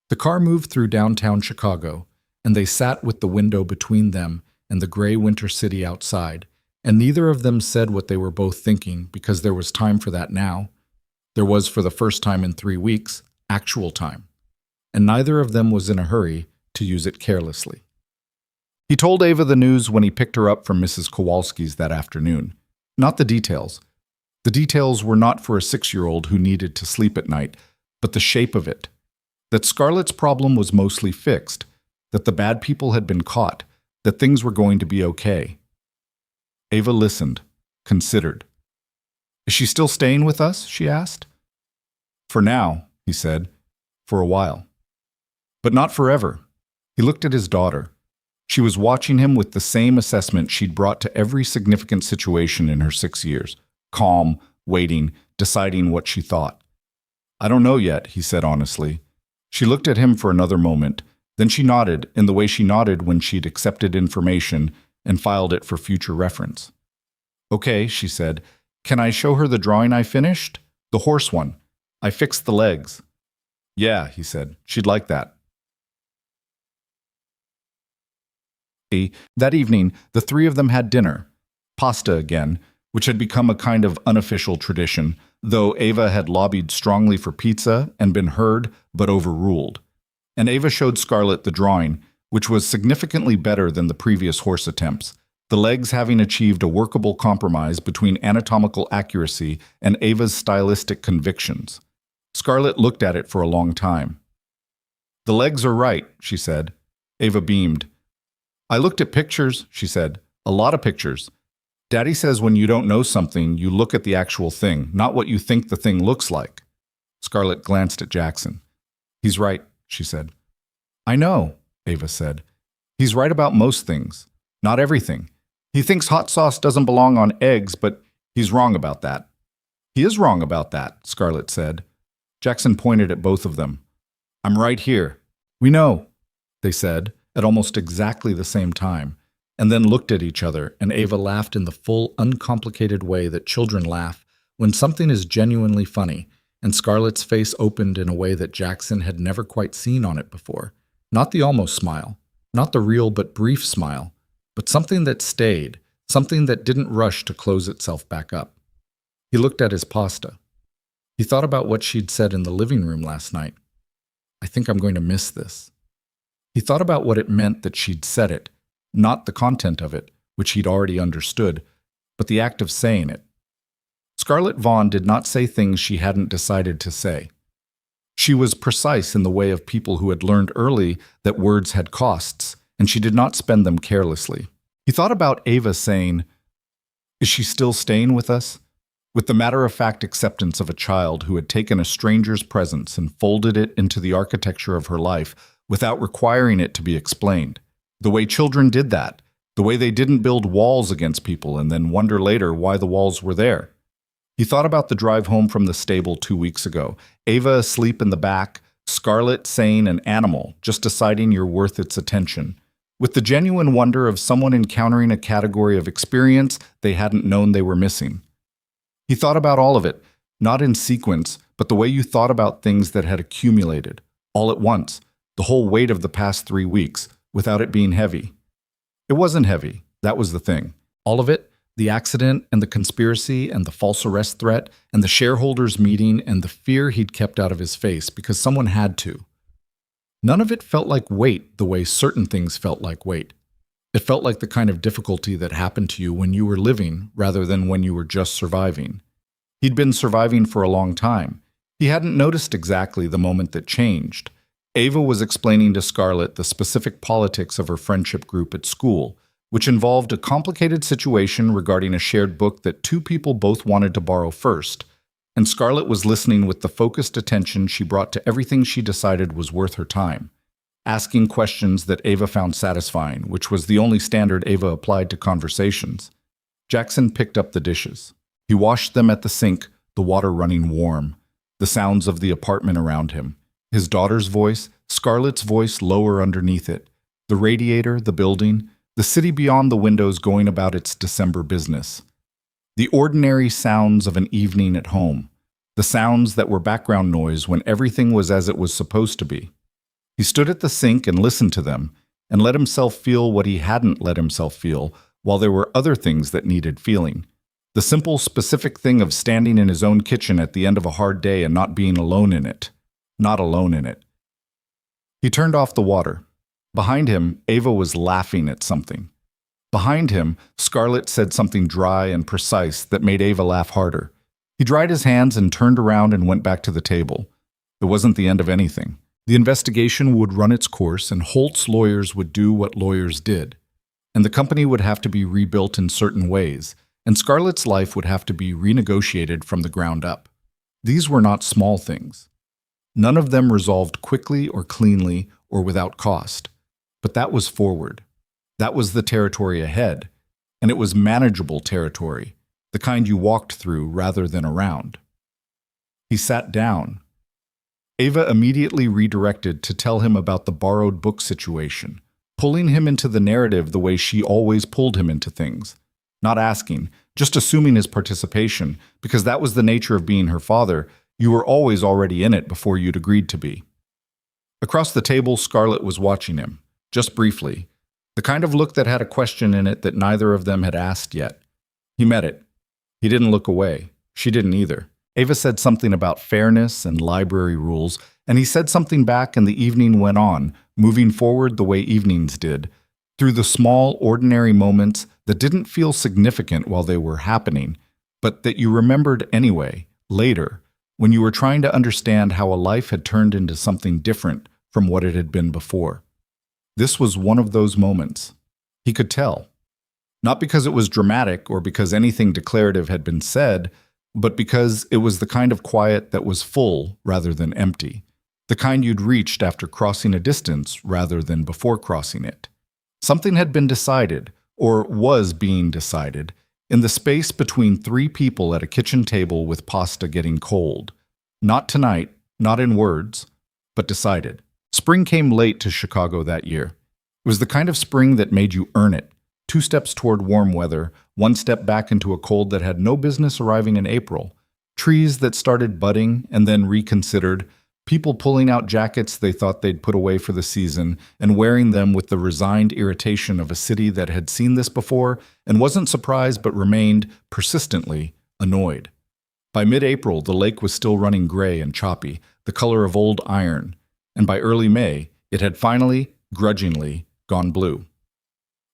The car moved through downtown Chicago, and they sat with the window between them and the gray winter city outside, and neither of them said what they were both thinking because there was time for that now. There was, for the first time in 3 weeks, actual time. And neither of them was in a hurry to use it carelessly. He told Ava the news when he picked her up from Mrs. Kowalski's that afternoon. Not the details. The details were not for a 6-year-old who needed to sleep at night, but the shape of it. That Scarlett's problem was mostly fixed, that the bad people had been caught, that things were going to be okay. Ava listened, considered. "Is she still staying with us?" she asked. "For now," he said. "For a while." "But not forever." He looked at his daughter. She was watching him with the same assessment she'd brought to every significant situation in her 6 years. Calm, waiting, deciding what she thought. "I don't know yet," he said honestly. She looked at him for another moment. Then she nodded in the way she nodded when she'd accepted information and filed it for future reference. "Okay," she said. "Can I show her the drawing I finished? The horse one. I fixed the legs." "Yeah," he said. "She'd like that." That evening, the three of them had dinner. Pasta again, which had become a kind of unofficial tradition, though Ava had lobbied strongly for pizza and been heard but overruled. And Ava showed Scarlett the drawing, which was significantly better than the previous horse attempts, the legs having achieved a workable compromise between anatomical accuracy and Ava's stylistic convictions. Scarlett looked at it for a long time. "The legs are right," she said. Ava beamed. "I looked at pictures," she said. "A lot of pictures. Daddy says when you don't know something, you look at the actual thing, not what you think the thing looks like." Scarlett glanced at Jackson. "He's right," she said. "I know," Ava said. "He's right about most things. Not everything. He thinks hot sauce doesn't belong on eggs, but he's wrong about that." "He is wrong about that," Scarlett said. Jackson pointed at both of them. "I'm right here." "We know," they said, at almost exactly the same time, and then looked at each other, and Ava laughed in the full, uncomplicated way that children laugh when something is genuinely funny, and Scarlett's face opened in a way that Jackson had never quite seen on it before. Not the almost smile, not the real but brief smile, but something that stayed, something that didn't rush to close itself back up. He looked at his pasta. He thought about what she'd said in the living room last night. "I think I'm going to miss this." He thought about what it meant that she'd said it, not the content of it, which he'd already understood, but the act of saying it. Scarlett Vaughn did not say things she hadn't decided to say. She was precise in the way of people who had learned early that words had costs, and she did not spend them carelessly. He thought about Ava saying, "Is she still staying with us?" with the matter-of-fact acceptance of a child who had taken a stranger's presence and folded it into the architecture of her life without requiring it to be explained. The way children did that, the way they didn't build walls against people and then wonder later why the walls were there. He thought about the drive home from the stable 2 weeks ago, Ava asleep in the back, Scarlett saying an animal, just deciding you're worth its attention, with the genuine wonder of someone encountering a category of experience they hadn't known they were missing. He thought about all of it, not in sequence, but the way you thought about things that had accumulated, all at once, the whole weight of the past 3 weeks, without it being heavy. It wasn't heavy, that was the thing. All of it, the accident and the conspiracy and the false arrest threat and the shareholders' meeting and the fear he'd kept out of his face because someone had to. None of it felt like weight the way certain things felt like weight. It felt like the kind of difficulty that happened to you when you were living rather than when you were just surviving. He'd been surviving for a long time. He hadn't noticed exactly the moment that changed. Ava was explaining to Scarlett the specific politics of her friendship group at school, which involved a complicated situation regarding a shared book that two people both wanted to borrow first, and Scarlett was listening with the focused attention she brought to everything she decided was worth her time, asking questions that Ava found satisfying, which was the only standard Ava applied to conversations. Jackson picked up the dishes. He washed them at the sink, the water running warm, the sounds of the apartment around him, his daughter's voice, Scarlett's voice lower underneath it, the radiator, the building, the city beyond the windows going about its December business. The ordinary sounds of an evening at home, the sounds that were background noise when everything was as it was supposed to be. He stood at the sink and listened to them, and let himself feel what he hadn't let himself feel, while there were other things that needed feeling. The simple, specific thing of standing in his own kitchen at the end of a hard day and not being alone in it. Not alone in it. He turned off the water. Behind him, Ava was laughing at something. Behind him, Scarlett said something dry and precise that made Ava laugh harder. He dried his hands and turned around and went back to the table. It wasn't the end of anything. The investigation would run its course, and Holt's lawyers would do what lawyers did. And the company would have to be rebuilt in certain ways, and Scarlett's life would have to be renegotiated from the ground up. These were not small things. None of them resolved quickly or cleanly or without cost. But that was forward. That was the territory ahead, and it was manageable territory, the kind you walked through rather than around. He sat down. Ava immediately redirected to tell him about the borrowed book situation, pulling him into the narrative the way she always pulled him into things. Not asking, just assuming his participation, because that was the nature of being her father. You were always already in it before you'd agreed to be. Across the table, Scarlett was watching him, just briefly, the kind of look that had a question in it that neither of them had asked yet. He met it. He didn't look away. She didn't either. Ava said something about fairness and library rules, and he said something back, and the evening went on, moving forward the way evenings did, through the small, ordinary moments that didn't feel significant while they were happening, but that you remembered anyway, later, when you were trying to understand how a life had turned into something different from what it had been before. This was one of those moments. He could tell. Not because it was dramatic or because anything declarative had been said, but because it was the kind of quiet that was full rather than empty, the kind you'd reached after crossing a distance rather than before crossing it. Something had been decided, or was being decided, in the space between three people at a kitchen table with pasta getting cold. Not tonight, not in words, but decided. Spring came late to Chicago that year. It was the kind of spring that made you earn it. 2 steps toward warm weather, 1 step back into a cold that had no business arriving in April. Trees that started budding and then reconsidered. People pulling out jackets they thought they'd put away for the season and wearing them with the resigned irritation of a city that had seen this before and wasn't surprised but remained, persistently, annoyed. By mid-April, the lake was still running gray and choppy, the color of old iron, and by early May, it had finally, grudgingly, gone blue.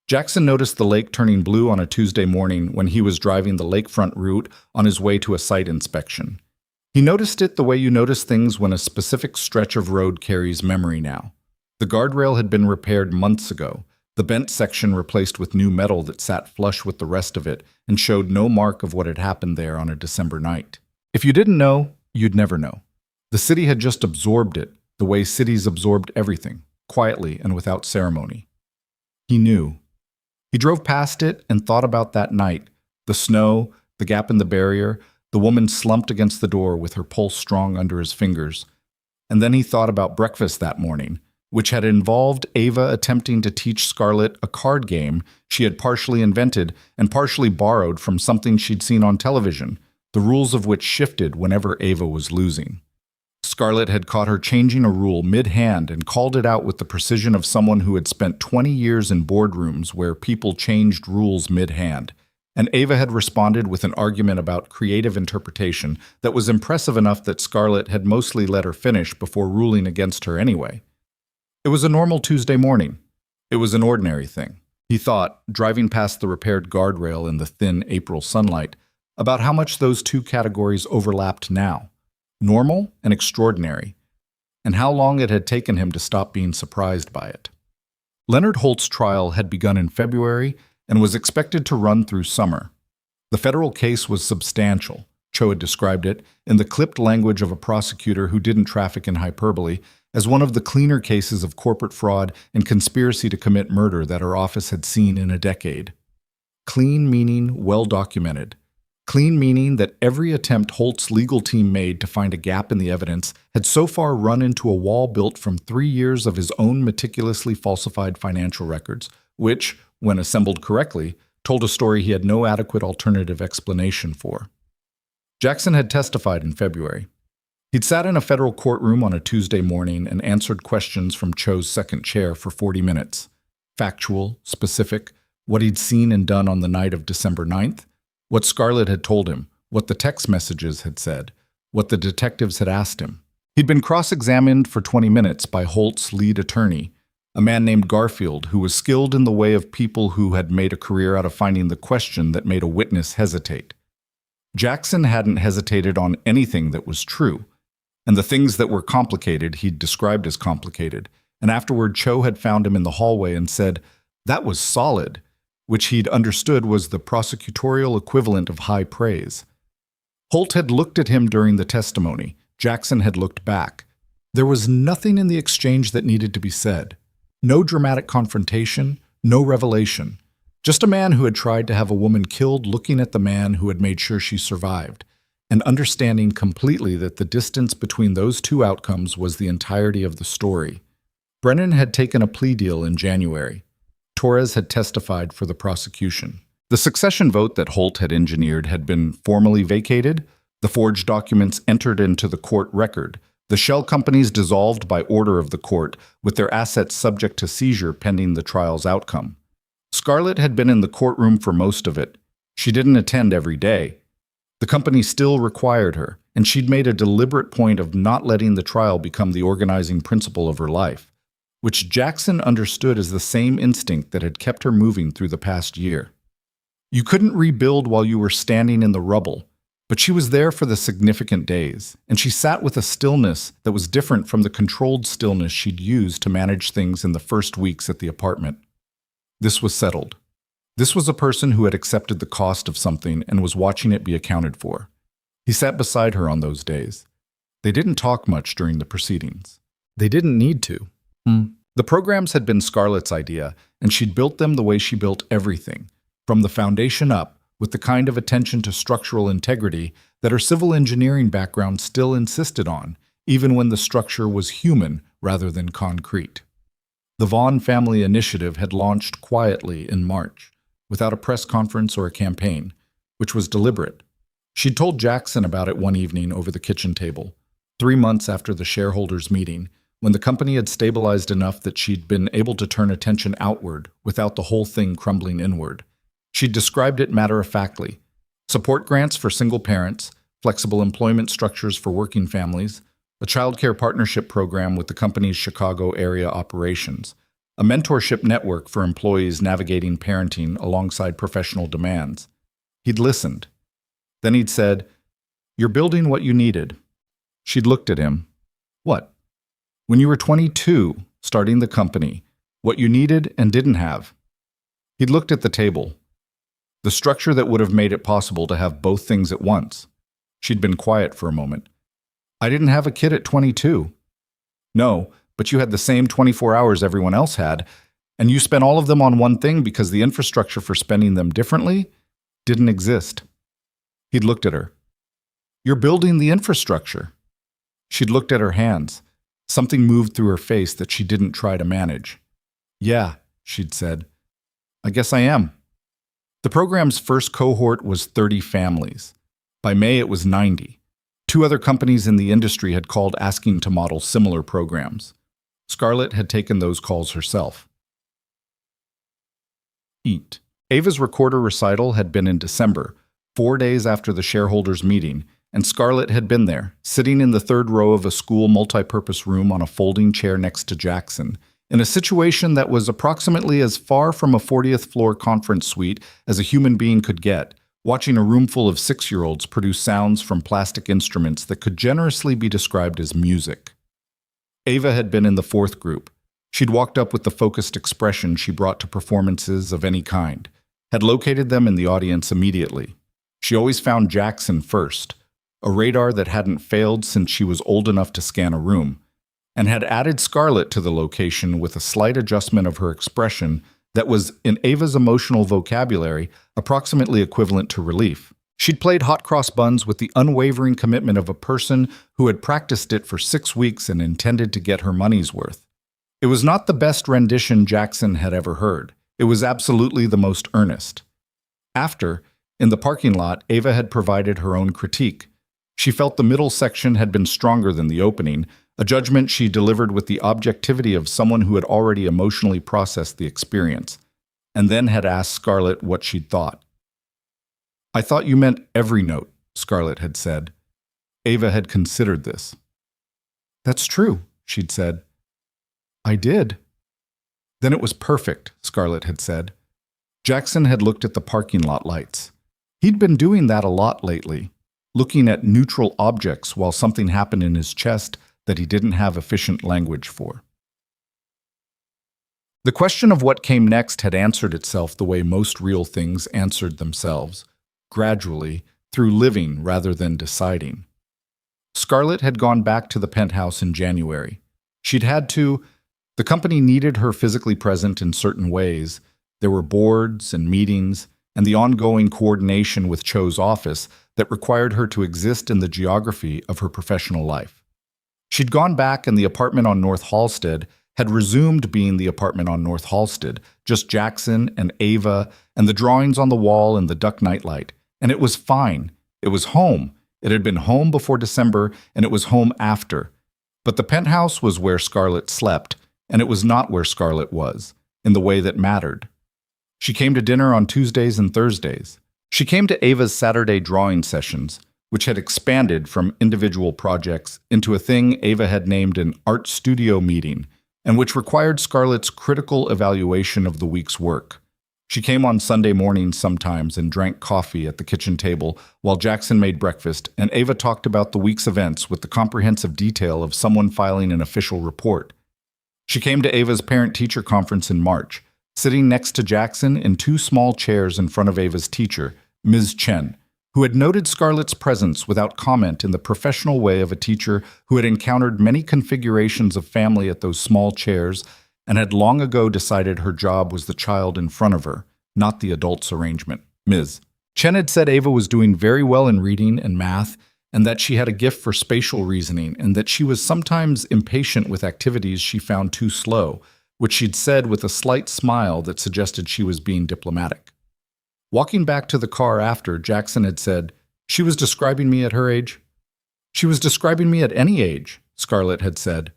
Jackson noticed the lake turning blue on a Tuesday morning when he was driving the lakefront route on his way to a site inspection. He noticed it the way you notice things when a specific stretch of road carries memory now. The guardrail had been repaired months ago, the bent section replaced with new metal that sat flush with the rest of it and showed no mark of what had happened there on a December night. If you didn't know, you'd never know. The city had just absorbed it, the way cities absorbed everything, quietly and without ceremony. He knew. He drove past it and thought about that night, the snow, the gap in the barrier, the woman slumped against the door with her pulse strong under his fingers. And then he thought about breakfast that morning, which had involved Ava attempting to teach Scarlett a card game she had partially invented and partially borrowed from something she'd seen on television, the rules of which shifted whenever Ava was losing. Scarlett had caught her changing a rule mid-hand and called it out with the precision of someone who had spent 20 years in boardrooms where people changed rules mid-hand, and Ava had responded with an argument about creative interpretation that was impressive enough that Scarlett had mostly let her finish before ruling against her anyway. It was a normal Tuesday morning. It was an ordinary thing. He thought, driving past the repaired guardrail in the thin April sunlight, about how much those two categories overlapped now, normal and extraordinary, and how long it had taken him to stop being surprised by it. Leonard Holt's trial had begun in February and was expected to run through summer. The federal case was substantial. Cho had described it, in the clipped language of a prosecutor who didn't traffic in hyperbole, as one of the cleaner cases of corporate fraud and conspiracy to commit murder that her office had seen in a decade. Clean meaning well documented. Clean meaning that every attempt Holt's legal team made to find a gap in the evidence had so far run into a wall built from 3 years of his own meticulously falsified financial records, which, when assembled correctly, told a story he had no adequate alternative explanation for. Jackson had testified in February. He'd sat in a federal courtroom on a Tuesday morning and answered questions from Cho's second chair for 40 minutes. Factual, specific, what he'd seen and done on the night of December 9th, what Scarlett had told him, what the text messages had said, what the detectives had asked him. He'd been cross-examined for 20 minutes by Holt's lead attorney, a man named Garfield who was skilled in the way of people who had made a career out of finding the question that made a witness hesitate. Jackson hadn't hesitated on anything that was true, and the things that were complicated he'd described as complicated, and afterward Cho had found him in the hallway and said, "That was solid," which he'd understood was the prosecutorial equivalent of high praise. Holt had looked at him during the testimony. Jackson had looked back. There was nothing in the exchange that needed to be said. No dramatic confrontation, no revelation. Just a man who had tried to have a woman killed looking at the man who had made sure she survived, and understanding completely that the distance between those two outcomes was the entirety of the story. Brennan had taken a plea deal in January. Torres had testified for the prosecution. The succession vote that Holt had engineered had been formally vacated, the forged documents entered into the court record, the shell companies dissolved by order of the court, with their assets subject to seizure pending the trial's outcome. Scarlett had been in the courtroom for most of it. She didn't attend every day. The company still required her, and she'd made a deliberate point of not letting the trial become the organizing principle of her life, which Jackson understood as the same instinct that had kept her moving through the past year. You couldn't rebuild while you were standing in the rubble, but she was there for the significant days, and she sat with a stillness that was different from the controlled stillness she'd used to manage things in the first weeks at the apartment. This was settled. This was a person who had accepted the cost of something and was watching it be accounted for. He sat beside her on those days. They didn't talk much during the proceedings. They didn't need to. The programs had been Scarlett's idea, and she'd built them the way she built everything, from the foundation up, with the kind of attention to structural integrity that her civil engineering background still insisted on, even when the structure was human rather than concrete. The Vaughn Family Initiative had launched quietly in March, without a press conference or a campaign, which was deliberate. She'd told Jackson about it one evening over the kitchen table, 3 months after the shareholders' meeting, when the company had stabilized enough that she'd been able to turn attention outward without the whole thing crumbling inward. She'd described it matter-of-factly: support grants for single parents, flexible employment structures for working families, a childcare partnership program with the company's Chicago area operations, a mentorship network for employees navigating parenting alongside professional demands. He'd listened. Then he'd said, "You're building what you needed." She'd looked at him. "What?" "When you were 22, starting the company, what you needed and didn't have." He'd looked at the table. The structure that would have made it possible to have both things at once. She'd been quiet for a moment. "I didn't have a kid at 22. "No, but you had the same 24 hours everyone else had, and you spent all of them on one thing because the infrastructure for spending them differently didn't exist." He'd looked at her. "You're building the infrastructure." She'd looked at her hands. Something moved through her face that she didn't try to manage. "Yeah," she'd said. "I guess I am." The program's first cohort was 30 families. By May, it was 90. 2 other companies in the industry had called asking to model similar programs. Scarlett had taken those calls herself. Ava's recorder recital had been in December, 4 days after the shareholders' meeting, and Scarlett had been there, sitting in the third row of a school multipurpose room on a folding chair next to Jackson, in a situation that was approximately as far from a 40th floor conference suite as a human being could get, watching a room full of 6-year-olds produce sounds from plastic instruments that could generously be described as music. Ava had been in the fourth group. She'd walked up with the focused expression she brought to performances of any kind, had located them in the audience immediately. She always found Jackson first, a radar that hadn't failed since she was old enough to scan a room, and had added Scarlett to the location with a slight adjustment of her expression that was, in Ava's emotional vocabulary, approximately equivalent to relief. She'd played hot cross buns with the unwavering commitment of a person who had practiced it for 6 weeks and intended to get her money's worth. It was not the best rendition Jackson had ever heard. It was absolutely the most earnest. After, in the parking lot, Ava had provided her own critique. She felt the middle section had been stronger than the opening, a judgment she delivered with the objectivity of someone who had already emotionally processed the experience, and then had asked Scarlett what she'd thought. "I thought you meant every note," Scarlett had said. Ava had considered this. "That's true," she'd said. "I did." "Then it was perfect," Scarlett had said. Jackson had looked at the parking lot lights. He'd been doing that a lot lately, looking at neutral objects while something happened in his chest that he didn't have efficient language for. The question of what came next had answered itself the way most real things answered themselves, gradually, through living rather than deciding. Scarlett had gone back to the penthouse in January. She'd had to. The company needed her physically present in certain ways. There were boards and meetings, and the ongoing coordination with Cho's office that required her to exist in the geography of her professional life. She'd gone back, and the apartment on North Halsted had resumed being the apartment on North Halsted, just Jackson and Ava and the drawings on the wall and the duck nightlight. And it was fine. It was home. It had been home before December, and it was home after. But the penthouse was where Scarlett slept, and it was not where Scarlett was, in the way that mattered. She came to dinner on Tuesdays and Thursdays. She came to Ava's Saturday drawing sessions, which had expanded from individual projects into a thing Ava had named an art studio meeting, and which required Scarlett's critical evaluation of the week's work. She came on Sunday mornings sometimes and drank coffee at the kitchen table while Jackson made breakfast, and Ava talked about the week's events with the comprehensive detail of someone filing an official report. She came to Ava's parent-teacher conference in March, sitting next to Jackson in 2 small chairs in front of Ava's teacher, Ms. Chen, who had noted Scarlett's presence without comment in the professional way of a teacher who had encountered many configurations of family at those small chairs and had long ago decided her job was the child in front of her, not the adult's arrangement. Ms. Chen had said Ava was doing very well in reading and math, and that she had a gift for spatial reasoning, and that she was sometimes impatient with activities she found too slow, which she'd said with a slight smile that suggested she was being diplomatic. Walking back to the car after, Jackson had said, "She was describing me at her age?" "She was describing me at any age," Scarlett had said.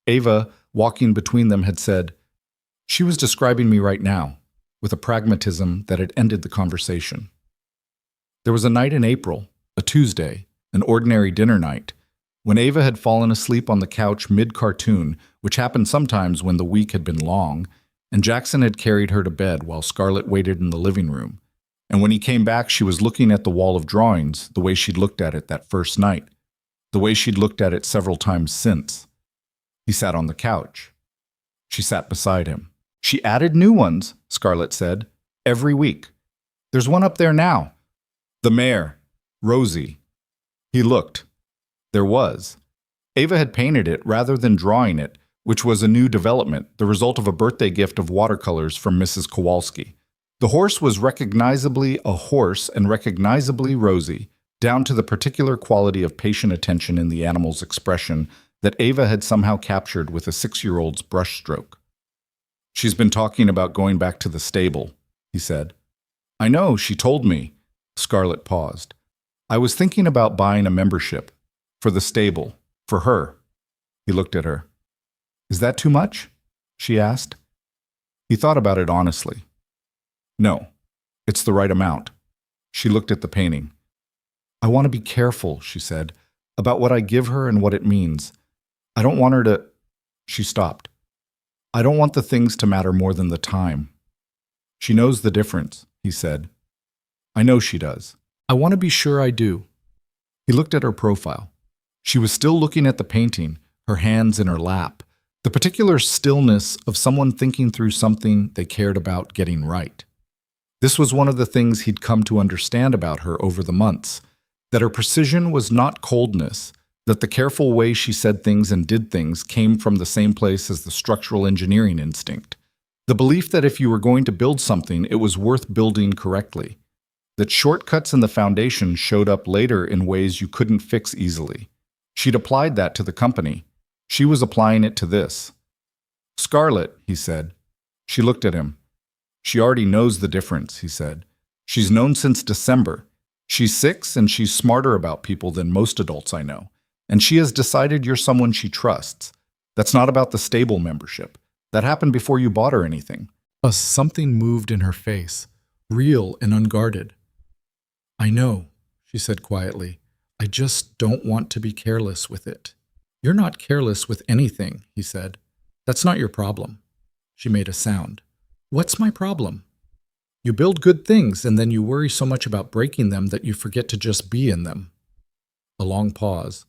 Ava, walking between them, had said, "She was describing me right now," with a pragmatism that had ended the conversation. There was a night in April, a Tuesday, an ordinary dinner night, when Ava had fallen asleep on the couch mid-cartoon, which happened sometimes when the week had been long, and Jackson had carried her to bed while Scarlett waited in the living room. And when he came back, she was looking at the wall of drawings the way she'd looked at it that first night, the way she'd looked at it several times since. He sat on the couch. She sat beside him. "She added new ones," Scarlett said, "every week. There's one up there now. The mare, Rosie." He looked. There was. Ava had painted it rather than drawing it, which was a new development, the result of a birthday gift of watercolors from Mrs. Kowalski. The horse was recognizably a horse and recognizably Rosie, down to the particular quality of patient attention in the animal's expression that Ava had somehow captured with a 6-year-old's brushstroke. "She's been talking about going back to the stable," he said. "I know, she told me." Scarlett paused. "I was thinking about buying a membership. For the stable. For her." He looked at her. "Is that too much?" she asked. He thought about it honestly. "No, it's the right amount." She looked at the painting. I want to be careful, she said, about what I give her and what it means. I don't want her to. She stopped. I don't want the things to matter more than the time. She knows the difference, he said. I know she does. I want to be sure I do. He looked at her profile. She was still looking at the painting, her hands in her lap, the particular stillness of someone thinking through something they cared about getting right. This was one of the things he'd come to understand about her over the months, that her precision was not coldness, that the careful way she said things and did things came from the same place as the structural engineering instinct. The belief that if you were going to build something, it was worth building correctly. That shortcuts in the foundation showed up later in ways you couldn't fix easily. She'd applied that to the company. She was applying it to this. Scarlett, he said. She looked at him. She already knows the difference, he said. She's known since December. She's 6 and she's smarter about people than most adults I know. And she has decided you're someone she trusts. That's not about the stable membership. That happened before you bought her anything. Something moved in her face, real and unguarded. I know, she said quietly. I just don't want to be careless with it. You're not careless with anything, he said. That's not your problem. She made a sound. What's my problem? You build good things and then you worry so much about breaking them that you forget to just be in them. A long pause.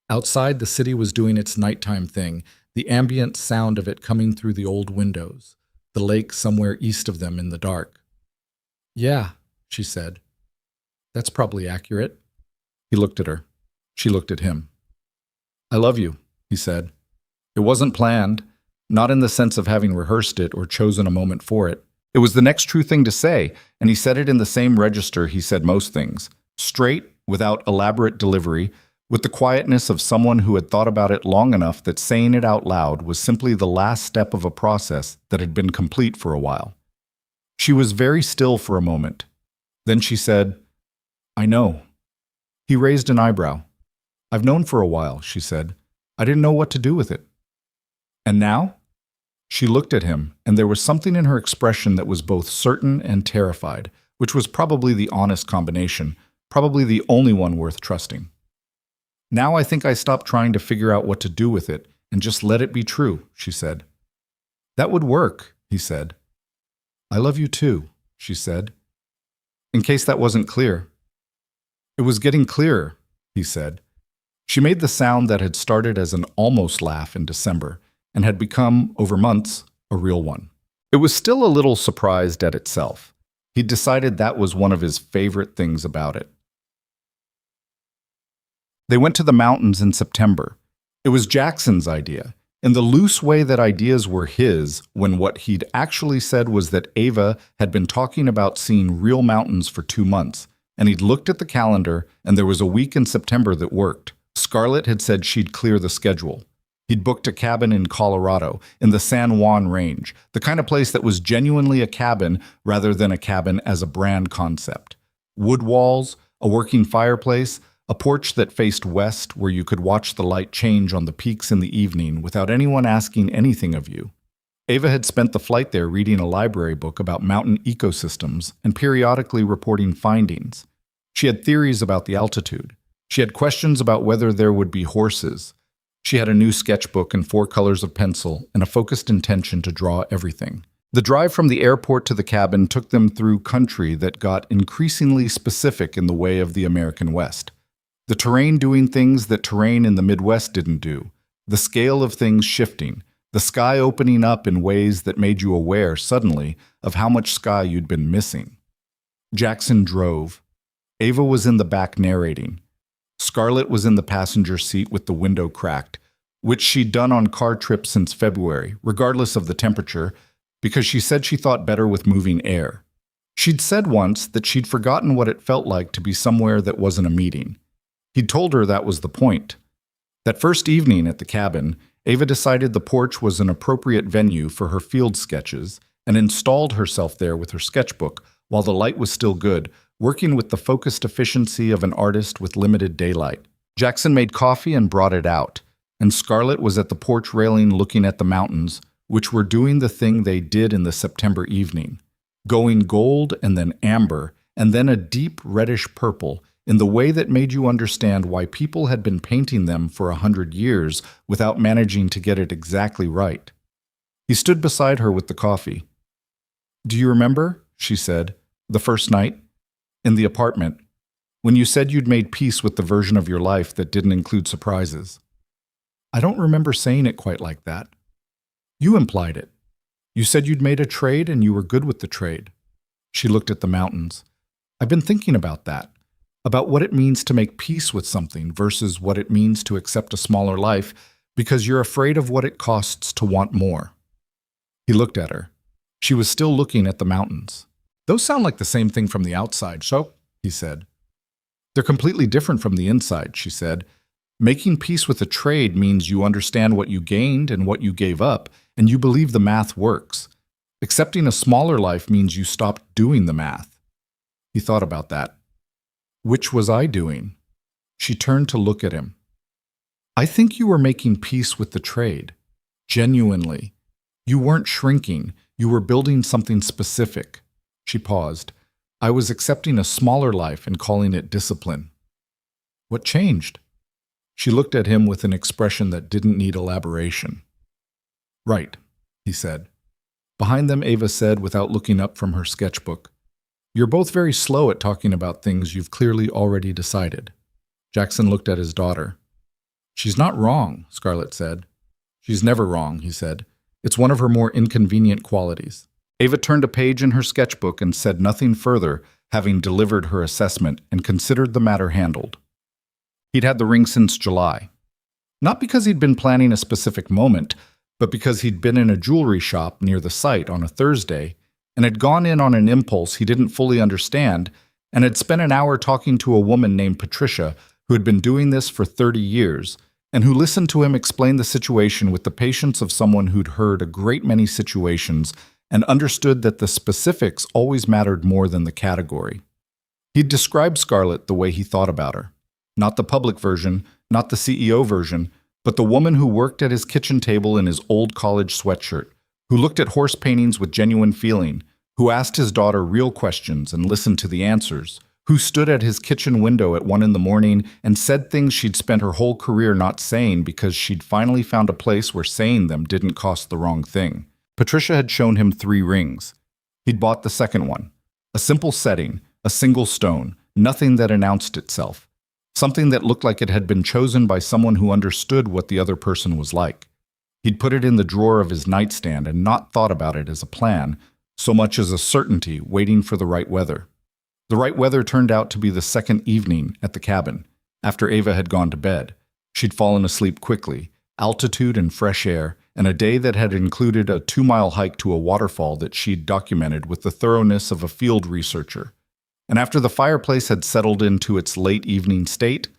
Outside, the city was doing its nighttime thing, the ambient sound of it coming through the old windows, the lake somewhere east of them in the dark. Yeah, she said. That's probably accurate. He looked at her. She looked at him. I love you, he said. It wasn't planned, not in the sense of having rehearsed it or chosen a moment for it. It was the next true thing to say, and he said it in the same register he said most things, straight, without elaborate delivery, with the quietness of someone who had thought about it long enough that saying it out loud was simply the last step of a process that had been complete for a while. She was very still for a moment. Then she said, I know. He raised an eyebrow. I've known for a while, she said. I didn't know what to do with it. And now? She looked at him, and there was something in her expression that was both certain and terrified, which was probably the honest combination, probably the only one worth trusting. Now I think I stopped trying to figure out what to do with it and just let it be true, she said. That would work, he said. I love you too, she said. In case that wasn't clear. It was getting clearer, he said. She made the sound that had started as an almost laugh in December and had become, over months, a real one. It was still a little surprised at itself. He'd decided that was one of his favorite things about it. They went to the mountains in September. It was Jackson's idea, in the loose way that ideas were his, when what he'd actually said was that Ava had been talking about seeing real mountains for 2 months, and he'd looked at the calendar, and there was a week in September that worked. Scarlett had said she'd clear the schedule. He'd booked a cabin in Colorado, in the San Juan Range, the kind of place that was genuinely a cabin rather than a cabin as a brand concept. Wood walls, a working fireplace, a porch that faced west where you could watch the light change on the peaks in the evening without anyone asking anything of you. Ava had spent the flight there reading a library book about mountain ecosystems and periodically reporting findings. She had theories about the altitude. She had questions about whether there would be horses. She had a new sketchbook and 4 colors of pencil and a focused intention to draw everything. The drive from the airport to the cabin took them through country that got increasingly specific in the way of the American West. The terrain doing things that terrain in the Midwest didn't do. The scale of things shifting. The sky opening up in ways that made you aware, suddenly, of how much sky you'd been missing. Jackson drove. Ava was in the back narrating. Scarlett was in the passenger seat with the window cracked, which she'd done on car trips since February, regardless of the temperature, because she said she thought better with moving air. She'd said once that she'd forgotten what it felt like to be somewhere that wasn't a meeting. He'd told her that was the point. That first evening at the cabin, Ava decided the porch was an appropriate venue for her field sketches and installed herself there with her sketchbook while the light was still good, working with the focused efficiency of an artist with limited daylight. Jackson made coffee and brought it out, and Scarlett was at the porch railing looking at the mountains, which were doing the thing they did in the September evening, going gold and then amber and then a deep reddish purple in the way that made you understand why people had been painting them for 100 years without managing to get it exactly right. He stood beside her with the coffee. "Do you remember," she said, "the first night? In the apartment, when you said you'd made peace with the version of your life that didn't include surprises?" "I don't remember saying it quite like that." "You implied it. You said you'd made a trade and you were good with the trade." She looked at the mountains. "I've been thinking about that, about what it means to make peace with something versus what it means to accept a smaller life because you're afraid of what it costs to want more." He looked at her. She was still looking at the mountains. "Those sound like the same thing from the outside, so," he said. "They're completely different from the inside," she said. "Making peace with a trade means you understand what you gained and what you gave up, and you believe the math works. Accepting a smaller life means you stopped doing the math." He thought about that. "Which was I doing?" She turned to look at him. "I think you were making peace with the trade. Genuinely. You weren't shrinking. You were building something specific." She paused. "I was accepting a smaller life and calling it discipline." "What changed?" She looked at him with an expression that didn't need elaboration. "Right," he said. Behind them, Ava said without looking up from her sketchbook, "You're both very slow at talking about things you've clearly already decided." Jackson looked at his daughter. "She's not wrong," Scarlett said. "She's never wrong," he said. "It's one of her more inconvenient qualities." Ava turned a page in her sketchbook and said nothing further, having delivered her assessment and considered the matter handled. He'd had the ring since July. Not because he'd been planning a specific moment, but because he'd been in a jewelry shop near the site on a Thursday and had gone in on an impulse he didn't fully understand and had spent an hour talking to a woman named Patricia who had been doing this for 30 years and who listened to him explain the situation with the patience of someone who'd heard a great many situations and understood that the specifics always mattered more than the category. He'd described Scarlett the way he thought about her. Not the public version, not the CEO version, but the woman who worked at his kitchen table in his old college sweatshirt, who looked at horse paintings with genuine feeling, who asked his daughter real questions and listened to the answers, who stood at his kitchen window at 1 a.m. and said things she'd spent her whole career not saying because she'd finally found a place where saying them didn't cost the wrong thing. Patricia had shown him 3 rings. He'd bought the second one. A simple setting, a single stone, nothing that announced itself. Something that looked like it had been chosen by someone who understood what the other person was like. He'd put it in the drawer of his nightstand and not thought about it as a plan, so much as a certainty waiting for the right weather. The right weather turned out to be the second evening at the cabin, after Ava had gone to bed. She'd fallen asleep quickly, altitude and fresh air, and a day that had included a 2-mile hike to a waterfall that she'd documented with the thoroughness of a field researcher. And after the fireplace had settled into its late evening state,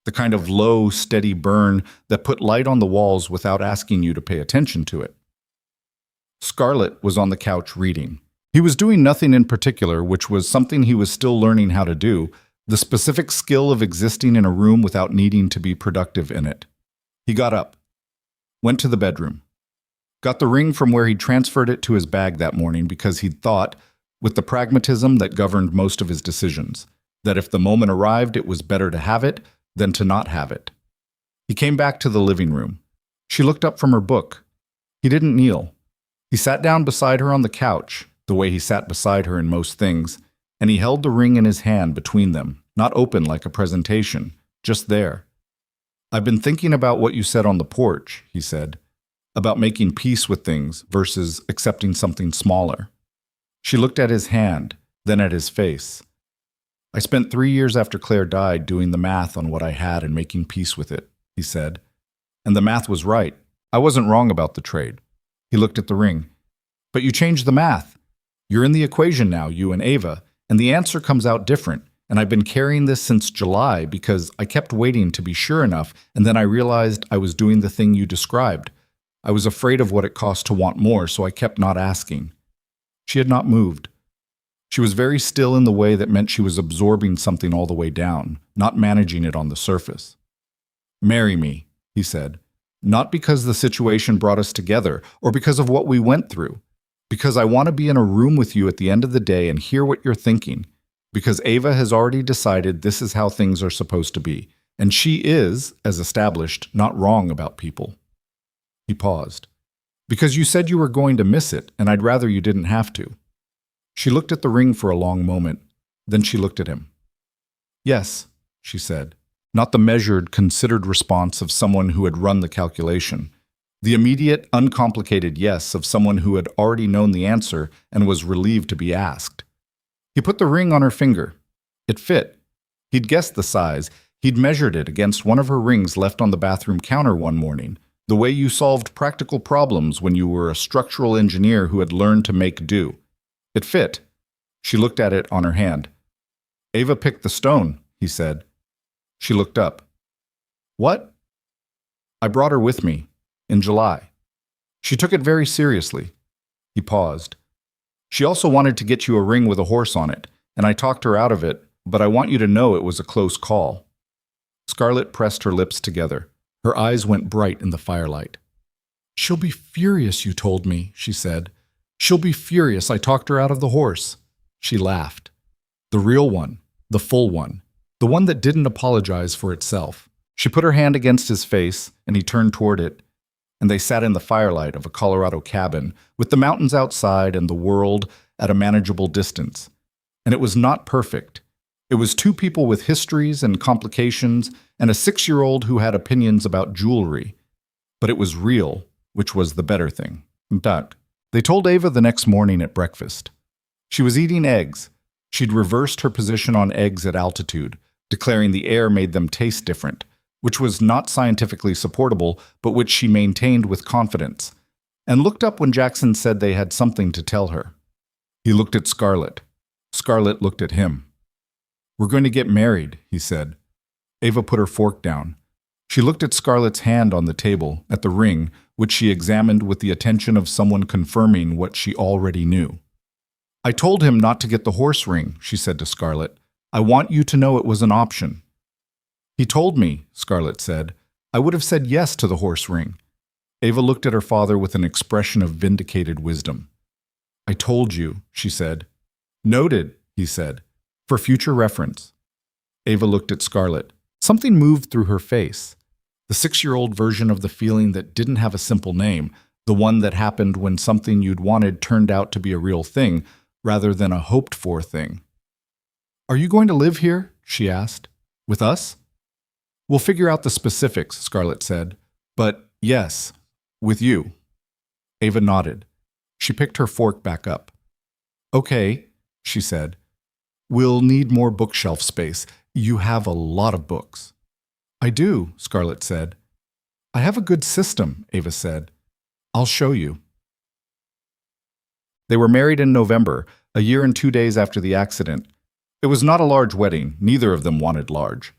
the kind of low, steady burn that put light on the walls without asking you to pay attention to it. Scarlett was on the couch reading. He was doing nothing in particular, which was something he was still learning how to do, the specific skill of existing in a room without needing to be productive in it. He got up, went to the bedroom, got the ring from where he'd transferred it to his bag that morning because he'd thought, with the pragmatism that governed most of his decisions, that if the moment arrived, it was better to have it than to not have it. He came back to the living room. She looked up from her book. He didn't kneel. He sat down beside her on the couch, the way he sat beside her in most things, and he held the ring in his hand between them, not open like a presentation, just there. "I've been thinking about what you said on the porch," he said, "about making peace with things versus accepting something smaller." She looked at his hand, then at his face. "I spent 3 years after Claire died doing the math on what I had and making peace with it," he said. "And the math was right. I wasn't wrong about the trade." He looked at the ring. "But you changed the math. You're in the equation now, you and Ava, and the answer comes out different. And I've been carrying this since July because I kept waiting to be sure enough, and then I realized I was doing the thing you described. I was afraid of what it cost to want more, so I kept not asking." She had not moved. She was very still in the way that meant she was absorbing something all the way down, not managing it on the surface. "Marry me," he said, "not because the situation brought us together or because of what we went through, because I want to be in a room with you at the end of the day and hear what you're thinking. Because Ava has already decided this is how things are supposed to be, and she is, as established, not wrong about people. He paused. Because you said you were going to miss it, and I'd rather you didn't have to. She looked at the ring for a long moment. Then she looked at him. Yes, she said, not the measured, considered response of someone who had run the calculation. The immediate, uncomplicated yes of someone who had already known the answer and was relieved to be asked. He put the ring on her finger. It fit. He'd guessed the size. He'd measured it against one of her rings left on the bathroom counter one morning, the way you solved practical problems when you were a structural engineer who had learned to make do. It fit. She looked at it on her hand. Ava picked the stone, he said. She looked up. What? I brought her with me, in July. She took it very seriously. He paused. She also wanted to get you a ring with a horse on it, and I talked her out of it, but I want you to know it was a close call. Scarlett pressed her lips together. Her eyes went bright in the firelight. She'll be furious, you told me, she said. She'll be furious I talked her out of the horse. She laughed. The real one, the full one, the one that didn't apologize for itself. She put her hand against his face, and he turned toward it, and they sat in the firelight of a Colorado cabin, with the mountains outside and the world at a manageable distance. And it was not perfect. It was two people with histories and complications, and a 6-year-old who had opinions about jewelry. But it was real, which was the better thing. In fact, they told Ava the next morning at breakfast. She was eating eggs. She'd reversed her position on eggs at altitude, declaring the air made them taste different, which was not scientifically supportable, but which she maintained with confidence, and looked up when Jackson said they had something to tell her. He looked at Scarlett. Scarlett looked at him. We're going to get married, he said. Ava put her fork down. She looked at Scarlett's hand on the table, at the ring, which she examined with the attention of someone confirming what she already knew. I told him not to get the horse ring, she said to Scarlett. I want you to know it was an option. He told me, Scarlett said. I would have said yes to the horse ring. Ava looked at her father with an expression of vindicated wisdom. I told you, she said. Noted, he said, for future reference. Ava looked at Scarlett. Something moved through her face. The 6-year-old version of the feeling that didn't have a simple name, the one that happened when something you'd wanted turned out to be a real thing, rather than a hoped-for thing. Are you going to live here? She asked. With us? We'll figure out the specifics, Scarlett said. But yes, with you. Ava nodded. She picked her fork back up. Okay, she said. We'll need more bookshelf space. You have a lot of books. I do, Scarlett said. I have a good system, Ava said. I'll show you. They were married in November, a year and 2 days after the accident. It was not a large wedding. Neither of them wanted large.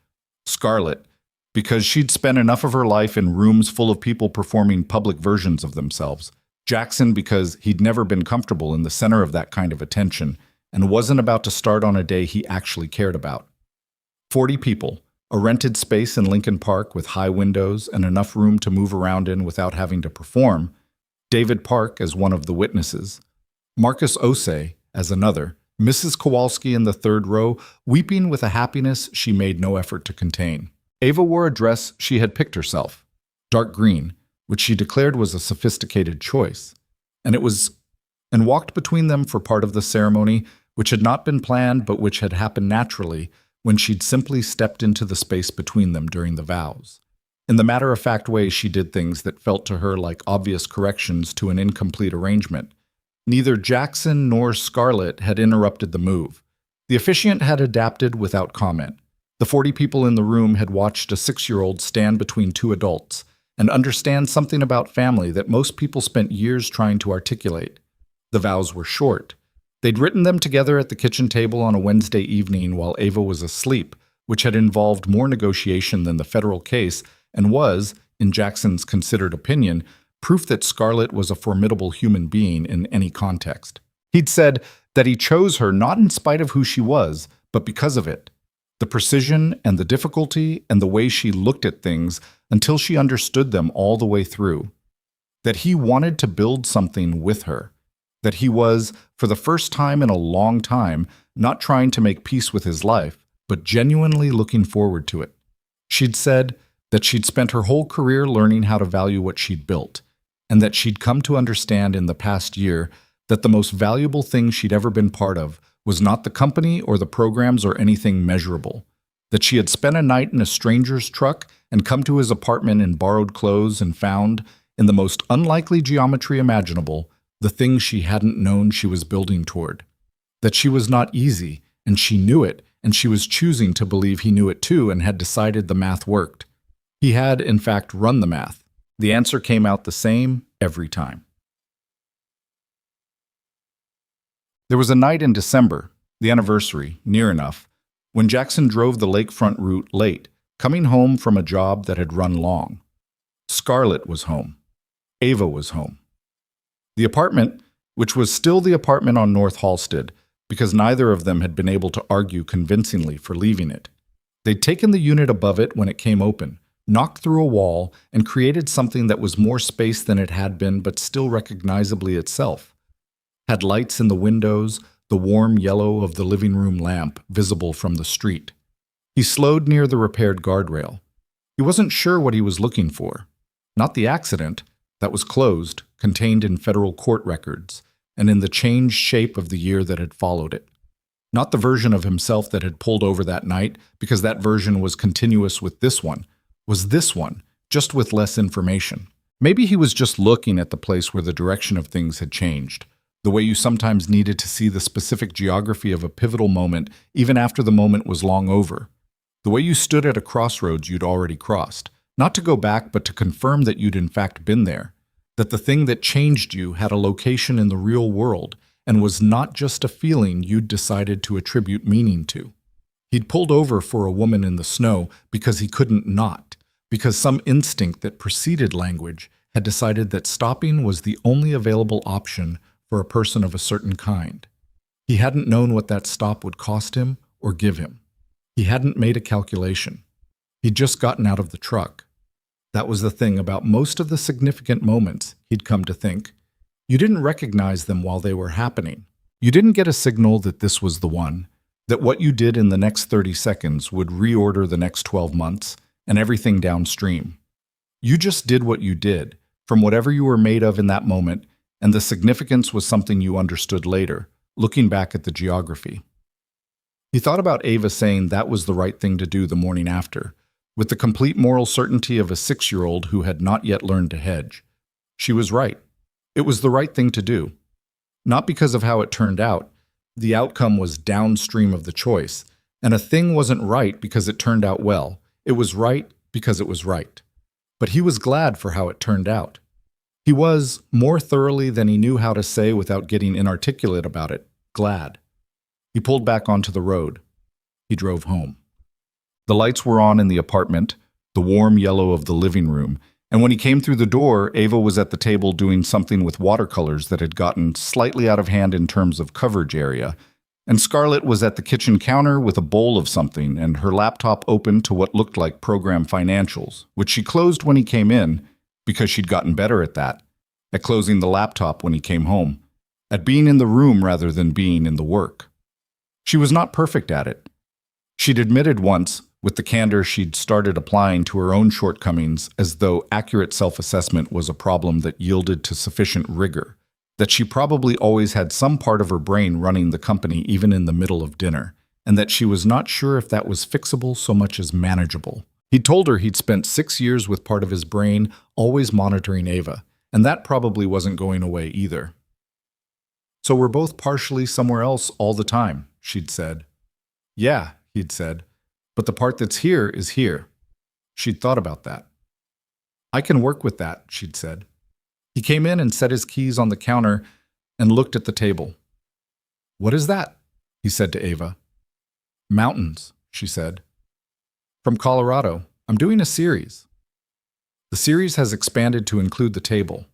Scarlett, because she'd spent enough of her life in rooms full of people performing public versions of themselves. Jackson, because he'd never been comfortable in the center of that kind of attention and wasn't about to start on a day he actually cared about. 40 people, a rented space in Lincoln Park with high windows and enough room to move around in without having to perform. David Park as one of the witnesses. Marcus Osei as another. Mrs. Kowalski in the third row, weeping with a happiness she made no effort to contain. Ava wore a dress she had picked herself, dark green, which she declared was a sophisticated choice, and walked between them for part of the ceremony, which had not been planned but which had happened naturally when she'd simply stepped into the space between them during the vows. In the matter-of-fact way she did things that felt to her like obvious corrections to an incomplete arrangement. Neither Jackson nor Scarlett had interrupted the move. The officiant had adapted without comment. The 40 people in the room had watched a 6-year-old stand between two adults and understand something about family that most people spent years trying to articulate. The vows were short. They'd written them together at the kitchen table on a Wednesday evening while Ava was asleep, which had involved more negotiation than the federal case and was, in Jackson's considered opinion, proof that Scarlett was a formidable human being in any context. He'd said that he chose her not in spite of who she was, but because of it. The precision and the difficulty and the way she looked at things until she understood them all the way through. That he wanted to build something with her. that he was, for the first time in a long time, not trying to make peace with his life, but genuinely looking forward to it. She'd said that she'd spent her whole career learning how to value what she'd built, and that she'd come to understand in the past year that the most valuable thing she'd ever been part of was not the company or the programs or anything measurable, that she had spent a night in a stranger's truck and come to his apartment in borrowed clothes and found, in the most unlikely geometry imaginable, the thing she hadn't known she was building toward. That she was not easy, and she knew it, and she was choosing to believe he knew it too and had decided the math worked. He had, in fact, run the math. The answer came out the same every time. There was a night in December, the anniversary, near enough, when Jackson drove the lakefront route late, coming home from a job that had run long. Scarlett was home. Ava was home. The apartment, which was still the apartment on North Halsted, because neither of them had been able to argue convincingly for leaving it. They'd taken the unit above it when it came open, knocked through a wall, and created something that was more space than it had been but still recognizably itself. Had lights in the windows, the warm yellow of the living room lamp visible from the street. He slowed near the repaired guardrail. He wasn't sure what he was looking for. Not the accident, that was closed, contained in federal court records, and in the changed shape of the year that had followed it. Not the version of himself that had pulled over that night, because that version was continuous with this one, was this one, just with less information. Maybe he was just looking at the place where the direction of things had changed, the way you sometimes needed to see the specific geography of a pivotal moment even after the moment was long over. The way you stood at a crossroads you'd already crossed, not to go back but to confirm that you'd in fact been there, that the thing that changed you had a location in the real world and was not just a feeling you'd decided to attribute meaning to. He'd pulled over for a woman in the snow because he couldn't not, because some instinct that preceded language had decided that stopping was the only available option for a person of a certain kind. He hadn't known what that stop would cost him or give him. He hadn't made a calculation. He'd just gotten out of the truck. That was the thing about most of the significant moments, he'd come to think. You didn't recognize them while they were happening. You didn't get a signal that this was the one, that what you did in the next 30 seconds would reorder the next 12 months and everything downstream. You just did what you did, from whatever you were made of in that moment, and the significance was something you understood later, looking back at the geography. He thought about Ava saying that was the right thing to do the morning after, with the complete moral certainty of a 6-year-old who had not yet learned to hedge. She was right. It was the right thing to do. Not because of how it turned out. The outcome was downstream of the choice, and a thing wasn't right because it turned out well. It was right because it was right. But he was glad for how it turned out. He was, more thoroughly than he knew how to say without getting inarticulate about it, glad. He pulled back onto the road. He drove home. The lights were on in the apartment, the warm yellow of the living room, and when he came through the door, Ava was at the table doing something with watercolors that had gotten slightly out of hand in terms of coverage area, and Scarlett was at the kitchen counter with a bowl of something and her laptop open to what looked like program financials, which she closed when he came in, because she'd gotten better at that, at closing the laptop when he came home, at being in the room rather than being in the work. She was not perfect at it. She'd admitted once, with the candor she'd started applying to her own shortcomings as though accurate self-assessment was a problem that yielded to sufficient rigor, that she probably always had some part of her brain running the company even in the middle of dinner, and that she was not sure if that was fixable so much as manageable. He'd told her he'd spent 6 years with part of his brain always monitoring Ava, and that probably wasn't going away either. So we're both partially somewhere else all the time, she'd said. Yeah, he'd said, but the part that's here is here. She'd thought about that. I can work with that, she'd said. He came in and set his keys on the counter and looked at the table. What is that? He said to Ava. Mountains, she said. From Colorado. I'm doing a series. The series has expanded to include the table.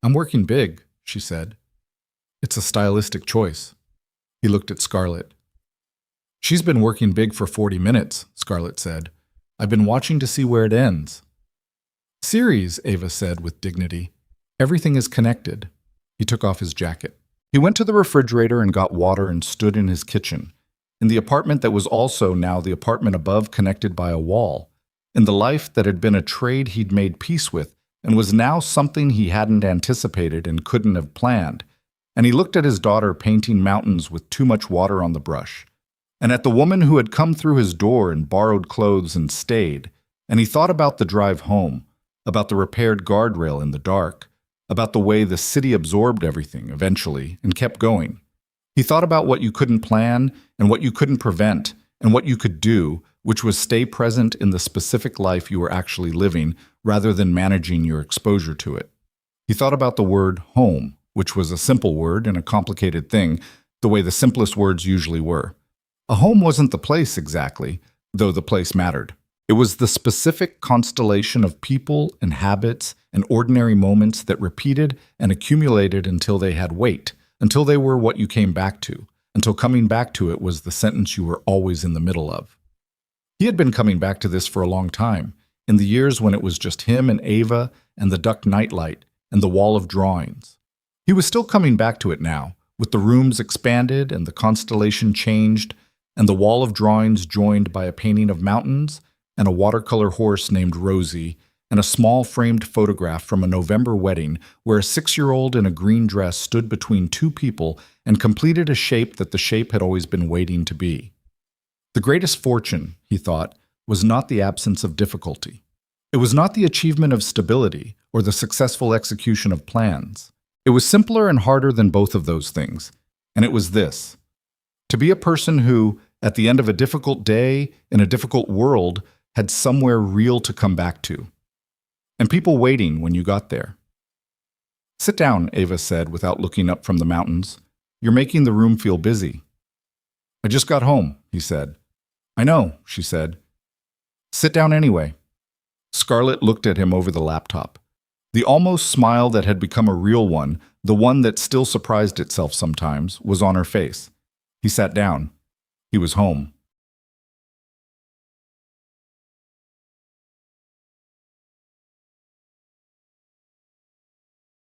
I'm working big, she said. It's a stylistic choice. He looked at Scarlett. She's been working big for 40 minutes, Scarlett said. I've been watching to see where it ends. Series, Ava said with dignity. Everything is connected. He took off his jacket. He went to the refrigerator and got water and stood in his kitchen, in the apartment that was also now the apartment above, connected by a wall, in the life that had been a trade he'd made peace with and was now something he hadn't anticipated and couldn't have planned. And he looked at his daughter painting mountains with too much water on the brush, and at the woman who had come through his door and borrowed clothes and stayed, and he thought about the drive home, about the repaired guardrail in the dark, about the way the city absorbed everything eventually and kept going. He thought about what you couldn't plan and what you couldn't prevent and what you could do, which was stay present in the specific life you were actually living rather than managing your exposure to it. He thought about the word home, which was a simple word and a complicated thing, the way the simplest words usually were. A home wasn't the place exactly, though the place mattered. It was the specific constellation of people and habits and ordinary moments that repeated and accumulated until they had weight, until they were what you came back to, until coming back to it was the sentence you were always in the middle of. He had been coming back to this for a long time, in the years when it was just him and Ava and the duck nightlight and the wall of drawings. He was still coming back to it now, with the rooms expanded and the constellation changed, and the wall of drawings joined by a painting of mountains and a watercolor horse named Rosie, and a small framed photograph from a November wedding where a 6-year-old in a green dress stood between two people and completed a shape that the shape had always been waiting to be. The greatest fortune, he thought, was not the absence of difficulty. It was not the achievement of stability or the successful execution of plans. It was simpler and harder than both of those things, and it was this: to be a person who, at the end of a difficult day in a difficult world, had somewhere real to come back to, and people waiting when you got there. "Sit down," Ava said without looking up from the mountains. "You're making the room feel busy." "I just got home," he said. "I know," she said. "Sit down anyway." Scarlett looked at him over the laptop. The almost smile that had become a real one, the one that still surprised itself sometimes, was on her face. He sat down. He was home.